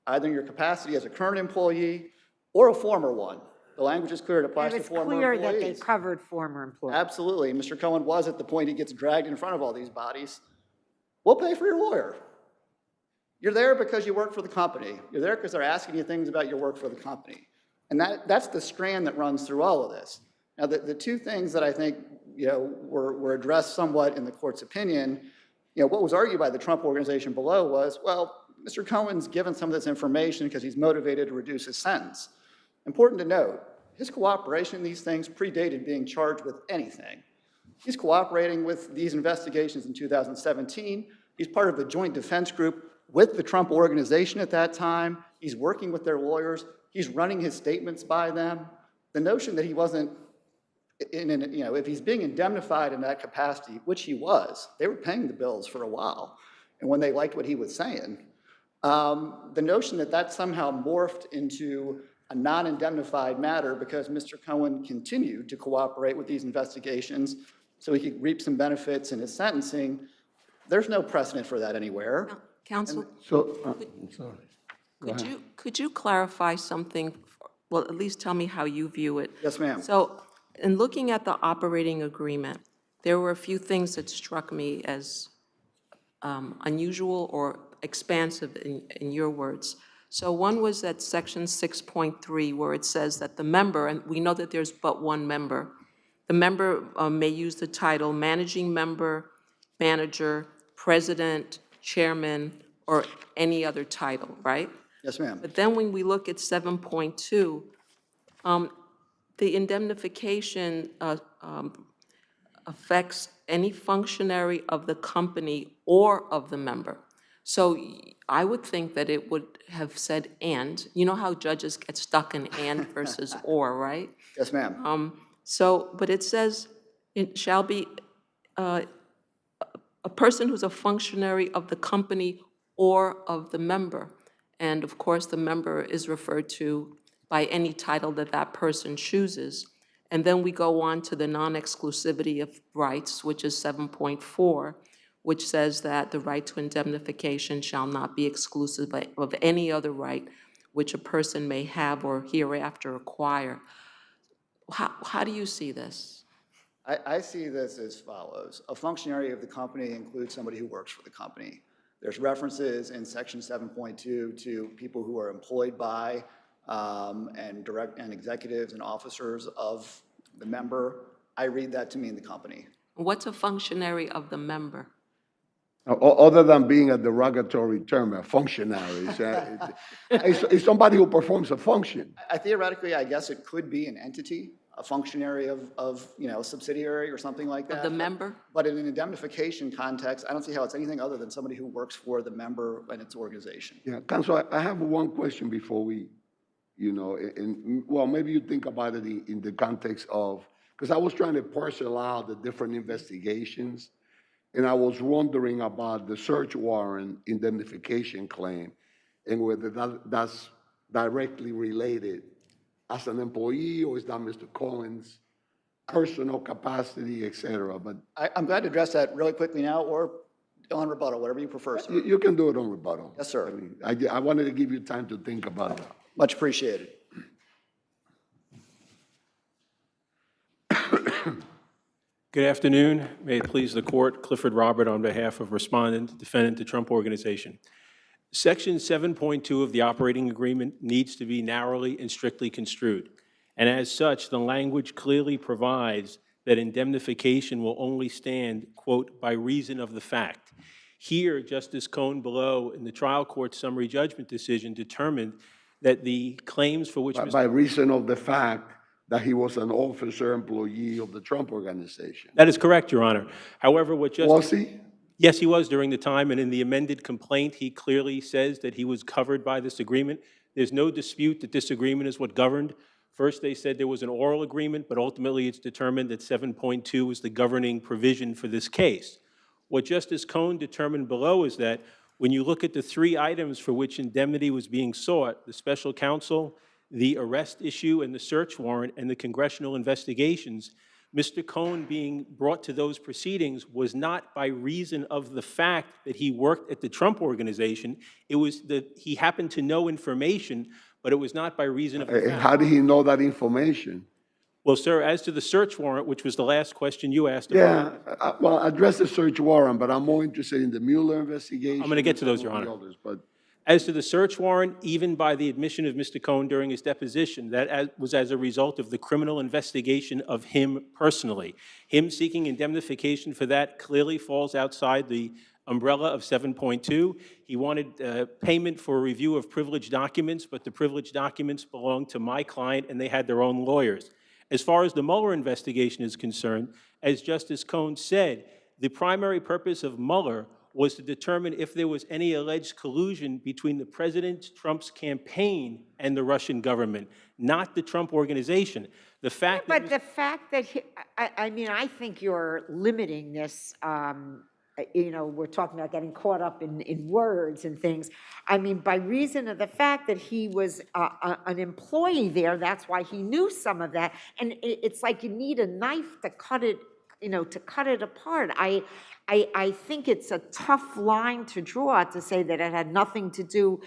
either in your capacity as a current employee or a former one, the language is clear, it applies to former employees. It's clear that they covered former employees. Absolutely. Mr. Cohen was at the point he gets dragged in front of all these bodies. We'll pay for your lawyer. You're there because you work for the company. You're there because they're asking you things about your work for the company. And that's the strand that runs through all of this. Now, the two things that I think were addressed somewhat in the court's opinion, what was argued by the Trump organization below was, well, Mr. Cohen's given some of this information because he's motivated to reduce his sentence. Important to note, his cooperation in these things predated being charged with anything. He's cooperating with these investigations in 2017. He's part of the joint defense group with the Trump organization at that time. He's working with their lawyers. He's running his statements by them. The notion that he wasn't, if he's being indemnified in that capacity, which he was, they were paying the bills for a while. And when they liked what he was saying, the notion that that somehow morphed into a non-indemnified matter because Mr. Cohen continued to cooperate with these investigations so he could reap some benefits in his sentencing, there's no precedent for that anywhere. Counsel, I'm sorry. could you clarify something, well, at least tell me how you view it? Yes, ma'am. So in looking at the operating agreement, there were a few things that struck me as unusual or expansive in your words. So one was that section 6.3 where it says that the member, and we know that there's but one member, the member may use the title managing member, manager, president, chairman, or any other title, right? Yes, ma'am. But then when we look at 7.2, the indemnification affects any functionary of the company or of the member. So I would think that it would have said and. You know how judges get stuck in and versus or, right? Yes, ma'am. But it says it shall be a person who's a functionary of the company or of the member. And of course, the member is referred to by any title that that person chooses. And then we go on to the non-exclusivity of rights, which is 7.4, which says that the right to indemnification shall not be exclusive of any other right which a person may have or hereafter acquire. How do you see this? I see this as follows. A functionary of the company includes somebody who works for the company. There's references in section 7.2 to people who are employed by and executives and officers of the member. I read that to mean the company. What's a functionary of the member? Other than being a derogatory term, a functionary, it's somebody who performs a function. Theoretically, I guess it could be an entity, a functionary of a subsidiary or something like that. Of the member? But in an indemnification context, I don't see how it's anything other than somebody who works for the member and its organization. Yeah, Counsel, I have one question before we, well, maybe you think about it in the context of, because I was trying to parcel out the different investigations, and I was wondering about the search warrant indemnification claim and whether that's directly related as an employee, or is that Mr. Cohen's personal capacity, et cetera? But I'm glad to address that really quickly now or on rebuttal, whatever you prefer, sir. you can do it on rebuttal. Yes, sir. I wanted to give you time to think about it. Much appreciated. Good afternoon. May it please the court, Clifford Robert on behalf of respondent, defendant, the Trump Organization. Section 7.2 of the operating agreement needs to be narrowly and strictly construed. And as such, the language clearly provides that indemnification will only stand, quote, by reason of the fact. Here, Justice Cohn below in the trial court summary judgment decision determined that the claims for which By reason of the fact that he was an officer, employee of the Trump Organization. That is correct, Your Honor. However, what Justice... Was he? Yes, he was during the time, and in the amended complaint, he clearly says that he was covered by this agreement. There's no dispute that this agreement is what governed. First, they said there was an oral agreement, but ultimately it's determined that 7.2 was the governing provision for this case. What Justice Cohn determined below is that when you look at the three items for which indemnity was being sought, the special counsel, the arrest issue, and the search warrant, and the congressional investigations, Mr. Cohn being brought to those proceedings was not by reason of the fact that he worked at the Trump Organization. It was that he happened to know information, but it was not by reason of the fact. How did he know that information? Well, sir, as to the search warrant, which was the last question you asked Yeah, about. well, address the search warrant, but I'm more interested in the Mueller investigation. I'm going to get to those, Your Honor. As to the search warrant, even by the admission of Mr. Cohn during his deposition, that was as a result of the criminal investigation of him personally. Him seeking indemnification for that clearly falls outside the umbrella of 7.2. He wanted payment for a review of privileged documents, but the privileged documents belonged to my client, and they had their own lawyers. As far as the Mueller investigation is concerned, as Justice Cohn said, the primary purpose of Mueller was to determine if there was any alleged collusion between the President Trump's campaign and the Russian government, not the Trump Organization. The fact that... But the fact that, I mean, I think you're limiting this, we're talking about getting caught up in words and things. I mean, by reason of the fact that he was an employee there, that's why he knew some of that. And it's like you need a knife to cut it, to cut it apart. I think it's a tough line to draw to say that it had nothing to do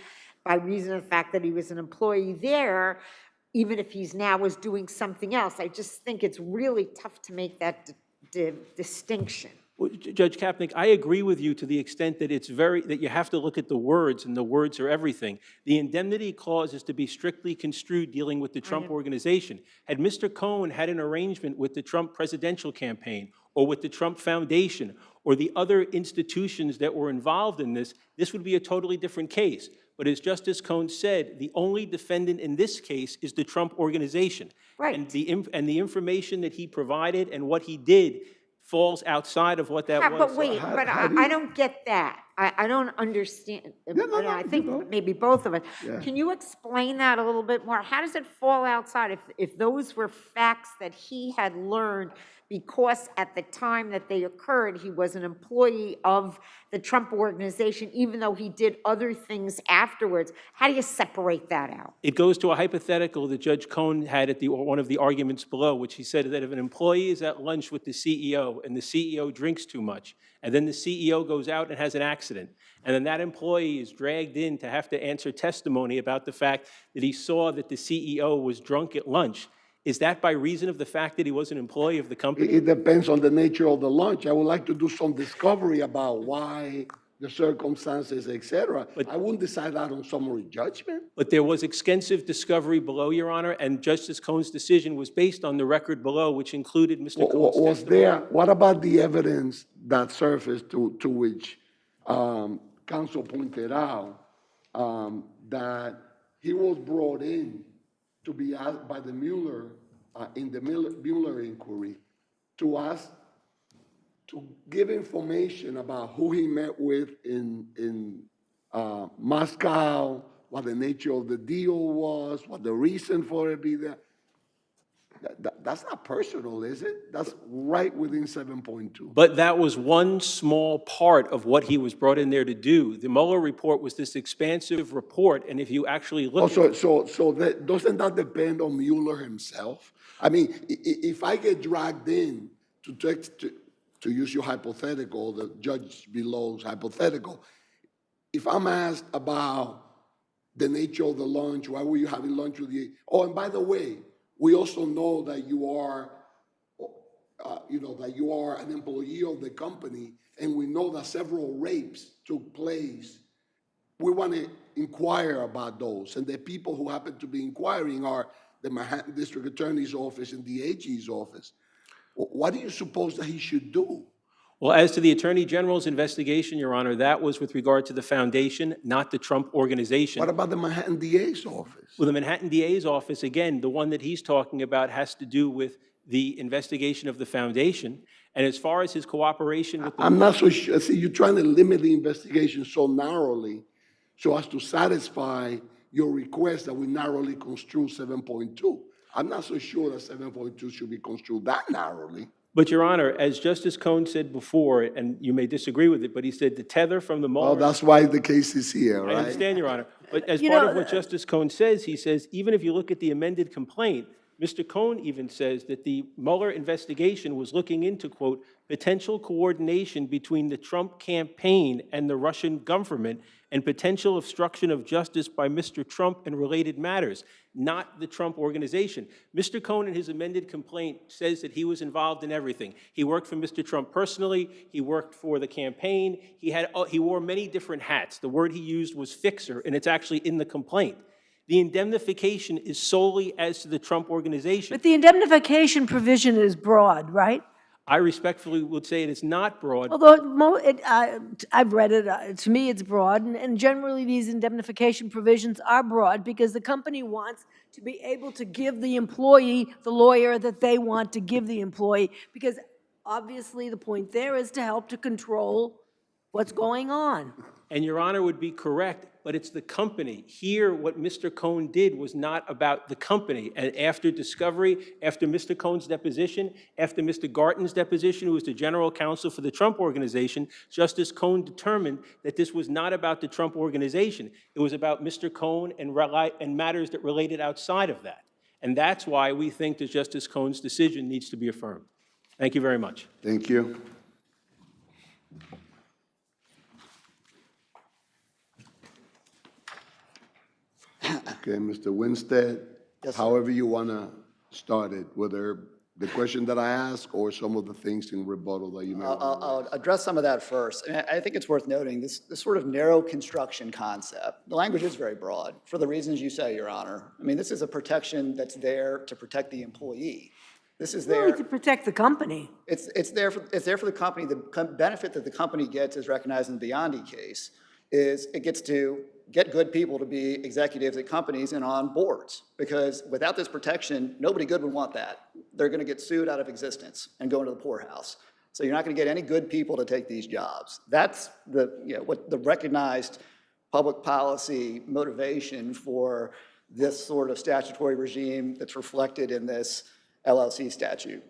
by reason of the fact that he was an employee there, even if he's now was doing something else. I just think it's really tough to make that distinction. Well, Judge Kapnick, I agree with you to the extent that that you have to look at the words, and the words are everything. The indemnity clause is to be strictly construed dealing with the Trump Organization. Had Mr. Cohn had an arrangement with the Trump presidential campaign or with the Trump Foundation or the other institutions that were involved in this, this would be a totally different case. But as Justice Cohn said, the only defendant in this case is the Trump Organization. Right. And the information that he provided and what he did falls outside of what that was. But wait, I don't get that. I don't understand. I think maybe both of us. Yeah. Can you explain that a little bit more? How does it fall outside if those were facts that he had learned because at the time that they occurred, he was an employee of the Trump organization, even though he did other things afterwards? How do you separate that out? It goes to a hypothetical that Judge Cohn had at one of the arguments below, which he said that if an employee is at lunch with the CEO and the CEO drinks too much, and then the CEO goes out and has an accident, and then that employee is dragged in to have to answer testimony about the fact that he saw that the CEO was drunk at lunch, is that by reason of the fact that he was an employee of the company? It depends on the nature of the lunch. I would like to do some discovery about why, the circumstances, et cetera. I wouldn't decide that on summary judgment. But there was extensive discovery below, Your Honor, and Justice Cohn's decision was based on the record below, which included Mr. Cohn's Was there, what about the evidence that surfaced to which counsel pointed out that he was brought in to be asked by the Mueller, in the Mueller inquiry, to ask, to give information about who he met with in Moscow, what the nature of the deal was, what the reason for it be there. That's not personal, is it? That's right within 7.2. But that was one small part of what he was brought in there to do. The Mueller report was this expansive report, and if you actually look Doesn't that depend on Mueller himself? I mean, if I get dragged in to use your hypothetical, the judge below's hypothetical, if I'm asked about the nature of the lunch, why were you having lunch with the, oh, and by the way, we also know that you are, that you are an employee of the company, and we know that several rapes took place. We want to inquire about those, and the people who happen to be inquiring are the Manhattan District Attorney's Office and the AG's office. What do you suppose that he should do? Well, as to the Attorney General's investigation, Your Honor, that was with regard to the foundation, not the Trump organization. What about the Manhattan DA's office? Well, the Manhattan DA's office, again, the one that he's talking about has to do with the investigation of the foundation. And as far as his cooperation with the— I'm not so sure. See, you're trying to limit the investigation so narrowly so as to satisfy your request that we narrowly construe 7.2. I'm not so sure that 7.2 should be construed that narrowly. But, Your Honor, as Justice Cohn said before, and you may disagree with it, but he said the tether from the Mueller— Well, that's why the case is here, right? I understand, Your Honor. But as part of what Justice Cohn says, he says, even if you look at the amended complaint, Mr. Cohn even says that the Mueller investigation was looking into, quote, potential coordination between the Trump campaign and the Russian government and potential obstruction of justice by Mr. Trump and related matters, not the Trump organization. Mr. Cohn in his amended complaint says that he was involved in everything. He worked for Mr. Trump personally. He worked for the campaign. He wore many different hats. The word he used was fixer, and it's actually in the complaint. The indemnification is solely as to the Trump organization. But the indemnification provision is broad, right? I respectfully would say it is not broad. Although I've read it, to me it's broad, and generally these indemnification provisions are broad because the company wants to be able to give the employee the lawyer that they want to give the employee, because obviously the point there is to help to control what's going on. And Your Honor would be correct, but it's the company. Here, what Mr. Cohn did was not about the company. And after discovery, after Mr. Cohn's deposition, after Mr. Garton's deposition, who was the general counsel for the Trump organization, Justice Cohn determined that this was not about the Trump organization. It was about Mr. Cohn and matters that related outside of that. And that's why we think that Justice Cohn's decision needs to be affirmed. Thank you very much. Thank you. Okay, Mr. Winstead, Yes, sir. however you want to start it, whether the question that I asked or some of the things in rebuttal that you may want to I'll address some of that first. And I think it's worth noting this sort of narrow construction concept. The language is very broad for the reasons you say, Your Honor. I mean, this is a protection that's there to protect the employee. This is there to protect the company. It's there for the company. The benefit that the company gets, as recognized in the Biondi case, is it gets to get good people to be executives at companies and on boards. Because without this protection, nobody good would want that. They're going to get sued out of existence and go into the poorhouse. So you're not going to get any good people to take these jobs. That's what the recognized public policy motivation for this sort of statutory regime that's reflected in this LLC statute.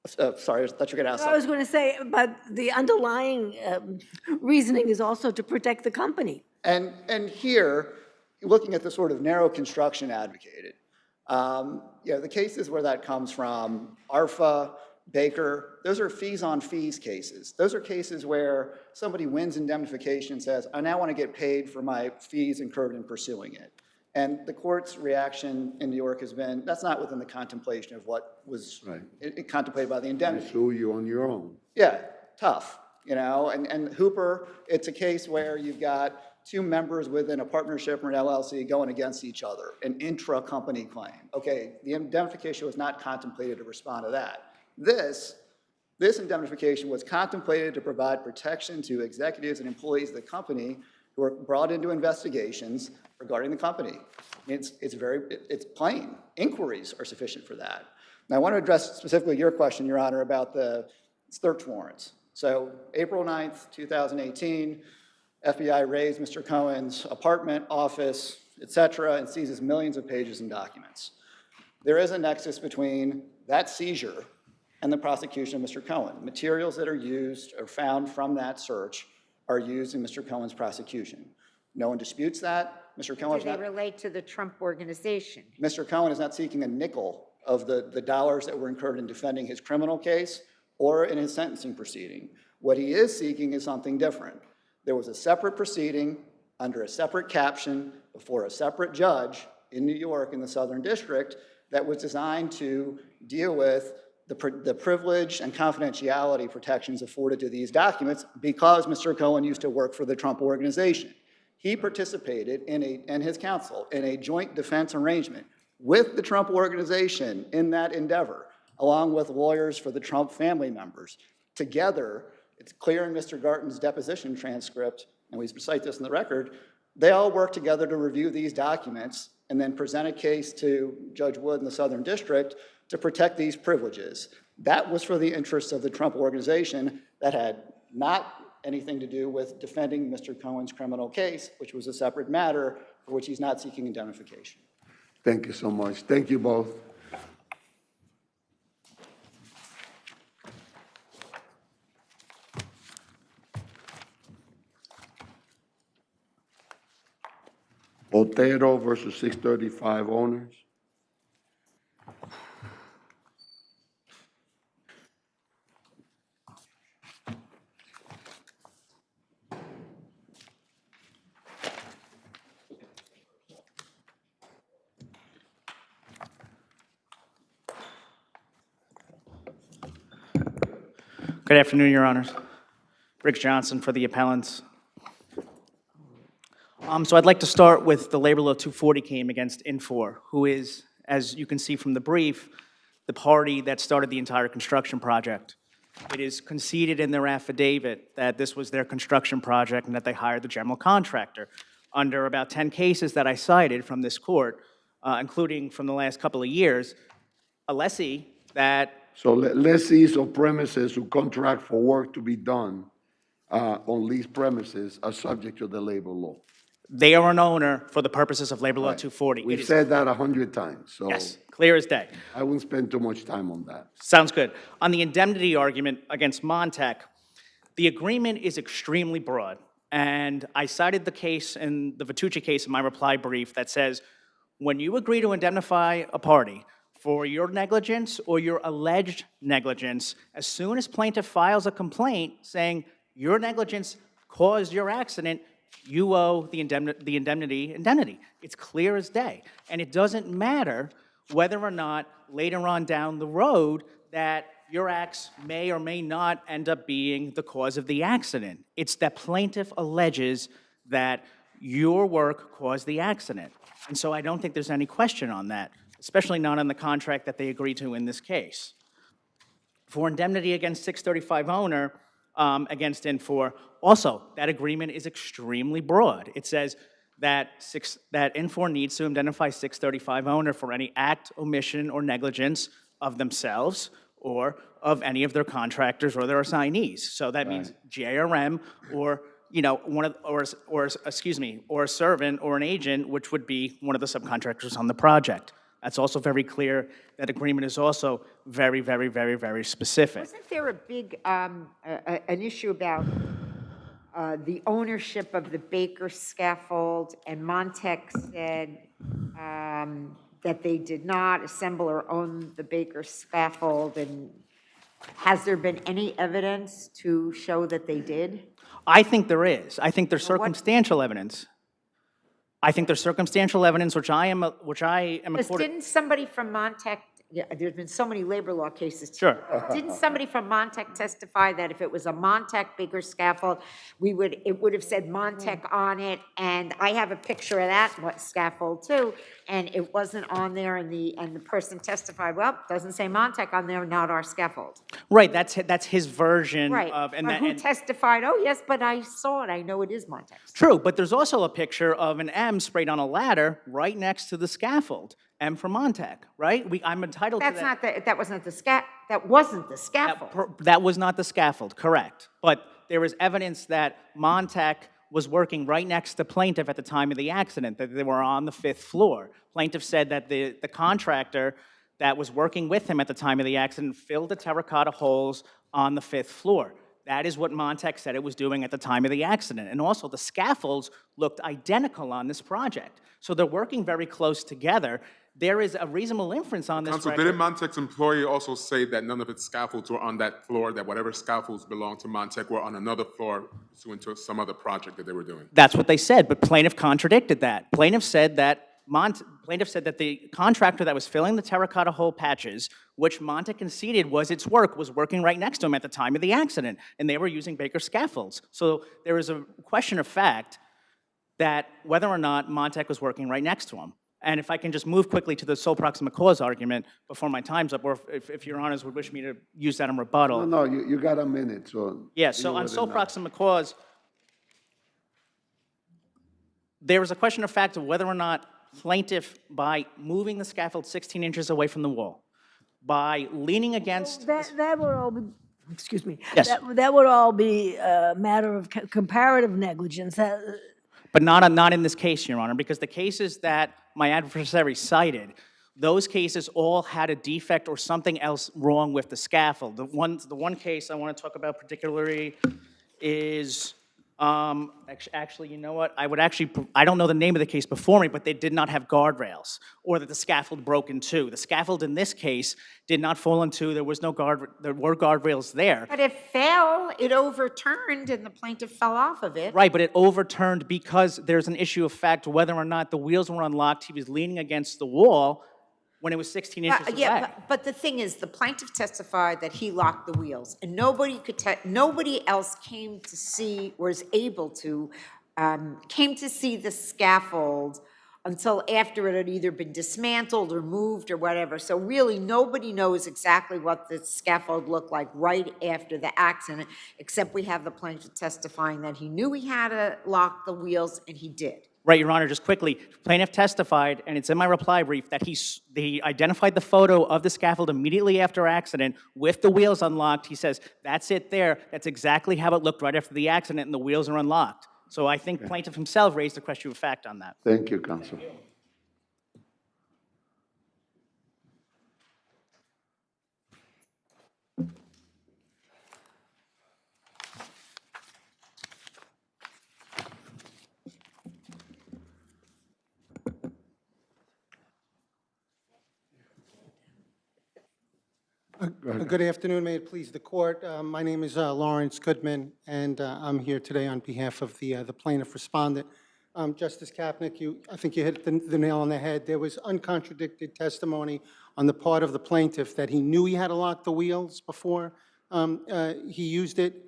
Sorry, I thought you were going to ask something. I was going to say, but the underlying reasoning is also to protect the company. And here, looking at the sort of narrow construction advocated, the cases where that comes from, ARFA, Baker, those are fees on fees cases. Those are cases where somebody wins indemnification and says, I now want to get paid for my fees incurred in pursuing it. And the court's reaction in New York has been, that's not within the contemplation of what was contemplated by the indemnity. Sue you on your own. Yeah, tough, and Hooper, it's a case where you've got two members within a partnership or an LLC going against each other, an intra-company claim. Okay, the indemnification was not contemplated to respond to that. This indemnification was contemplated to provide protection to executives and employees of the company who were brought into investigations regarding the company. It's plain. Inquiries are sufficient for that. Now, I want to address specifically your question, Your Honor, about the search warrants. So April 9th, 2018, FBI raised Mr. Cohen's apartment, office, et cetera, and seizes millions of pages and documents. There is a nexus between that seizure and the prosecution of Mr. Cohen. Materials that are used or found from that search are used in Mr. Cohen's prosecution. No one disputes that. Mr. Cohen Do they relate to the Trump organization? Mr. Cohen is not seeking a nickel of the dollars that were incurred in defending his criminal case or in his sentencing proceeding. What he is seeking is something different. There was a separate proceeding under a separate caption before a separate judge in New York in the Southern District that was designed to deal with the privilege and confidentiality protections afforded to these documents because Mr. Cohen used to work for the Trump organization. He participated and his counsel in a joint defense arrangement with the Trump organization in that endeavor, along with lawyers for the Trump family members. Together, it's clear in Mr. Garton's deposition transcript, and we cite this in the record, they all worked together to review these documents and then present a case to Judge Wood in the Southern District to protect these privileges. That was for the interests of the Trump organization that had not anything to do with defending Mr. Cohen's criminal case, which was a separate matter for which he's not seeking indemnification. Thank you so much. Thank you both. Otero versus 635 owners. Good afternoon, Your Honors. Rick Johnson for the appellants. So I'd like to start with the labor law 240 claim against Infor, who is, as you can see from the brief, the party that started the entire construction project. It is conceded in their affidavit that this was their construction project and that they hired the general contractor. Under about 10 cases that I cited from this court, including from the last couple of years, a lessee that... So lessees of premises who contract for work to be done on leased premises are subject to the labor law. They are an owner for the purposes of labor law 240. We've said that 100 times, so... Yes, clear as day. I wouldn't spend too much time on that. Sounds good. On the indemnity argument against Montec, the agreement is extremely broad. And I cited the case in the Vitucci case in my reply brief that says, when you agree to indemnify a party for your negligence or your alleged negligence, as soon as plaintiff files a complaint saying your negligence caused your accident, you owe the indemnity. It's clear as day. And it doesn't matter whether or not later on down the road that your acts may or may not end up being the cause of the accident. It's that plaintiff alleges that your work caused the accident. And so I don't think there's any question on that, especially not on the contract that they agreed to in this case. For indemnity against 635 owner, against Infor, also, that agreement is extremely broad. It says that Infor needs to indemnify 635 owner for any act, omission, or negligence of themselves or of any of their contractors or their assignees. So that means JRM or, you know, or a servant or an agent, which would be one of the subcontractors on the project. That's also very clear. That agreement is also very, very, very, very specific. Wasn't there a big, an issue about the ownership of the Baker scaffold, and Montec said that they did not assemble or own the Baker scaffold, and has there been any evidence to show that they did? I think there is. I think there's circumstantial evidence. I think there's circumstantial evidence, which I am Didn't somebody from Montec, yeah, there's been so many labor law cases. Sure. Didn't somebody from Montec testify that if it was a Montec Baker scaffold, it would have said Montec on it? And I have a picture of that scaffold too, and it wasn't on there, and the person testified, well, it doesn't say Montec on there, not our scaffold. Right, that's his version Right, of, but who testified, oh, yes, but I saw it, I know it is Montec. True, but there's also a picture of an M sprayed on a ladder right next to the scaffold. M for Montec, right? I'm entitled to that. That wasn't the scaffold. That was not the scaffold, correct. But there was evidence that Montec was working right next to plaintiff at the time of the accident, that they were on the 5th floor. Plaintiff said that the contractor that was working with him at the time of the accident filled the terracotta holes on the 5th floor. That is what Montec said it was doing at the time of the accident. And also, the scaffolds looked identical on this project. So they're working very close together. There is a reasonable inference on this Counsel, record. didn't Montec's employee also say that none of its scaffolds were on that floor, that whatever scaffolds belonged to Montec were on another floor pursuant to some other project that they were doing? That's what they said, but plaintiff contradicted that. Plaintiff said that the contractor that was filling the terracotta hole patches, which Montec conceded was its work, was working right next to him at the time of the accident, and they were using Baker scaffolds. So there is a question of fact that whether or not Montec was working right next to him. And if I can just move quickly to the sole proximate cause argument before my time's up, or if Your Honors would wish me to use that in rebuttal. No, you got a minute, so. Yeah, so on sole proximate cause, there was a question of fact of whether or not plaintiff, by moving the scaffold 16 inches away from the wall, by leaning against... That would all be, excuse me. Yes. That would all be a matter of comparative negligence. But not in this case, Your Honor, because the cases that my adversary cited, those cases all had a defect or something else wrong with the scaffold. The one case I want to talk about particularly is, actually, you know what? I don't know the name of the case before me, but they did not have guardrails, or that the scaffold broke in two. The scaffold in this case did not fall in two. There were guardrails there. But it fell, it overturned, and the plaintiff fell off of it. Right, but it overturned because there's an issue of fact whether or not the wheels were unlocked. He was leaning against the wall when it was 16 inches away. Yeah, but the thing is, the plaintiff testified that he locked the wheels, and nobody else came to see, was able to, came to see the scaffold until after it had either been dismantled or moved or whatever. So really, nobody knows exactly what the scaffold looked like right after the accident, except we have the plaintiff testifying that he knew he had to lock the wheels, and he did. Right, Your Honor, just quickly, plaintiff testified, and it's in my reply brief, that he identified the photo of the scaffold immediately after accident with the wheels unlocked. He says, that's it there. That's exactly how it looked right after the accident, and the wheels are unlocked. So I think plaintiff himself raised a question of fact on that. Thank you, counsel. Good afternoon, may it please the court. My name is Lawrence Goodman, and I'm here today on behalf of the plaintiff respondent. Justice Kapnick, I think you hit the nail on the head. There was uncontradicted testimony on the part of the plaintiff that he knew he had to lock the wheels before he used it.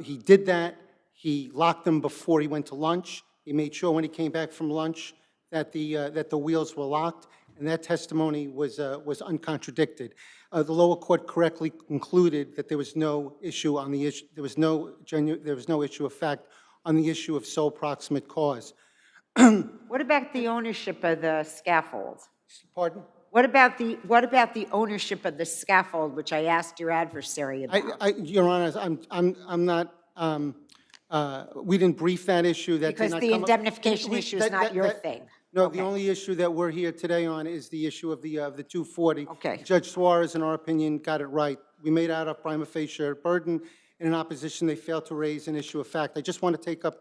He did that. He locked them before he went to lunch. He made sure when he came back from lunch that the wheels were locked, and that testimony was uncontradicted. The lower court correctly concluded that there was no issue on the issue. There was no issue of fact on the issue of sole proximate cause. What about the ownership of the scaffold? Pardon? What about the ownership of the scaffold, which I asked your adversary about? Your Honor, I'm not, we didn't brief that issue. That did Because not the come up. indemnification issue is not your thing. No, the only issue that we're here today on is the issue of the 240. Okay. Judge Suarez, in our opinion, got it right. We made out a prima facie burden. In an opposition, they failed to raise an issue of fact. I just want to take up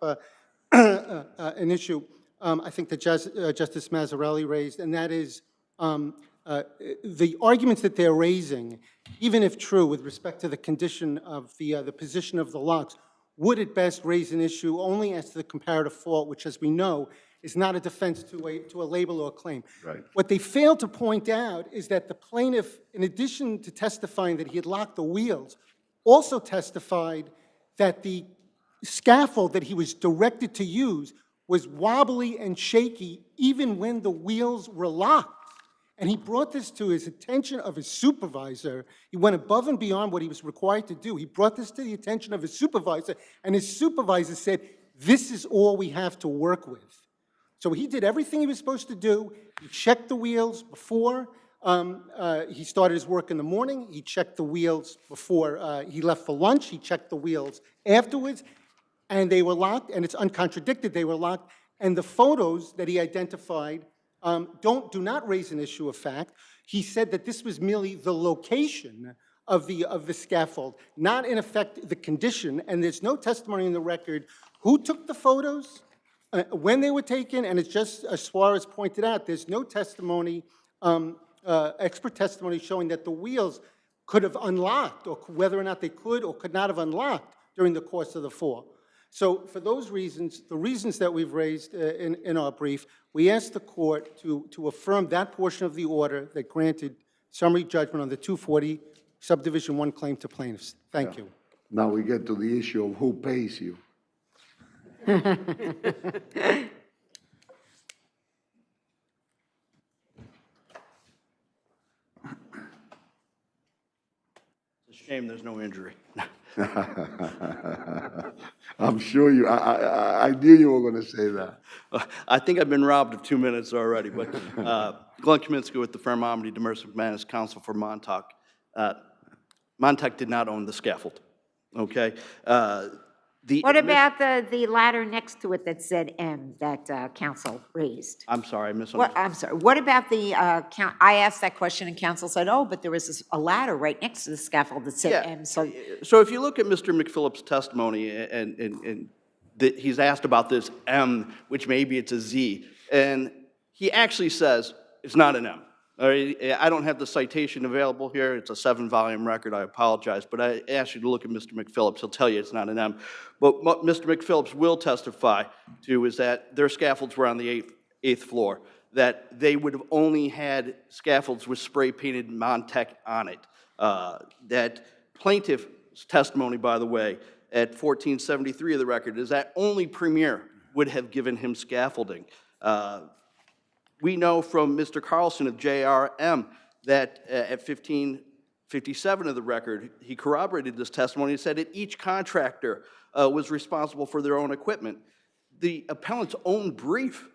an issue I think that Justice Mazzarelli raised, and that is the arguments that they're raising, even if true with respect to the condition of the position of the locks, would at best raise an issue only as to the comparative fault, which, as we know, is not a defense to a label or a claim. Right. What they failed to point out is that the plaintiff, in addition to testifying that he had locked the wheels, also testified that the scaffold that he was directed to use was wobbly and shaky even when the wheels were locked. And he brought this to his attention of his supervisor. He went above and beyond what he was required to do. He brought this to the attention of his supervisor, and his supervisor said, this is all we have to work with. So he did everything he was supposed to do. He checked the wheels before he started his work in the morning. He checked the wheels before he left for lunch. He checked the wheels afterwards, and they were locked, and it's uncontradicted they were locked. And the photos that he identified do not raise an issue of fact. He said that this was merely the location of the scaffold, not in effect the condition, and there's no testimony in the record who took the photos, when they were taken, and it's just as Suarez pointed out, there's no testimony, expert testimony showing that the wheels could have unlocked, or whether or not they could or could not have unlocked during the course of the fall. So for those reasons, the reasons that we've raised in our brief, we asked the court to affirm that portion of the order that granted summary judgment on the 240 Subdivision 1 claim to plaintiffs. Thank you. Now we get to the issue of who pays you. It's a shame there's no injury. I'm sure you, I knew you were going to say that. I think I've been robbed of 2 minutes already, but Glenn Kaminsky with the firm Omni Demersive McManus, counsel for Montauk. Montauk did not own the scaffold, okay? What about the ladder next to it that said M that counsel raised? I'm sorry, I misunderstood. I'm sorry. What about the I asked that question and counsel said, oh, but there was a ladder right next to the scaffold that said M. So if you look at Mr. McPhillip's testimony and he's asked about this M, which maybe it's a Z, and he actually says it's not an M. All right, I don't have the citation available here. It's a 7-volume record. I apologize. But I ask you to look at Mr. McPhillips. He'll tell you it's not an M. But what Mr. McPhillips will testify to is that their scaffolds were on the eighth floor, that they would have only had scaffolds with spray-painted Montec on it. That plaintiff's testimony, by the way, at 1473 of the record, is that only Premier would have given him scaffolding. We know from Mr. Carlson of JRM that at 1557 of the record, he corroborated this testimony and said that each contractor was responsible for their own equipment. The appellant's own brief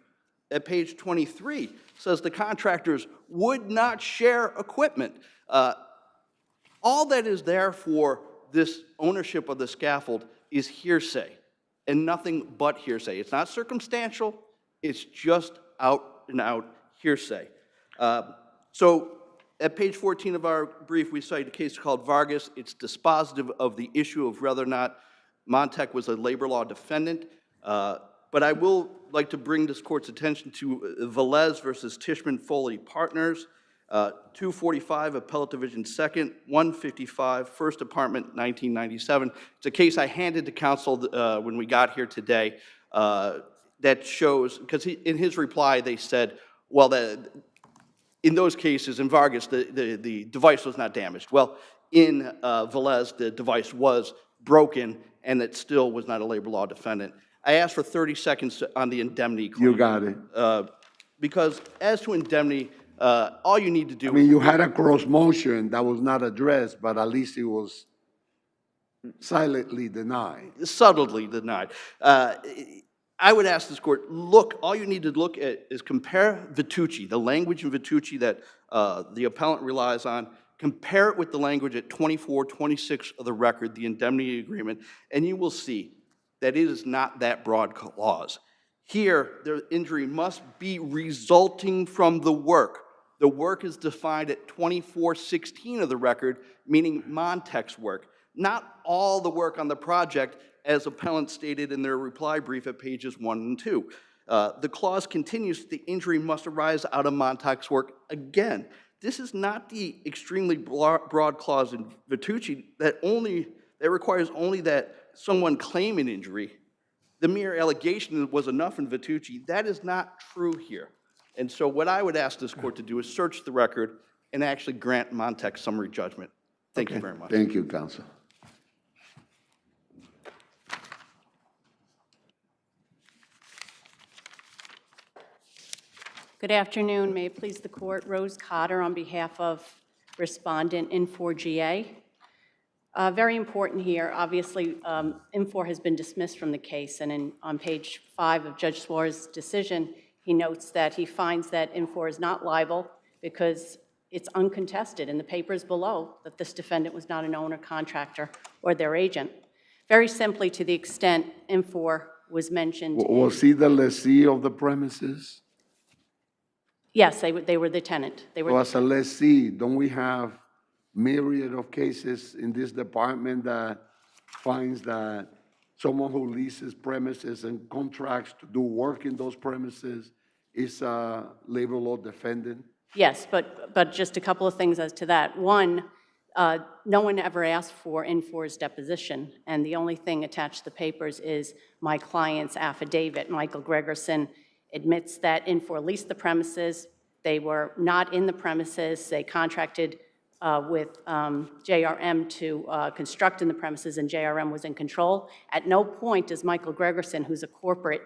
at page 23 says the contractors would not share equipment. All that is there for this ownership of the scaffold is hearsay, and nothing but hearsay. It's not circumstantial, it's just out and out hearsay. So at page 14 of our brief, we cite a case called Vargas. It's dispositive of the issue of whether or not Montec was a labor law defendant. But I will like to bring this court's attention to Velez versus Tishman Foley Partners, 245 Appellate Division 2nd, 155 First Department, 1997. It's a case I handed to counsel when we got here today. That shows, because in his reply they said, well, in those cases, in Vargas, the device was not damaged. Well, in Velez, the device was broken, and it still was not a labor law defendant. I asked for 30 seconds on the indemnity claim. You got it. Because as to indemnity, all you need to do... I mean, you had a cross motion that was not addressed, but at least it was silently denied. Subtly denied. I would ask this court, look, all you need to look at is compare Vitucci, the language in Vitucci that the appellant relies on, compare it with the language at 2426 of the record, the indemnity agreement, and you will see that it is not that broad clause. Here, the injury must be resulting from the work. The work is defined at 2416 of the record, meaning Montec's work, not all the work on the project, as appellant stated in their reply brief at pages 1 and 2. The clause continues, the injury must arise out of Montec's work. Again, this is not the extremely broad clause in Vitucci that requires only that someone claim an injury. The mere allegation was enough in Vitucci. That is not true here. And so what I would ask this court to do is search the record and actually grant Montec's summary judgment. Thank you very much. Thank you, counsel. Good afternoon. May it please the court. Rose Cotter on behalf of respondent Infor-GA. Very important here. Obviously, Infor has been dismissed from the case, and on page 5 of Judge Suarez's decision, he notes that he finds that Infor is not liable because it's uncontested in the papers below that this defendant was not an owner, contractor, or their agent. Very simply, to the extent Infor was mentioned. Was he the lessee of the premises? Yes, they were the tenant. They were. So as a lessee, don't we have myriad of cases in this department that finds that someone who leases premises and contracts to do work in those premises is a labor law defendant? Yes, but just a couple of things as to that. One, no one ever asked for Infor's deposition, and the only thing attached to the papers is my client's affidavit. Michael Gregerson admits that Infor leased the premises. They were not in the premises. They contracted with JRM to construct in the premises, and JRM was in control. At no point does Michael Gregerson, who's a corporate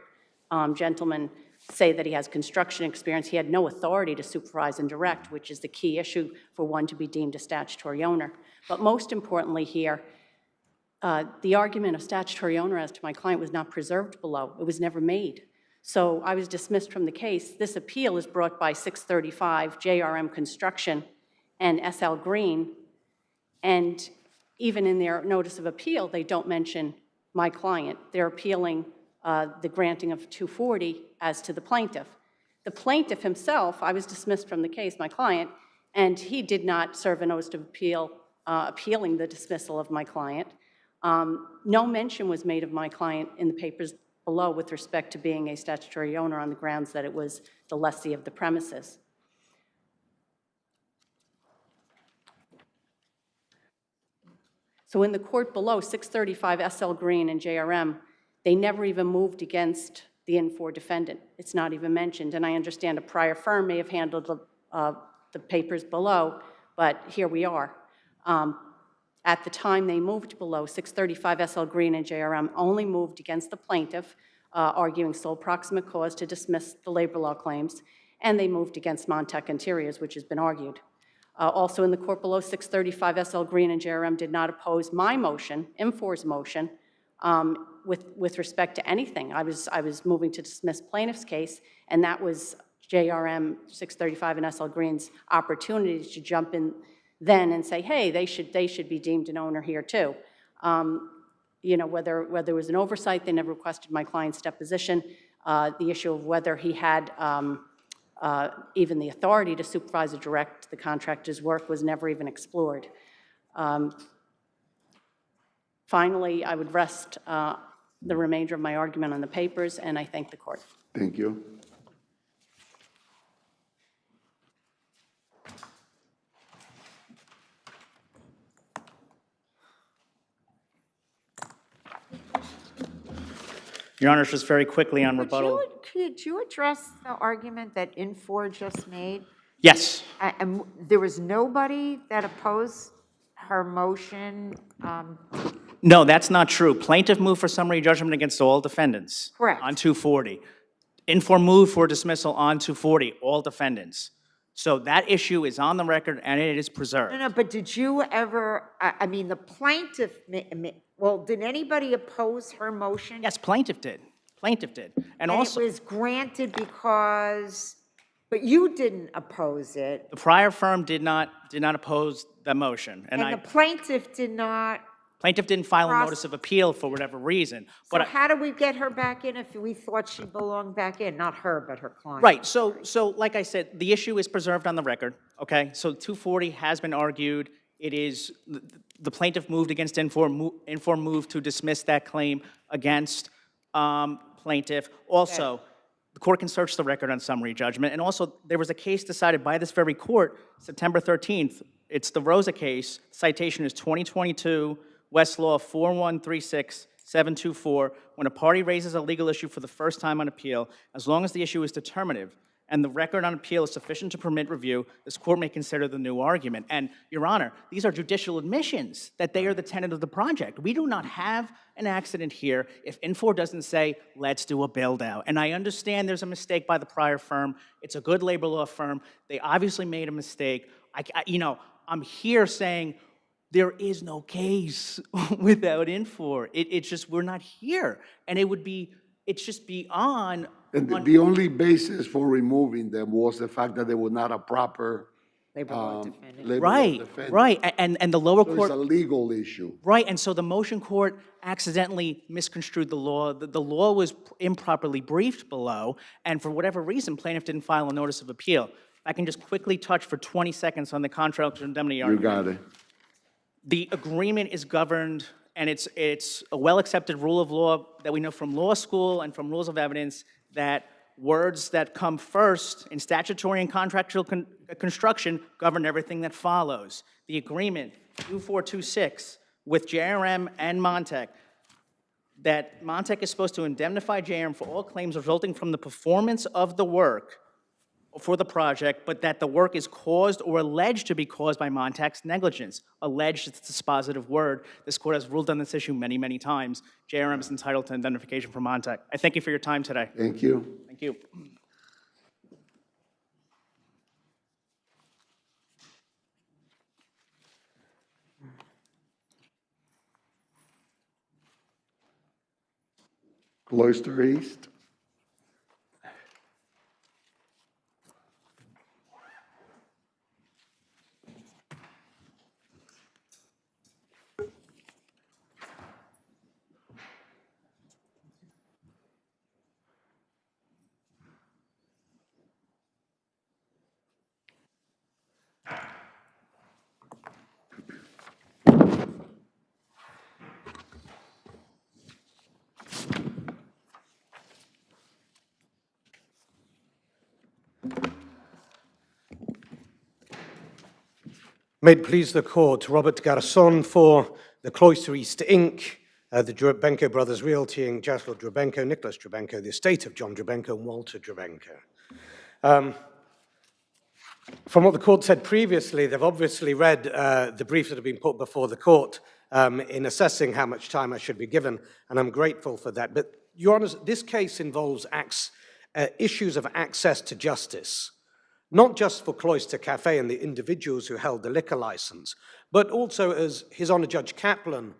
gentleman, say that he has construction experience. He had no authority to supervise and direct, which is the key issue for one to be deemed a statutory owner. But most importantly here, the argument of statutory owner as to my client was not preserved below. It was never made. So I was dismissed from the case. This appeal is brought by 635, JRM Construction, and SL Green, and even in their notice of appeal, they don't mention my client. They're appealing the granting of 240 as to the plaintiff. The plaintiff himself, I was dismissed from the case, my client, and he did not serve a notice of appeal appealing the dismissal of my client. No mention was made of my client in the papers below with respect to being a statutory owner on the grounds that it was the lessee of the premises. So in the court below, 635 SL Green and JRM, they never even moved against the Infor defendant. It's not even mentioned, and I understand a prior firm may have handled the papers below, but here we are. At the time they moved below, 635 SL Green and JRM only moved against the plaintiff, arguing sole proximate cause to dismiss the labor law claims, and they moved against Montec Interiors, which has been argued. Also in the court below, 635 SL Green and JRM did not oppose my motion, Infor's motion, with respect to anything. I was moving to dismiss plaintiff's case, and that was JRM 635 and SL Green's opportunity to jump in then and say, hey, they should be deemed an owner here too. You know, whether there was an oversight, they never requested my client's deposition. The issue of whether he had even the authority to supervise or direct the contractor's work was never even explored. Finally, I would rest the remainder of my argument on the papers, and I thank the court. Thank you. Your Honor, just very quickly on rebuttal. Could you address the argument that Infor just made? Yes. And there was nobody that opposed her motion? No, that's not true. Plaintiff moved for summary judgment against all defendants. Correct. On 240. Infor moved for dismissal on 240, all defendants. So that issue is on the record and it is preserved. No, but did you ever, I mean, the plaintiff, well, did anybody oppose her motion? Yes, plaintiff did. plaintiff did. And And it also, was granted because, but you didn't oppose it, the prior firm did not oppose the motion. and the plaintiff did not. Plaintiff didn't file a Process- notice of appeal for whatever reason. So But how do we get her back in if we thought she belonged back in? Not her, but her client. Right, so like I said, the issue is preserved on the record, okay? So 240 has been argued. It is, the plaintiff moved against Infor moved to dismiss that claim against plaintiff. Also, the court can search the record on summary judgment. And also, there was a case decided by this very court, September 13th. It's the Rosa case. Citation is 2022 Westlaw 4136724. When a party raises a legal issue for the first time on appeal, as long as the issue is determinative and the record on appeal is sufficient to permit review, this court may consider the new argument. And, Your Honor, these are judicial admissions that they are the tenant of the project. We do not have an accident here if Infor doesn't say, let's do a build-out. And I understand there's a mistake by the prior firm. It's a good labor law firm. They obviously made a mistake. I'm here saying there is no case without Infor. It's just, we're not here. And it's just beyond. And the only basis for removing them was the fact that they were not a proper labor law defendant. Right, and the lower So court. it's a legal issue. Right, and so the motion court accidentally misconstrued the law. The law was improperly briefed below, and for whatever reason, plaintiff didn't file a notice of appeal. I can just quickly touch for 20 seconds on the contractual indemnity argument. You got it. The agreement is governed, and it's a well-accepted rule of law that we know from law school and from rules of evidence that words that come first in statutory and contractual construction govern everything that follows. The agreement, 2426, with JRM and Montec, that Montec is supposed to indemnify JRM for all claims resulting from the performance of the work for the project, but that the work is caused or alleged to be caused by Montec's negligence. Alleged is a dispositive word. This court has ruled on this issue many, many times. JRM is entitled to indemnification from Montec. I thank you for your time today. Thank you. Thank you. Cloister East. May it please the court, Robert Garçon for the Cloister East Inc., the Drabenko Brothers Realty Inc., Jaslor Drabenko, Nicholas Drabenko, the estate of John Drabenko and Walter Drabenko. From what the court said previously, they've obviously read the briefs that have been put before the court in assessing how much time I should be given, and I'm grateful for that. But, Your Honours, this case involves issues of access to justice, not just for Cloister Cafe and the individuals who held the liquor license, but also, as His Honour Judge Kaplan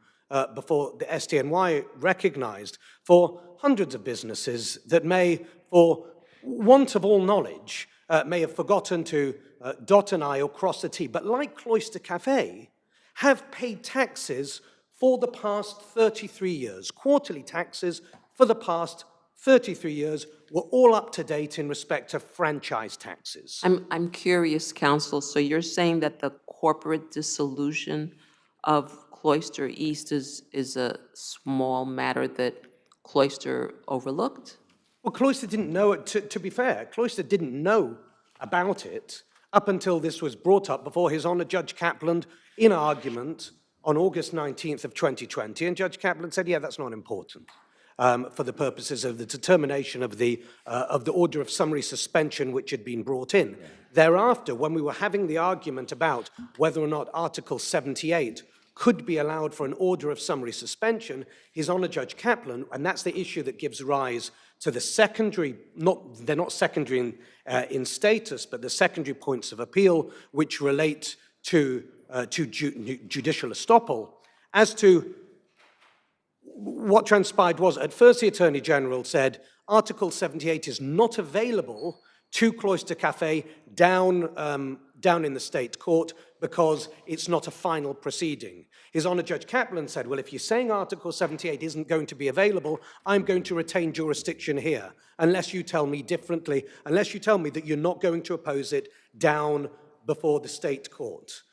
before the SDNY recognized, for hundreds of businesses that may, for want of all knowledge, may have forgotten to dot an I or cross a T, but like Cloister Cafe, have paid taxes for the past 33 years, quarterly taxes for the past 33 years, were all up to date in respect to franchise taxes. I'm curious, counsel, so you're saying that the corporate dissolution of Cloister East is a small matter that Cloister overlooked? Well, Cloister didn't know it, to be fair. Cloister didn't know about it up until this was brought up before His Honour Judge Kaplan in argument on August 19th of 2020, and Judge Kaplan said, yeah, that's not important for the purposes of the determination of the order of summary suspension which had been brought in. Thereafter, when we were having the argument about whether or not Article 78 could be allowed for an order of summary suspension, His Honour Judge Kaplan, and that's the issue that gives rise to the secondary, they're not secondary in status, but the secondary points of appeal which relate to judicial estoppel, as to what transpired was, at first the Attorney General said, Article 78 is not available to Cloister Cafe down in the state court because it's not a final proceeding. His Honor Judge Kaplan said, well, if you're saying Article 78 isn't going to be available, I'm going to retain jurisdiction here, unless you tell me differently, unless you tell me that you're not going to oppose it down before the state court.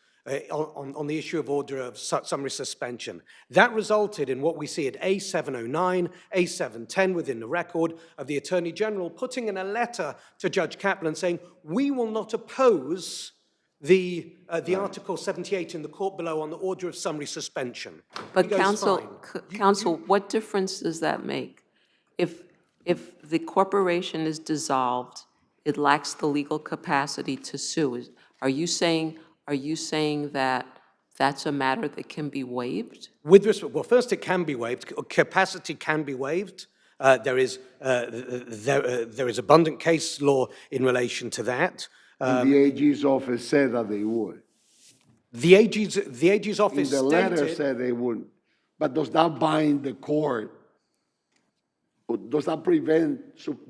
On the issue of order of summary suspension. That resulted in what we see at A709, A710 within the record of the Attorney General putting in a letter to Judge Kaplan saying, we will not oppose the Article 78 in the court below on the order of summary suspension. But counsel, what difference does that make? If the corporation is dissolved, it lacks the legal capacity to sue. Are you saying that that's a matter that can be waived? With respect, well, first, it can be waived. Capacity can be waived. There is abundant case law in relation to that. And the AG's office said that they would. The AG's office in the letter stated, said they wouldn't. But does that bind the court? Or does that prevent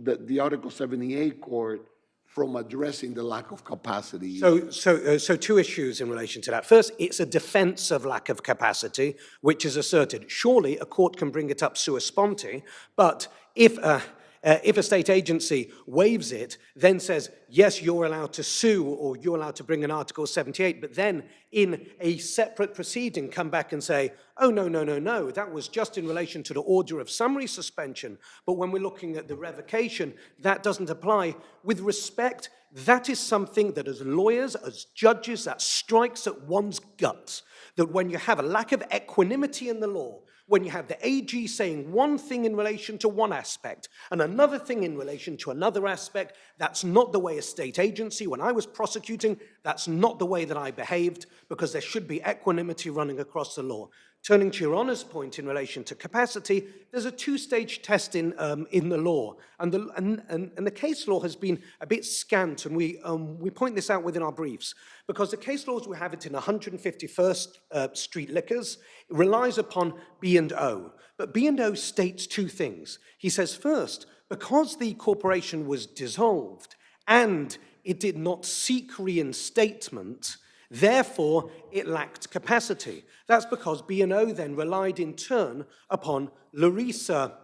the Article 78 court from addressing the lack of capacity? So two issues in relation to that. First, it's a defense of lack of capacity, which is asserted. Surely a court can bring it up sua sponte, but if a state agency waives it, then says, yes, you're allowed to sue or you're allowed to bring an Article 78, but then in a separate proceeding come back and say, oh, no, that was just in relation to the order of summary suspension, but when we're looking at the revocation, that doesn't apply. With respect, that is something that as lawyers, as judges, that strikes at one's guts, that when you have a lack of equanimity in the law, when you have the AG saying one thing in relation to one aspect and another thing in relation to another aspect, that's not the way a state agency, when I was prosecuting, that's not the way that I behaved, because there should be equanimity running across the law. Turning to Your Honor's point in relation to capacity, there's a two-stage test in the law, and the case law has been a bit scant, and we point this out within our briefs, because the case laws we have it in 151st Street Liquors relies upon B&O, but B&O states two things. He says, first, because the corporation was dissolved and it did not seek reinstatement, therefore, it lacked capacity. That's because B&O then relied in turn upon Larissa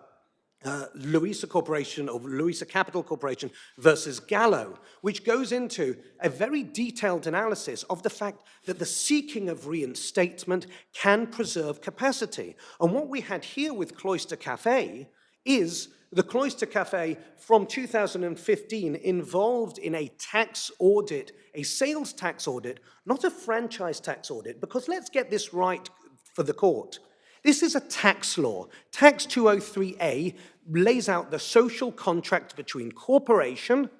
Corporation or Larissa Capital Corporation versus Gallo, which goes into a very detailed analysis of the fact that the seeking of reinstatement can preserve capacity. And what we had here with Cloister Cafe is the Cloister Cafe from 2015 involved in a tax audit, a sales tax audit, not a franchise tax audit, because let's get this right for the court. This is a tax law. Tax 203A lays out the social contract between corporation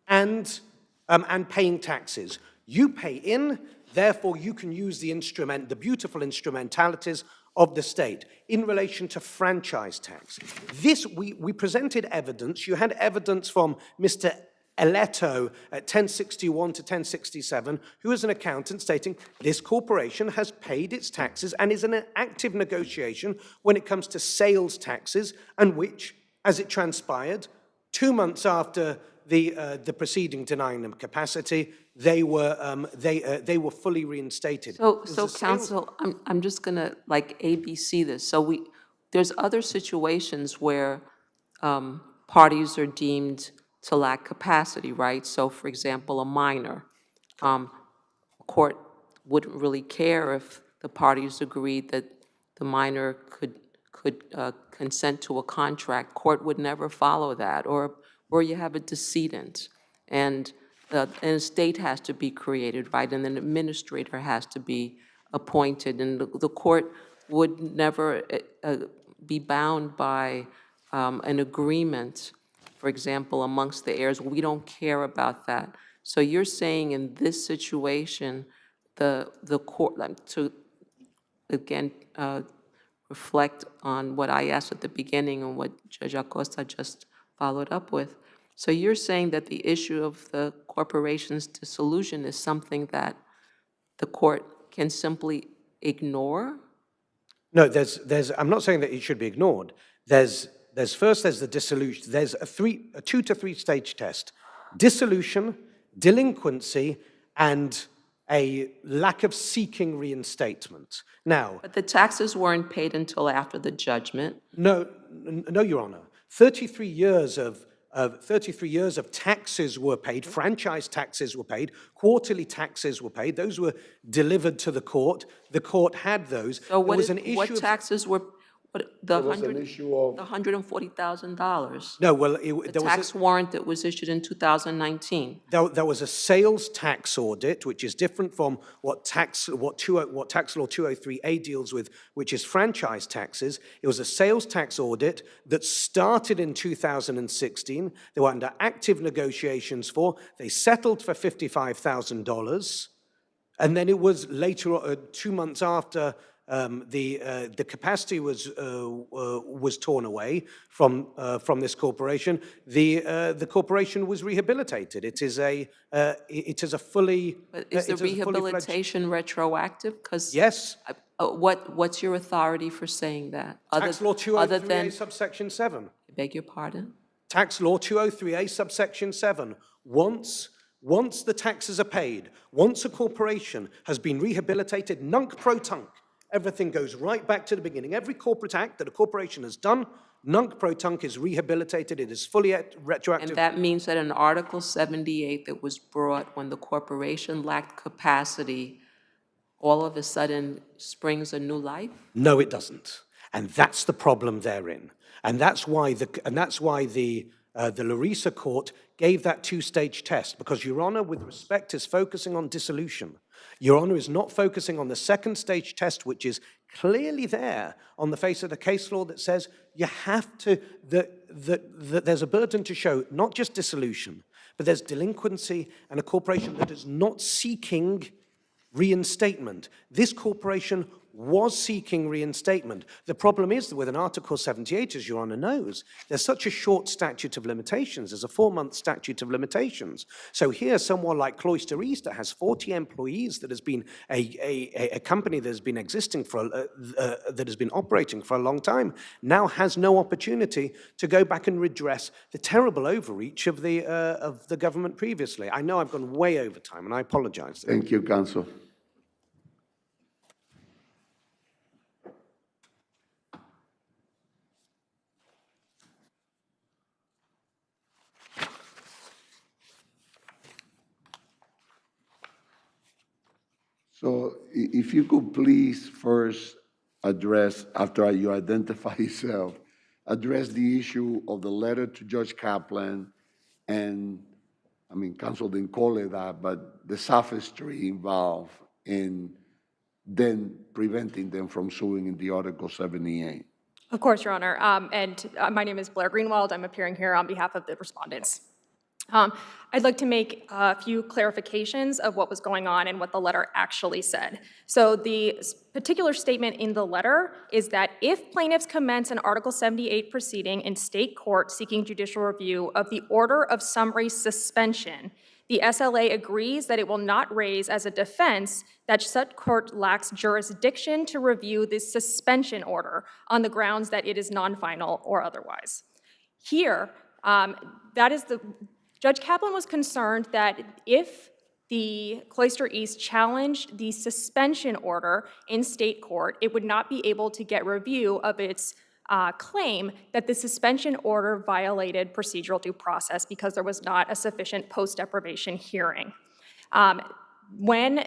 and paying taxes. You pay in, therefore you can use the beautiful instrumentalities of the state in relation to franchise tax. This, we presented evidence. You had evidence from Mr. Eletto at 1061 to 1067, who is an accountant, stating this corporation has paid its taxes and is in an active negotiation when it comes to sales taxes, and which, as it transpired, 2 months after the proceeding denying them capacity, they were fully reinstated. So counsel, I'm just gonna like ABC this. So there's other situations where parties are deemed to lack capacity, right? So for example, a minor, court wouldn't really care if the parties agreed that the minor could consent to a contract. Court would never follow that. Or you have a decedent, and a state has to be created, right? And an administrator has to be appointed, and the court would never be bound by an agreement, for example, amongst the heirs. We don't care about that. So you're saying in this situation, the court, to again reflect on what I asked at the beginning and what Judge Acosta just followed up with. So you're saying that the issue of the corporation's dissolution is something that the court can simply ignore? No, I'm not saying that it should be ignored. There's the dissolution. There's a 2 to 3 stage test. Dissolution, delinquency, and a lack of seeking reinstatement. Now, But the taxes weren't paid until after the judgment. no, Your Honor. 33 years of 33 years of taxes were paid, franchise taxes were paid, quarterly taxes were paid. Those were delivered to the court. The court had those. So There was an issue what of- taxes were, There was an issue of, the $140,000? No, well, The there was a- tax warrant that was issued in 2019. There was a sales tax audit, which is different from what tax law 203A deals with, which is franchise taxes. It was a sales tax audit that started in 2016. They were under active negotiations for. They settled for $55,000, and then it was later, 2 months after. The capacity was torn away from this corporation. The corporation was rehabilitated. It is a fully. But is the rehabilitation retroactive? Because yes. What's your authority for saying that? Tax Law 203A subsection 7. I beg your pardon? Tax Law 203A subsection 7. Once the taxes are paid, once a corporation has been rehabilitated, nunc pro tunc, everything goes right back to the beginning. Every corporate act that a corporation has done, nunc pro tunc, is rehabilitated. It is fully retroactive. And that means that in Article 78 that was brought when the corporation lacked capacity, all of a sudden springs a new life? No, it doesn't. And that's the problem therein. And that's why the Larissa court gave that 2-stage test, because Your Honor, with respect, is focusing on dissolution. Your Honor is not focusing on the 2nd-stage test, which is clearly there on the face of the case law that says you have to, that there's a burden to show not just dissolution, but there's delinquency and a corporation that is not seeking reinstatement. This corporation was seeking reinstatement. The problem is that with an Article 78, as Your Honor knows, there's such a short statute of limitations. There's a 4-month statute of limitations. So here, someone like Cloister East that has 40 employees, that has been a company that has been existing for, that has been operating for a long time, now has no opportunity to go back and redress the terrible overreach of the government previously. I know I've gone way over time, and I apologize. Thank you, counsel. So if you could please first address, after you identify yourself, address the issue of the letter to Judge Kaplan and, I mean, counsel didn't call it that, but the sophistry involved in then preventing them from suing in the Article 78. Of course, Your Honor. My name is Blair Greenwald. I'm appearing here on behalf of the respondents. I'd like to make a few clarifications of what was going on and what the letter actually said. So the particular statement in the letter is that if plaintiffs commence an Article 78 proceeding in state court seeking judicial review of the order of summary suspension, the SLA agrees that it will not raise as a defense that such court lacks jurisdiction to review the suspension order on the grounds that it is non-final or otherwise. Here, Judge Kaplan was concerned that if the Cloister East challenged the suspension order in state court, it would not be able to get review of its claim that the suspension order violated procedural due process because there was not a sufficient post-deprivation hearing. When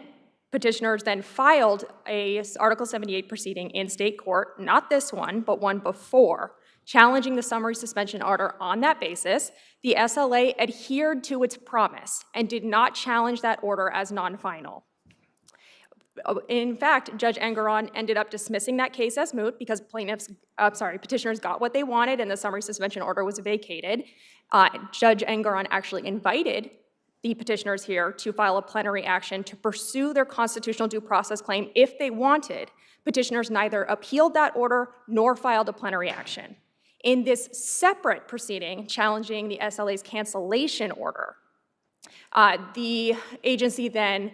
petitioners then filed a Article 78 proceeding in state court, not this one, but one before, challenging the summary suspension order on that basis, the SLA adhered to its promise and did not challenge that order as non-final. In fact, Judge Engeron ended up dismissing that case as moot because petitioners got what they wanted and the summary suspension order was vacated. Judge Engeron actually invited the petitioners here to file a plenary action to pursue their constitutional due process claim if they wanted. Petitioners neither appealed that order nor filed a plenary action. In this separate proceeding challenging the SLA's cancellation order, the agency then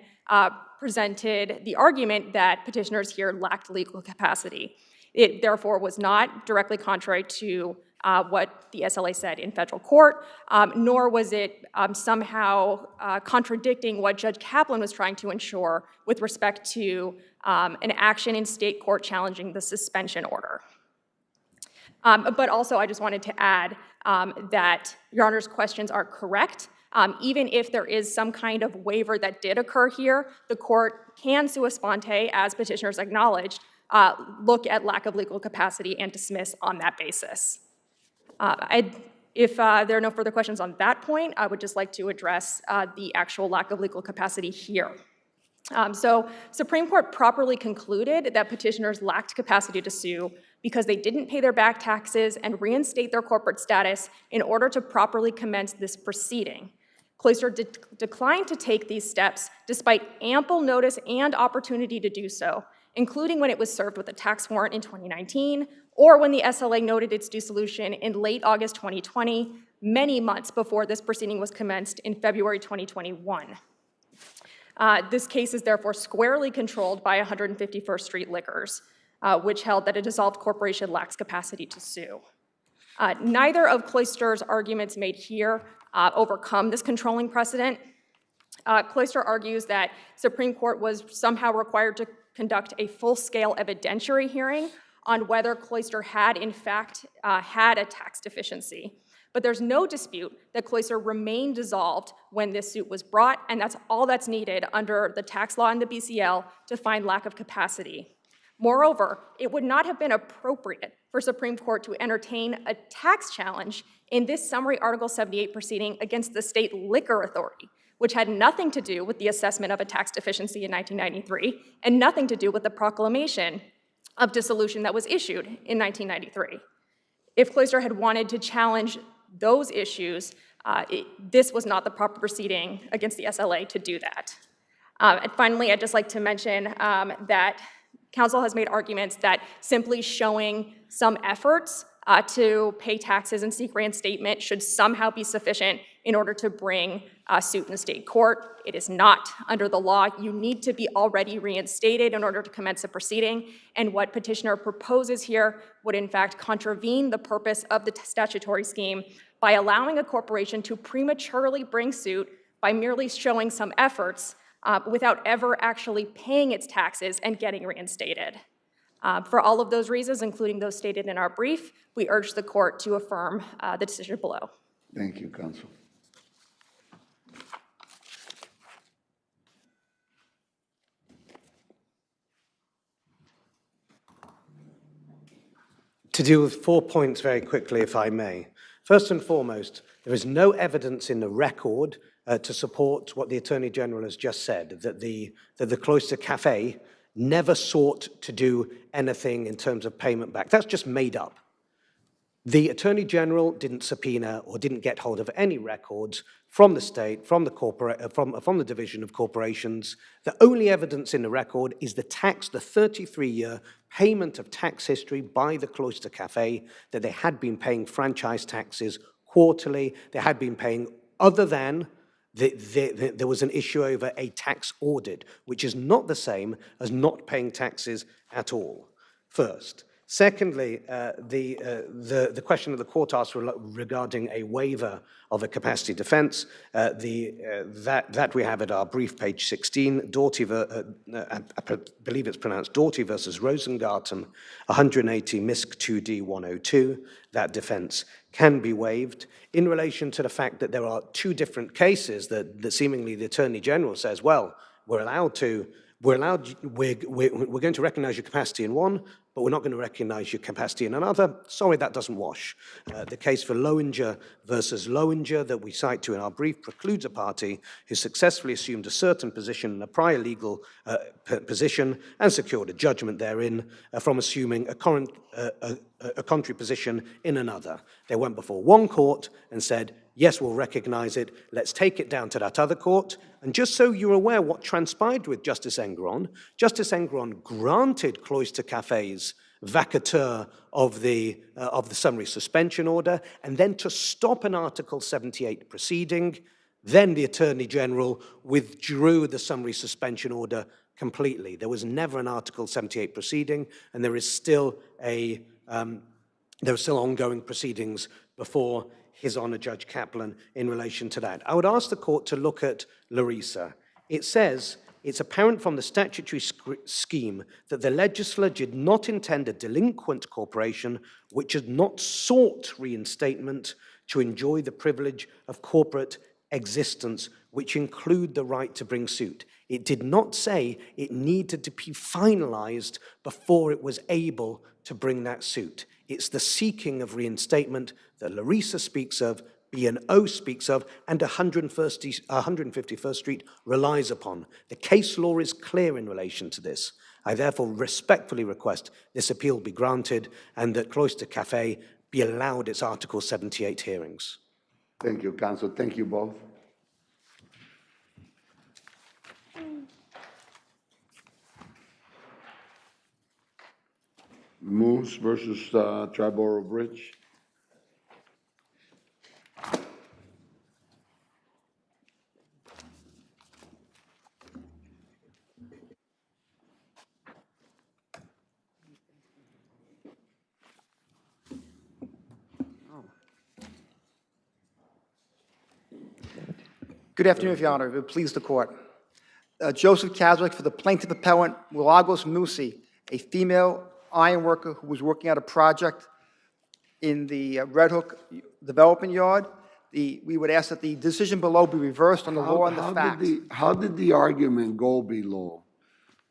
presented the argument that petitioners here lacked legal capacity. It therefore was not directly contrary to what the SLA said in federal court, nor was it somehow contradicting what Judge Kaplan was trying to ensure with respect to an action in state court challenging the suspension order. But also, I just wanted to add that Your Honor's questions are correct. Even if there is some kind of waiver that did occur here, the court can sua sponte, as petitioners acknowledged, look at lack of legal capacity and dismiss on that basis. If there are no further questions on that point, I would just like to address the actual lack of legal capacity here. So Supreme Court properly concluded that petitioners lacked capacity to sue because they didn't pay their back taxes and reinstate their corporate status in order to properly commence this proceeding. Cloister declined to take these steps despite ample notice and opportunity to do so, including when it was served with a tax warrant in 2019, or when the SLA noted its dissolution in late August 2020, many months before this proceeding was commenced in February 2021. This case is therefore squarely controlled by 151st Street Liquors, which held that a dissolved corporation lacks capacity to sue. Neither of Cloister's arguments made here overcome this controlling precedent. Cloister argues that Supreme Court was somehow required to conduct a full-scale evidentiary hearing on whether Cloister had, in fact, had a tax deficiency. But there's no dispute that Cloister remained dissolved when this suit was brought, and that's all that's needed under the tax law and the BCL to find lack of capacity. Moreover, it would not have been appropriate for Supreme Court to entertain a tax challenge in this summary Article 78 proceeding against the state liquor authority, which had nothing to do with the assessment of a tax deficiency in 1993 and nothing to do with the proclamation of dissolution that was issued in 1993. If Cloister had wanted to challenge those issues, this was not the proper proceeding against the SLA to do that. And finally, I'd just like to mention that counsel has made arguments that simply showing some efforts to pay taxes and seek reinstatement should somehow be sufficient in order to bring a suit in the state court. It is not. Under the law, you need to be already reinstated in order to commence a proceeding, and what petitioner proposes here would in fact contravene the purpose of the statutory scheme by allowing a corporation to prematurely bring suit by merely showing some efforts without ever actually paying its taxes and getting reinstated. For all of those reasons, including those stated in our brief, we urge the court to affirm the decision below. Thank you, counsel. To deal with 4 points very quickly, if I may. First and foremost, there is no evidence in the record to support what the Attorney General has just said, that the Cloister Cafe never sought to do anything in terms of payment back. That's just made up. The Attorney General didn't subpoena or didn't get hold of any records from the state, from the Division of Corporations. The only evidence in the record is the 33-year payment of tax history by the Cloister Cafe, that they had been paying franchise taxes quarterly, they had been paying other than there was an issue over a tax audit, which is not the same as not paying taxes at all, first. Secondly, the question of the court asked regarding a waiver of a capacity defense, that we have at our brief, page 16, I believe it's pronounced Doughty versus Rosengarten, 180 MISC 2D 102, that defense can be waived. In relation to the fact that there are two different cases that seemingly the Attorney General says, well, we're going to recognize your capacity in one, but we're not going to recognize your capacity in another. Sorry, that doesn't wash. The case for Lowinger versus Lowinger that we cite to in our brief precludes a party who successfully assumed a certain position in a prior legal position and secured a judgment therein from assuming a contrary position in another. They went before one court and said, yes, we'll recognize it. Let's take it down to that other court. And just so you're aware what transpired with Justice Engron granted Cloister Cafe's vacateur of the summary suspension order, and then to stop an Article 78 proceeding, then the Attorney General withdrew the summary suspension order completely. There was never an Article 78 proceeding, and there is still there are still ongoing proceedings before His Honor Judge Kaplan in relation to that. I would ask the court to look at Larissa. It says, it's apparent from the statutory scheme that the legislature did not intend a delinquent corporation which had not sought reinstatement to enjoy the privilege of corporate existence, which include the right to bring suit. It did not say it needed to be finalized before it was able to bring that suit. It's the seeking of reinstatement that Larissa speaks of, B&O speaks of, and 151st Street relies upon. The case law is clear in relation to this. I therefore respectfully request this appeal be granted and that Cloister Cafe be allowed its Article 78 hearings. Thank you, counsel. Thank you both. Moose versus Triborough Bridge. Good afternoon, Your Honor. If it please the court. Joseph Caswick for the plaintiff appellant, Milagros Musi, a female iron worker who was working at a project in the Red Hook development yard. We would ask that the decision below be reversed on the law and the facts. How did the argument go below,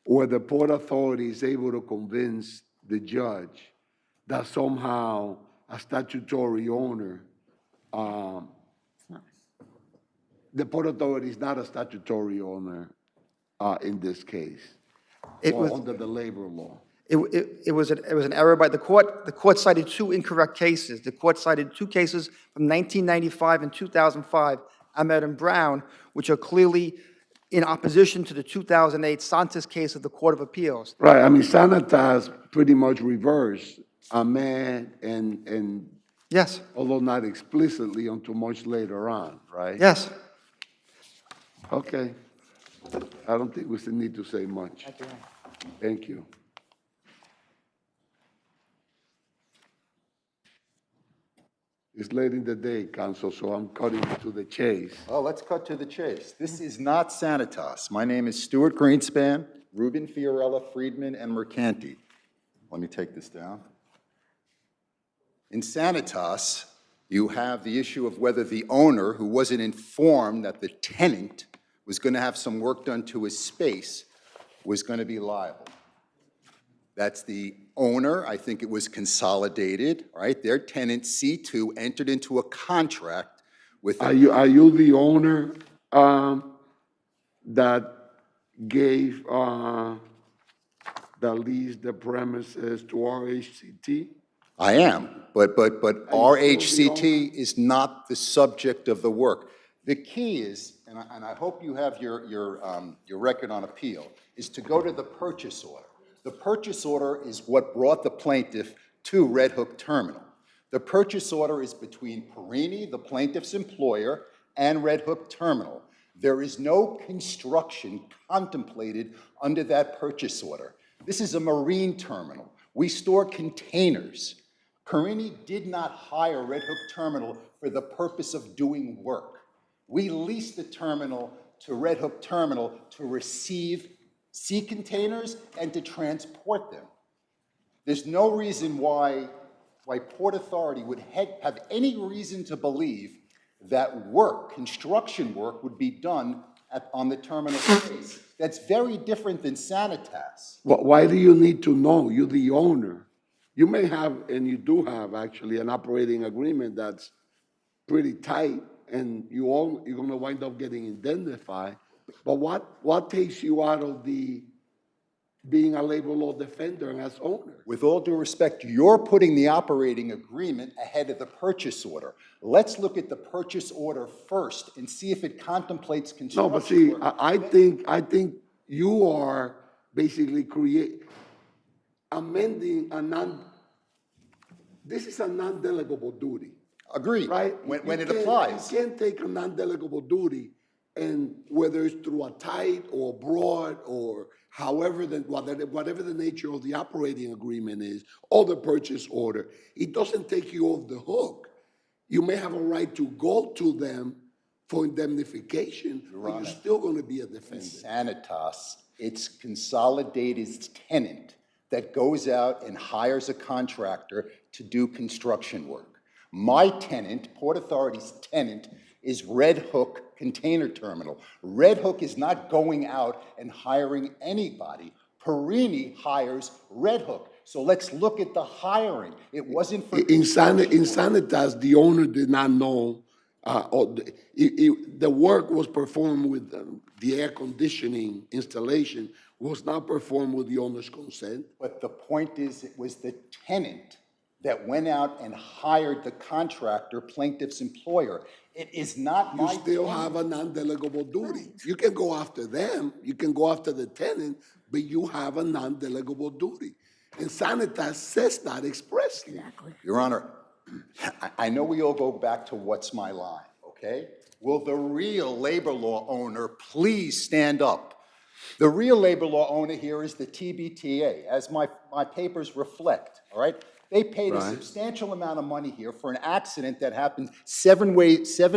where the Port Authority is able to convince the judge that somehow a statutory owner, the Port Authority is not a statutory owner in this case, under the labor law? It was an error by the court. The court cited two incorrect cases. The court cited two cases from 1995 and 2005, Ahmed and Brown, which are clearly in opposition to the 2008 Santos case of the Court of Appeals. Right. I mean, Sanitas pretty much reversed Ahmed and yes, although not explicitly until much later on, right? Yes. Okay. I don't think we still need to say much. Thank you. Thank you. It's late in the day, counsel, so I'm cutting to the chase. Oh, let's cut to the chase. This is not Sanitas. My name is Stuart Greenspan, Ruben Fiorella, Friedman, and Mercanti. Let me take this down. In Sanitas, you have the issue of whether the owner, who wasn't informed that the tenant was going to have some work done to his space, was going to be liable. That's the owner. I think it was consolidated, right? Their tenant, C2, entered into a contract with... Are you the owner that gave, that leased the premises to RHCT? I am, but RHCT is not the subject of the work. The key is, and I hope you have your record on appeal, is to go to the purchase order. The purchase order is what brought the plaintiff to Red Hook Terminal. The purchase order is between Perini, the plaintiff's employer, and Red Hook Terminal. There is no construction contemplated under that purchase order. This is a marine terminal. We store containers. Perini did not hire Red Hook Terminal for the purpose of doing work. We leased the terminal to Red Hook Terminal to receive sea containers and to transport them. There's no reason why Port Authority would have any reason to believe that work, construction work, would be done on the terminal space. That's very different than Sanitas. Why do you need to know? You're the owner. You may have, and you do have actually, an operating agreement that's pretty tight, and you're going to wind up getting indemnified. But what takes you out of the being a labor law defender and as owner? With all due respect, you're putting the operating agreement ahead of the purchase order. Let's look at the purchase order first and see if it contemplates construction. No, but see, I think you are basically amending this is a non-delegable duty. Agreed. Right? When it applies. You can't take a non-delegable duty, and whether it's through a tight or broad or however, whatever the nature of the operating agreement is, or the purchase order, it doesn't take you off the hook. You may have a right to go to them for indemnification, but you're still going to be a defendant. Sanitas, it's Consolidated's tenant that goes out and hires a contractor to do construction work. My tenant, Port Authority's tenant, is Red Hook Container Terminal. Red Hook is not going out and hiring anybody. Perini hires Red Hook. So let's look at the hiring. It wasn't for... In Sanitas, the owner did not know, the work was performed with the air conditioning installation was not performed with the owner's consent. But the point is, it was the tenant that went out and hired the contractor, plaintiff's employer. It is not my... You still have a non-delegable duty. You can go after them, you can go after the tenant, but you have a non-delegable duty. And Sanitas says that expressly. Exactly. Your Honor, I know we all go back to what's my line, okay? Will the real labor law owner please stand up? The real labor law owner here is the TBTA, as my papers reflect, all right? They paid a substantial amount of money here for an accident that happened 7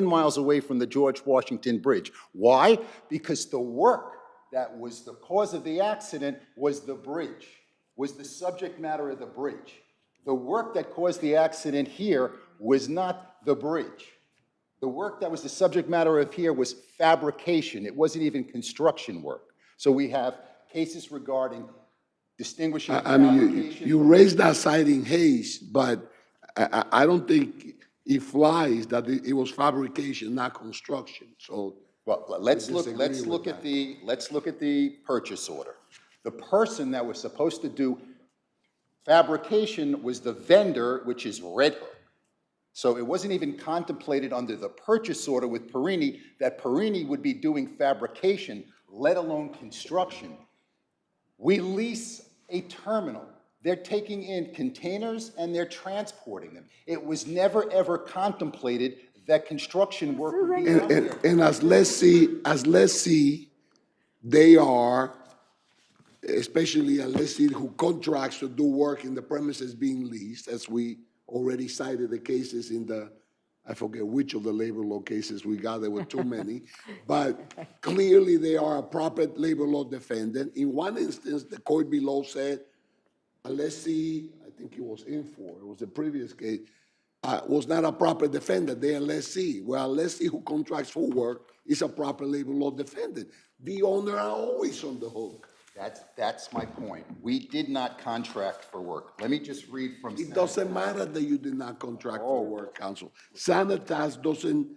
miles away from the George Washington Bridge. Why? Because the work that was the cause of the accident was the bridge, was the subject matter of the bridge. The work that caused the accident here was not the bridge. The work that was the subject matter of here was fabrication. It wasn't even construction work. So we have cases regarding distinguishing fabrication. You raised that citing Hayes, but I don't think it flies that it was fabrication, not construction. So well, let's look at the purchase order. The person that was supposed to do fabrication was the vendor, which is Red Hook. So it wasn't even contemplated under the purchase order with Perini that Perini would be doing fabrication, let alone construction. We lease a terminal. They're taking in containers and they're transporting them. It was never, ever contemplated that construction work would be done there. And as lessee, they are, especially a lessee who contracts to do work in the premises being leased, as we already cited the cases in the, I forget which of the labor law cases we got, there were too many, but clearly they are a proper labor law defendant. In one instance, the court below said a lessee, I think it was Infor, it was the previous case, was not a proper defendant, they are lessee. Well, a lessee who contracts for work is a proper labor law defendant. The owner are always on the hook. That's my point. We did not contract for work. Let me just read from... It doesn't matter that you did not contract for work, counsel. Sanitas doesn't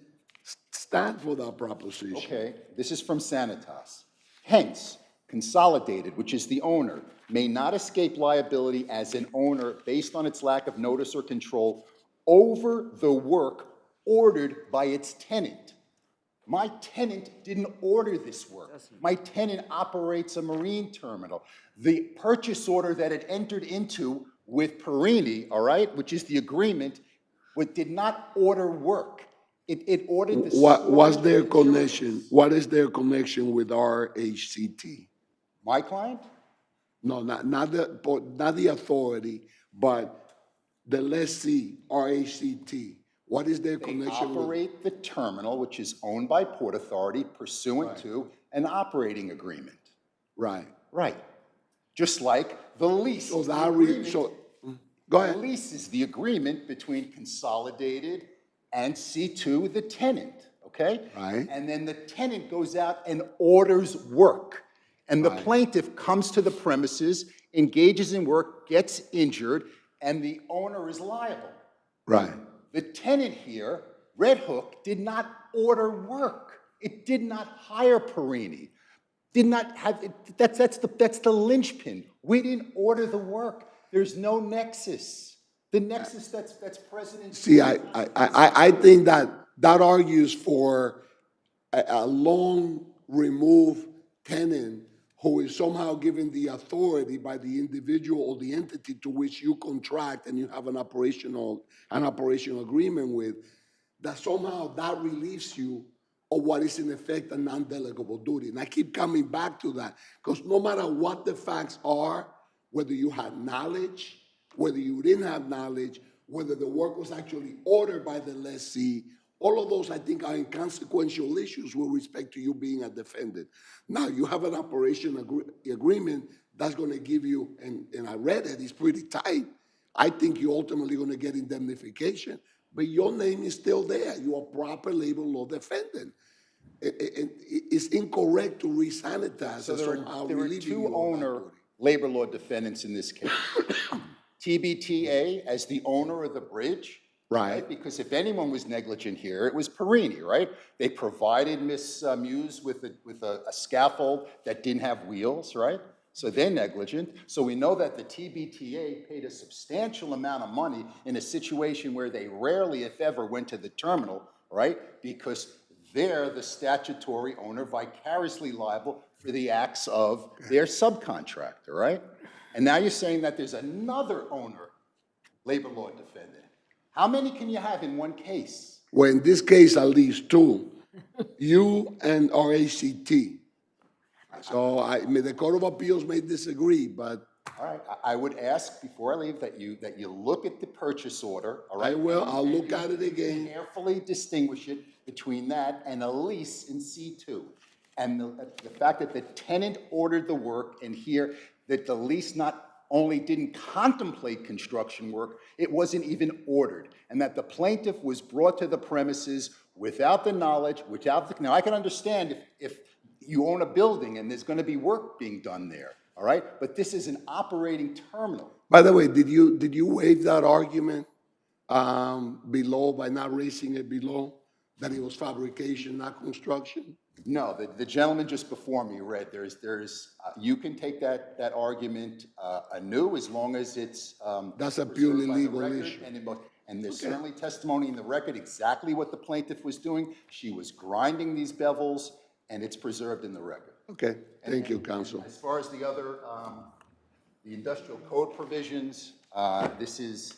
stand for that proposition. Okay, this is from Sanitas. Hence, Consolidated, which is the owner, may not escape liability as an owner based on its lack of notice or control over the work ordered by its tenant. My tenant didn't order this work. My tenant operates a marine terminal. The purchase order that it entered into with Perini, all right, which is the agreement, did not order work. It ordered the... What's their connection? What is their connection with RHCT? My client? No, not the authority, but the lessee, RHCT. What is their connection? They operate the terminal, which is owned by Port Authority pursuant to an operating agreement. Right. Right. Just like the lease. So go ahead. The lease is the agreement between Consolidated and C2, the tenant, okay? Right. And then the tenant goes out and orders work. And the plaintiff comes to the premises, engages in work, gets injured, and the owner is liable. Right. The tenant here, Red Hook, did not order work. It did not hire Perini. Did not have it. That's the linchpin. We didn't order the work. There's no nexus. The nexus that's present in... See, I think that argues for a long removed tenant who is somehow given the authority by the individual or the entity to which you contract and you have an operational agreement with, that somehow that relieves you or what is in effect a non-delegable duty. And I keep coming back to that, because no matter what the facts are, whether you had knowledge, whether you didn't have knowledge, whether the work was actually ordered by the lessee, all of those, I think, are inconsequential issues with respect to you being a defendant. Now, you have an operation agreement that's going to give you, and I read it, it's pretty tight. I think you're ultimately going to get indemnification, but your name is still there. You're a proper labor law defendant. It's incorrect to re-sanitize. So there are two owner labor law defendants in this case. TBTA as the owner of the bridge, right? Because if anyone was negligent here, it was Perini, right? They provided Ms. Muse with a scaffold that didn't have wheels, right? So they're negligent. So we know that the TBTA paid a substantial amount of money in a situation where they rarely, if ever, went to the terminal, right? Because they're the statutory owner vicariously liable for the acts of their subcontractor, right? And now you're saying that there's another owner, labor law defendant. How many can you have in one case? Well, in this case, at least two, you and RACT. So the Court of Appeals may disagree, but. All right, I would ask before I leave that you look at the purchase order, all right? I will, I'll look at it again. Carefully distinguish it between that and a lease in C2. And the fact that the tenant ordered the work, and here that the lease not only didn't contemplate construction work, it wasn't even ordered. And that the plaintiff was brought to the premises without the knowledge, now I can understand if you own a building and there's gonna be work being done there, all right? But this is an operating terminal. By the way, did you waive that argument below by not raising it below, that it was fabrication, not construction? No, the gentleman just before me read, you can take that argument anew as long as it's that's a purely legal issue. And there's certainly testimony in the record exactly what the plaintiff was doing. She was grinding these bevels, and it's preserved in the record. Okay, thank you, counsel. As far as the other, the industrial code provisions, this is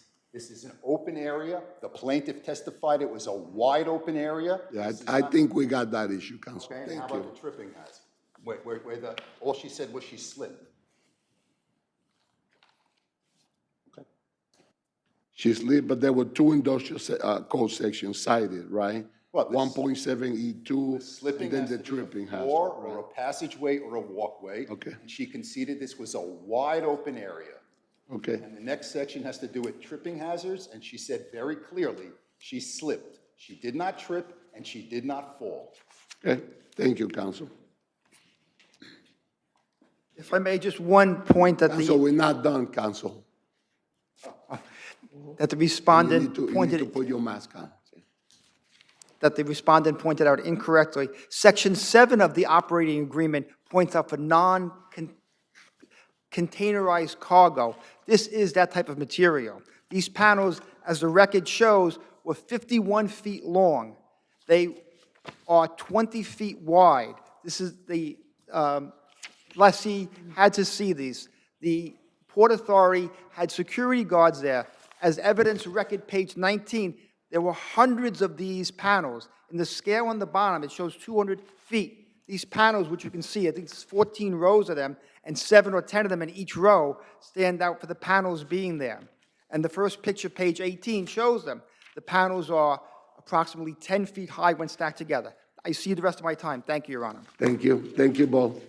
an open area. The plaintiff testified it was a wide open area. Yeah, I think we got that issue, counsel. Okay, Thank how you. about the tripping hazard? Where all she said was she slipped. Okay. She slipped, but there were two industrial code sections cited, right? Well, 1.7E2, and then the tripping hazard. Or a passageway or a walkway. Okay. And she conceded this was a wide open area. Okay. And the next section has to do with tripping hazards, and she said very clearly she slipped. She did not trip, and she did not fall. Okay, thank you, counsel. If I may, just one point that Counsel, we're not done, counsel. that the respondent You need to put your mask on. that the respondent pointed out incorrectly. Section 7 of the operating agreement points out for non-containerized cargo. This is that type of material. These panels, as the record shows, were 51 feet long. They are 20 feet wide. This is the lessee had to see these. The Port Authority had security guards there. As evidence record page 19, there were hundreds of these panels. In the scale on the bottom, it shows 200 feet. These panels, which you can see, I think it's 14 rows of them, and 7 or 10 of them in each row stand out for the panels being there. And the first picture, page 18, shows them. The panels are approximately 10 feet high when stacked together. I see the rest of my time. Thank you, Your Honor. Thank you. Thank you both.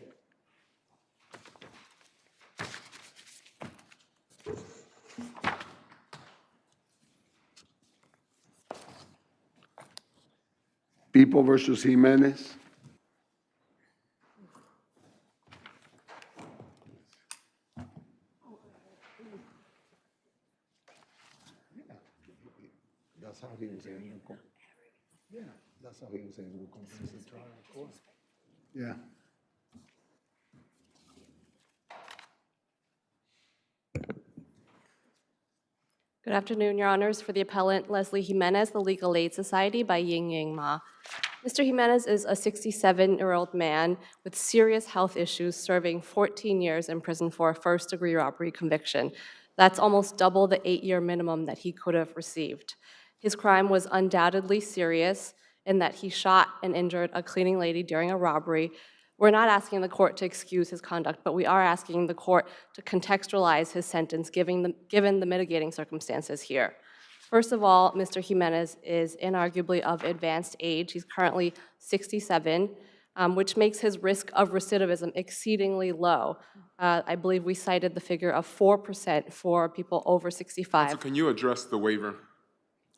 People versus Jimenez. That's how he was able to. Yeah, that's how he was able to convince the trial court. Yeah. Good afternoon, Your Honors. For the appellant, Leslie Jimenez, the Legal Aid Society by Ying Yang Ma. Mr. Jimenez is a 67-year-old man with serious health issues serving 14 years in prison for a first-degree robbery conviction. That's almost double the 8-year minimum that he could have received. His crime was undoubtedly serious. in that he shot and injured a cleaning lady during a robbery. We're not asking the court to excuse his conduct, but we are asking the court to contextualize his sentence given the mitigating circumstances here. First of all, Mr. Jimenez is inarguably of advanced age. He's currently 67, which makes his risk of recidivism exceedingly low. I believe we cited the figure of 4% for people over 65. So can you address the waiver?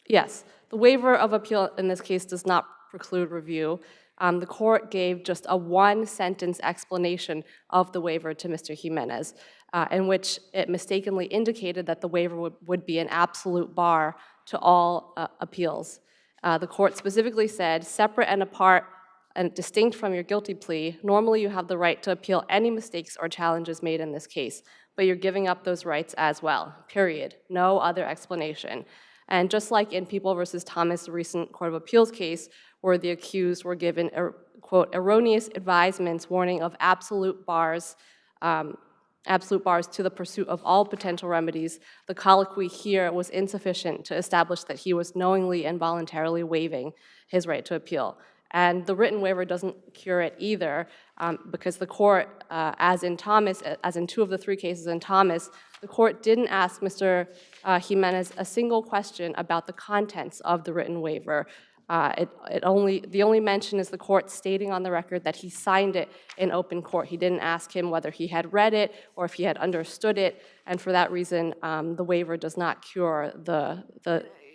Yes, the waiver of appeal in this case does not preclude review. The court gave just a one-sentence explanation of the waiver to Mr. Jimenez, in which it mistakenly indicated that the waiver would be an absolute bar to all appeals. The court specifically said, separate and apart and distinct from your guilty plea, normally you have the right to appeal any mistakes or challenges made in this case, but you're giving up those rights as well, period. No other explanation. And just like in People v. Thomas, the recent Court of Appeals case, where the accused were given, quote, erroneous advisements warning of absolute bars to the pursuit of all potential remedies, the colloquy here was insufficient to establish that he was knowingly and voluntarily waiving his right to appeal. And the written waiver doesn't cure it either, because the court, as in Thomas, as in 2 of the 3 cases in Thomas, the court didn't ask Mr. Jimenez a single question about the contents of the written waiver. The only mention is the court stating on the record that he signed it in open court. He didn't ask him whether he had read it or if he had understood it, and for that reason, the waiver does not cure the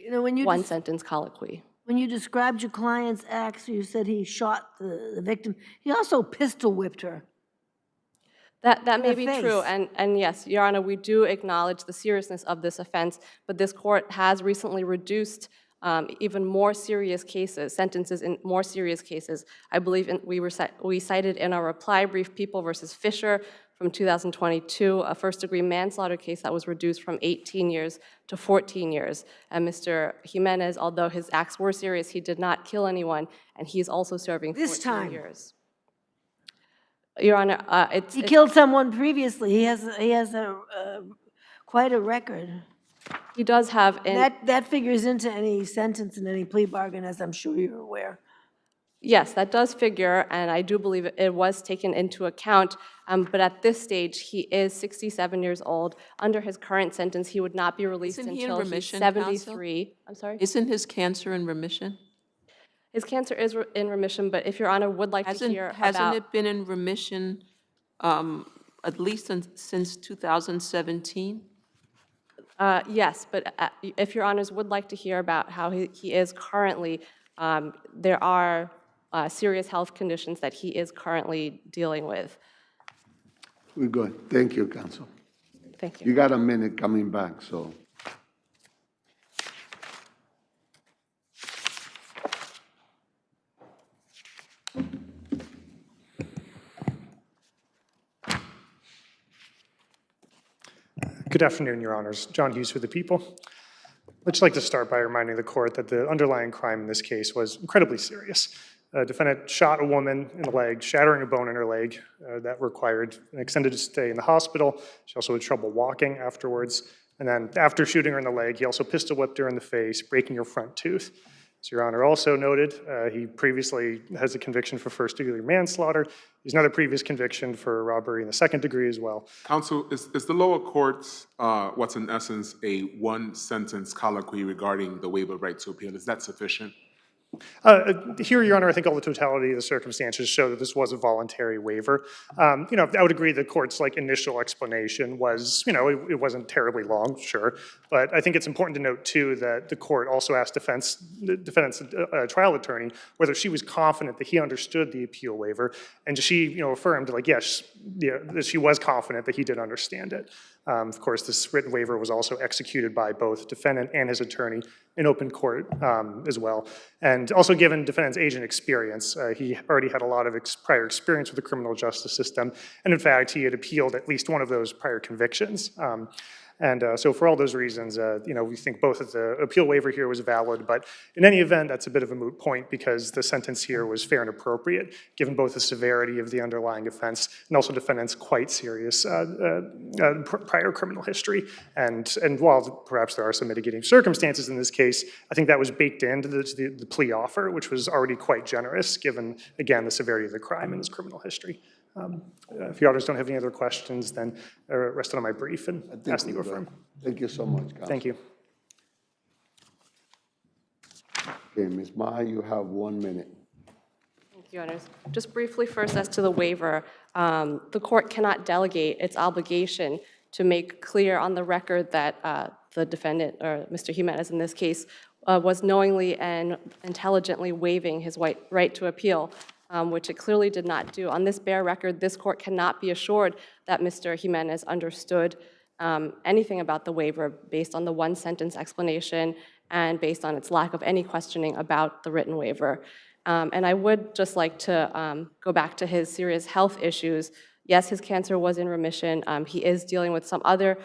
one-sentence colloquy. When you described your client's acts, you said he shot the victim. He also pistol whipped her. That may be true, and yes, Your Honor, we do acknowledge the seriousness of this offense, but this court has recently reduced even more serious cases, sentences in more serious cases. I believe we cited in our reply brief People v. Fisher from 2022, a first-degree manslaughter case that was reduced from 18 years to 14 years. And Mr. Jimenez, although his acts were serious, he did not kill anyone, and he's also serving 14 years. Your Honor, he killed someone previously. He has quite a record. He does have. That figures into any sentence in any plea bargain, as I'm sure you're aware. Yes, that does figure, and I do believe it was taken into account, but at this stage, he is 67 years old. Under his current sentence, he would not be released until he's 73. Counsel? I'm sorry? Isn't his cancer in remission? His cancer is in remission, but if Your Honor would like to hear Hasn't it been in remission at least since 2017? Yes, but if Your Honors would like to hear about how he is currently, there are serious health conditions that he is currently dealing with. We're good. Thank you, counsel. Thank you. You got a minute coming back, so. Good afternoon, Your Honors. John Hughes for the People. I'd just like to start by reminding the court that the underlying crime in this case was incredibly serious. A defendant shot a woman in the leg, shattering a bone in her leg that required an extended stay in the hospital. She also had trouble walking afterwards. And then after shooting her in the leg, he also pistol whipped her in the face, breaking her front tooth. As Your Honor also noted, he previously has a conviction for first-degree manslaughter. There's another previous conviction for robbery in the second degree as well. Counsel, is the lower court's, what's in essence a one-sentence colloquy regarding the waiver of right to appeal, is that sufficient? Here, Your Honor, I think all the totality of the circumstances show that this was a voluntary waiver. I would agree the court's initial explanation was, it wasn't terribly long, sure, but I think it's important to note too that the court also asked the defendant's trial attorney whether she was confident that he understood the appeal waiver, and she, affirmed yes, that she was confident that he did understand it. Of course, this written waiver was also executed by both defendant and his attorney in open court as well. And also given defendant's age and experience, he already had a lot of prior experience with the criminal justice system. And in fact, he had appealed at least one of those prior convictions. And so for all those reasons, we think both of the appeal waiver here was valid, but in any event, that's a bit of a moot point because the sentence here was fair and appropriate, given both the severity of the underlying offense and also defendant's quite serious prior criminal history. And while perhaps there are some mitigating circumstances in this case, I think that was baked into the plea offer, which was already quite generous, given, again, the severity of the crime and his criminal history. If your honors don't have any other questions, then rest on my brief and ask that you affirm. Thank you so much, Counsel. Thank you. Okay, Ms. Ma, you have 1 minute. Thank you, Honors. Just briefly first as to the waiver, the court cannot delegate its obligation to make clear on the record that the defendant, or Mr. Jimenez in this case, was knowingly and intelligently waiving his right to appeal, which it clearly did not do. On this bare record, this court cannot be assured that Mr. Jimenez understood anything about the waiver based on the one-sentence explanation and based on its lack of any questioning about the written waiver. And I would just like to go back to his serious health issues. Yes, his cancer was in remission. He is dealing with some other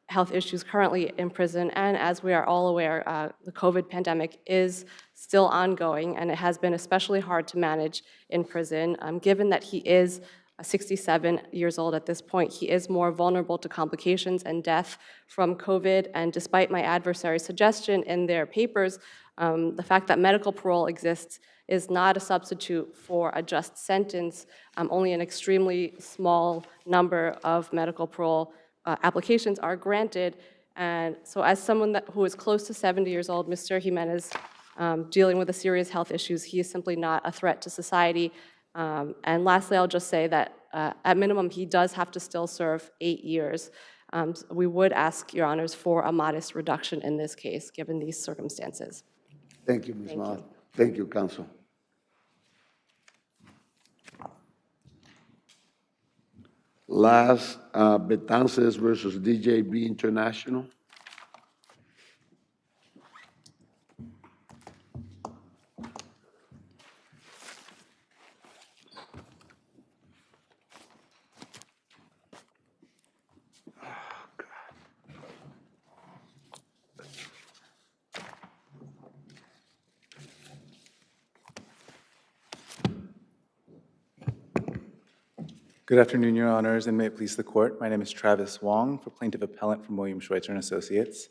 health issues currently in prison, and as we are all aware, the COVID pandemic is still ongoing, and it has been especially hard to manage in prison. Given that he is 67 years old at this point, he is more vulnerable to complications and death from COVID, and despite my adversary's suggestion in their papers, the fact that medical parole exists is not a substitute for a just sentence. Only an extremely small number of medical parole applications are granted. And so as someone who is close to 70 years old, Mr. Jimenez, dealing with the serious health issues, he is simply not a threat to society. And lastly, I'll just say that at minimum, he does have to still serve 8 years. We would ask, Your Honors, for a modest reduction in this case, given these circumstances. Thank you, Ms. Ma. Thank you, Counsel. Last, Betances versus DJB International. Good afternoon, Your Honors, and may it please the Court. My name is Travis Wong, for Plaintiff Appellant from William Schweitzer & Associates.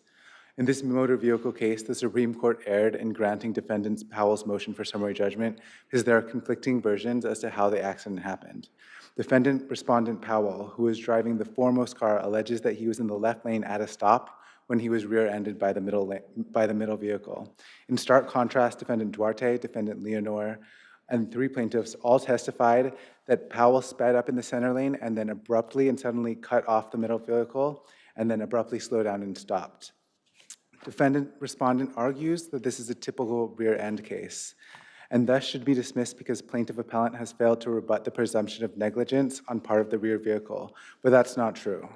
In this motor vehicle case, the Supreme Court erred in granting Defendant Powell's motion for summary judgment because there are conflicting versions as to how the accident happened. Defendant Respondent Powell, who was driving the foremost car, alleges that he was in the left lane at a stop when he was rear-ended by the middle vehicle. In stark contrast, Defendant Duarte, Defendant Leonore, and 3 plaintiffs all testified that Powell sped up in the center lane and then abruptly and suddenly cut off the middle vehicle and then abruptly slowed down and stopped. Defendant respondent argues that this is a typical rear end case and thus should be dismissed because plaintiff appellant has failed to rebut the presumption of negligence on part of the rear vehicle, but that's not true.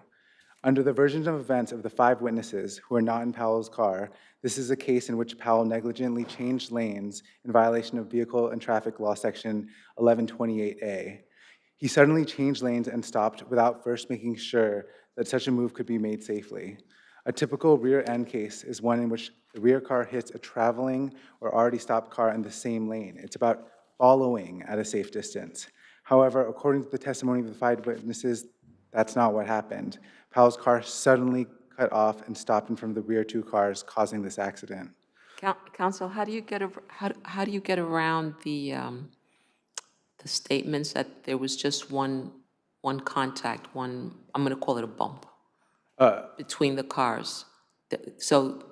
Under the version of events of the 5 witnesses who are not in Powell's car, this is a case in which Powell negligently changed lanes in violation of Vehicle and Traffic Law Section 1128A. He suddenly changed lanes and stopped without first making sure that such a move could be made safely. A typical rear end case is one in which the rear car hits a traveling or already stopped car in the same lane. It's about following at a safe distance. However, according to the testimony of the 5 witnesses, that's not what happened. Powell's car suddenly cut off and stopped in front of the rear 2 cars, causing this accident. Counsel, how do you get around the statements that there was just one contact, I'm going to call it a bump, between the cars? So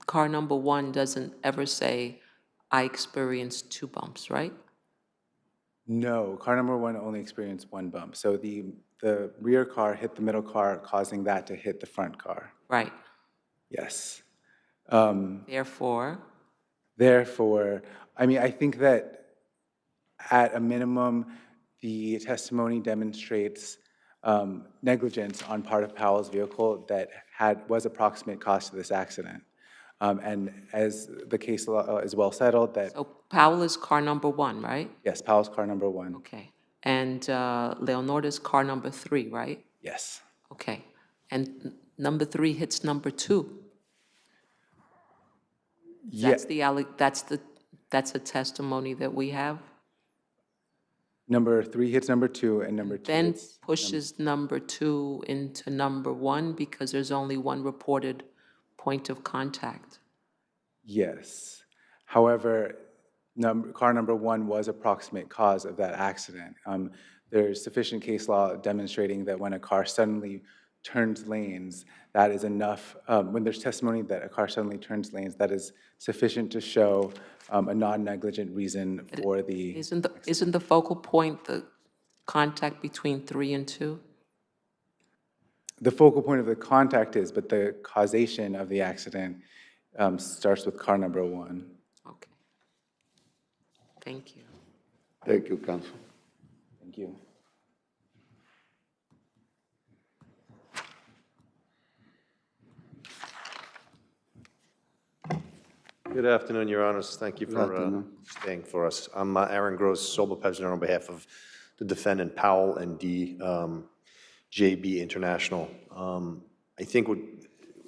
car number 1 doesn't ever say, I experienced 2 bumps, right? No, car number 1 only experienced 1 bump. So the rear car hit the middle car, causing that to hit the front car. Right. Yes. Therefore, I mean, I think that at a minimum, the testimony demonstrates negligence on part of Powell's vehicle that was approximate cost to this accident. And as the case is well settled that... So Powell is car number 1, right? Yes, Powell's car number 1. Okay. And Leonorda's car number 3, right? Yes. Okay. And number 3 hits number 2. Yeah. That's a testimony that we have. Number 3 hits number 2, and number 2 Then hits pushes number 2 into number 1 because there's only one reported point of contact. Yes. However, car number 1 was a proximate cause of that accident. There's sufficient case law demonstrating that when a car suddenly turns lanes, that is enough. When there's testimony that a car suddenly turns lanes, that is sufficient to show a non-negligent reason for the. Isn't the focal point the contact between 3 and 2? The focal point of the contact is, but the causation of the accident starts with car number 1. Okay. Thank you. Thank you, counsel. Thank you. Good afternoon, Your Honors. Thank you for staying for us. I'm Aaron Gross, sole petitioner on behalf of the defendant Powell and JB International. I think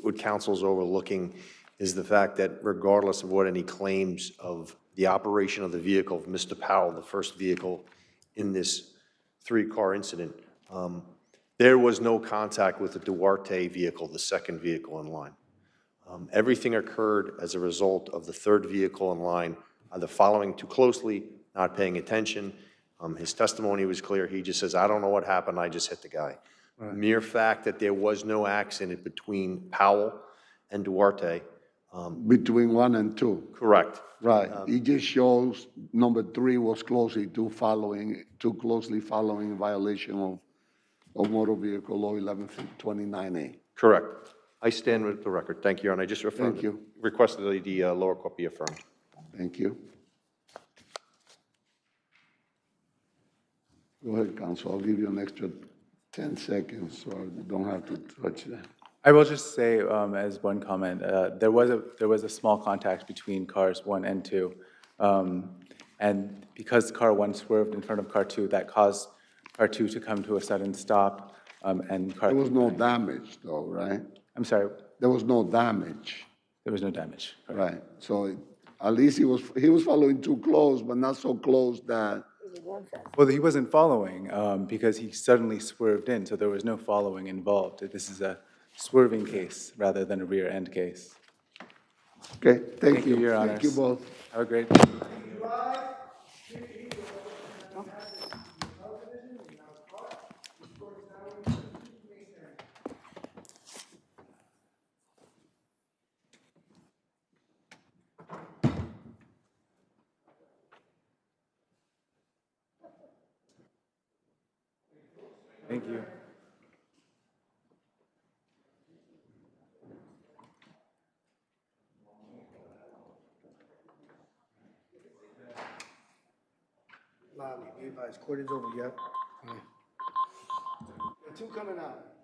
what counsel's overlooking is the fact that regardless of what any claims of the operation of the vehicle of Mr. Powell, the first vehicle in this 3-car incident, there was no contact with the Duarte vehicle, the second vehicle in line. Everything occurred as a result of the third vehicle in line, either following too closely, not paying attention. His testimony was clear. He just says, I don't know what happened, I just hit the guy. Right. Mere fact that there was no accident between Powell and Duarte. Between 1 and 2. Correct. Right. It just shows number 3 was too closely following violation of Motor Vehicle Law 1129A. Correct. I stand with the record. Thank you, Your Honor. I just requested the lower court be affirmed. Thank you. Go ahead, counsel. I'll give you an extra 10 seconds so I don't have to touch that. I will just say, as one comment, there was a small contact between cars 1 and 2, and because car 1 swerved in front of car 2, that caused car 2 to come to a sudden stop, and car. There was no damage, though, right? I'm sorry. There was no damage. There was no damage. Right. So at least he was following too close, but not so close that. Well, he wasn't following because he suddenly swerved in, so there was no following involved. This is a swerving case rather than a rear end case. Okay, thank you. Your Honors. Thank you both. Have a great day. Thank you. Lobby, be advised, court is over yet. 2 coming out.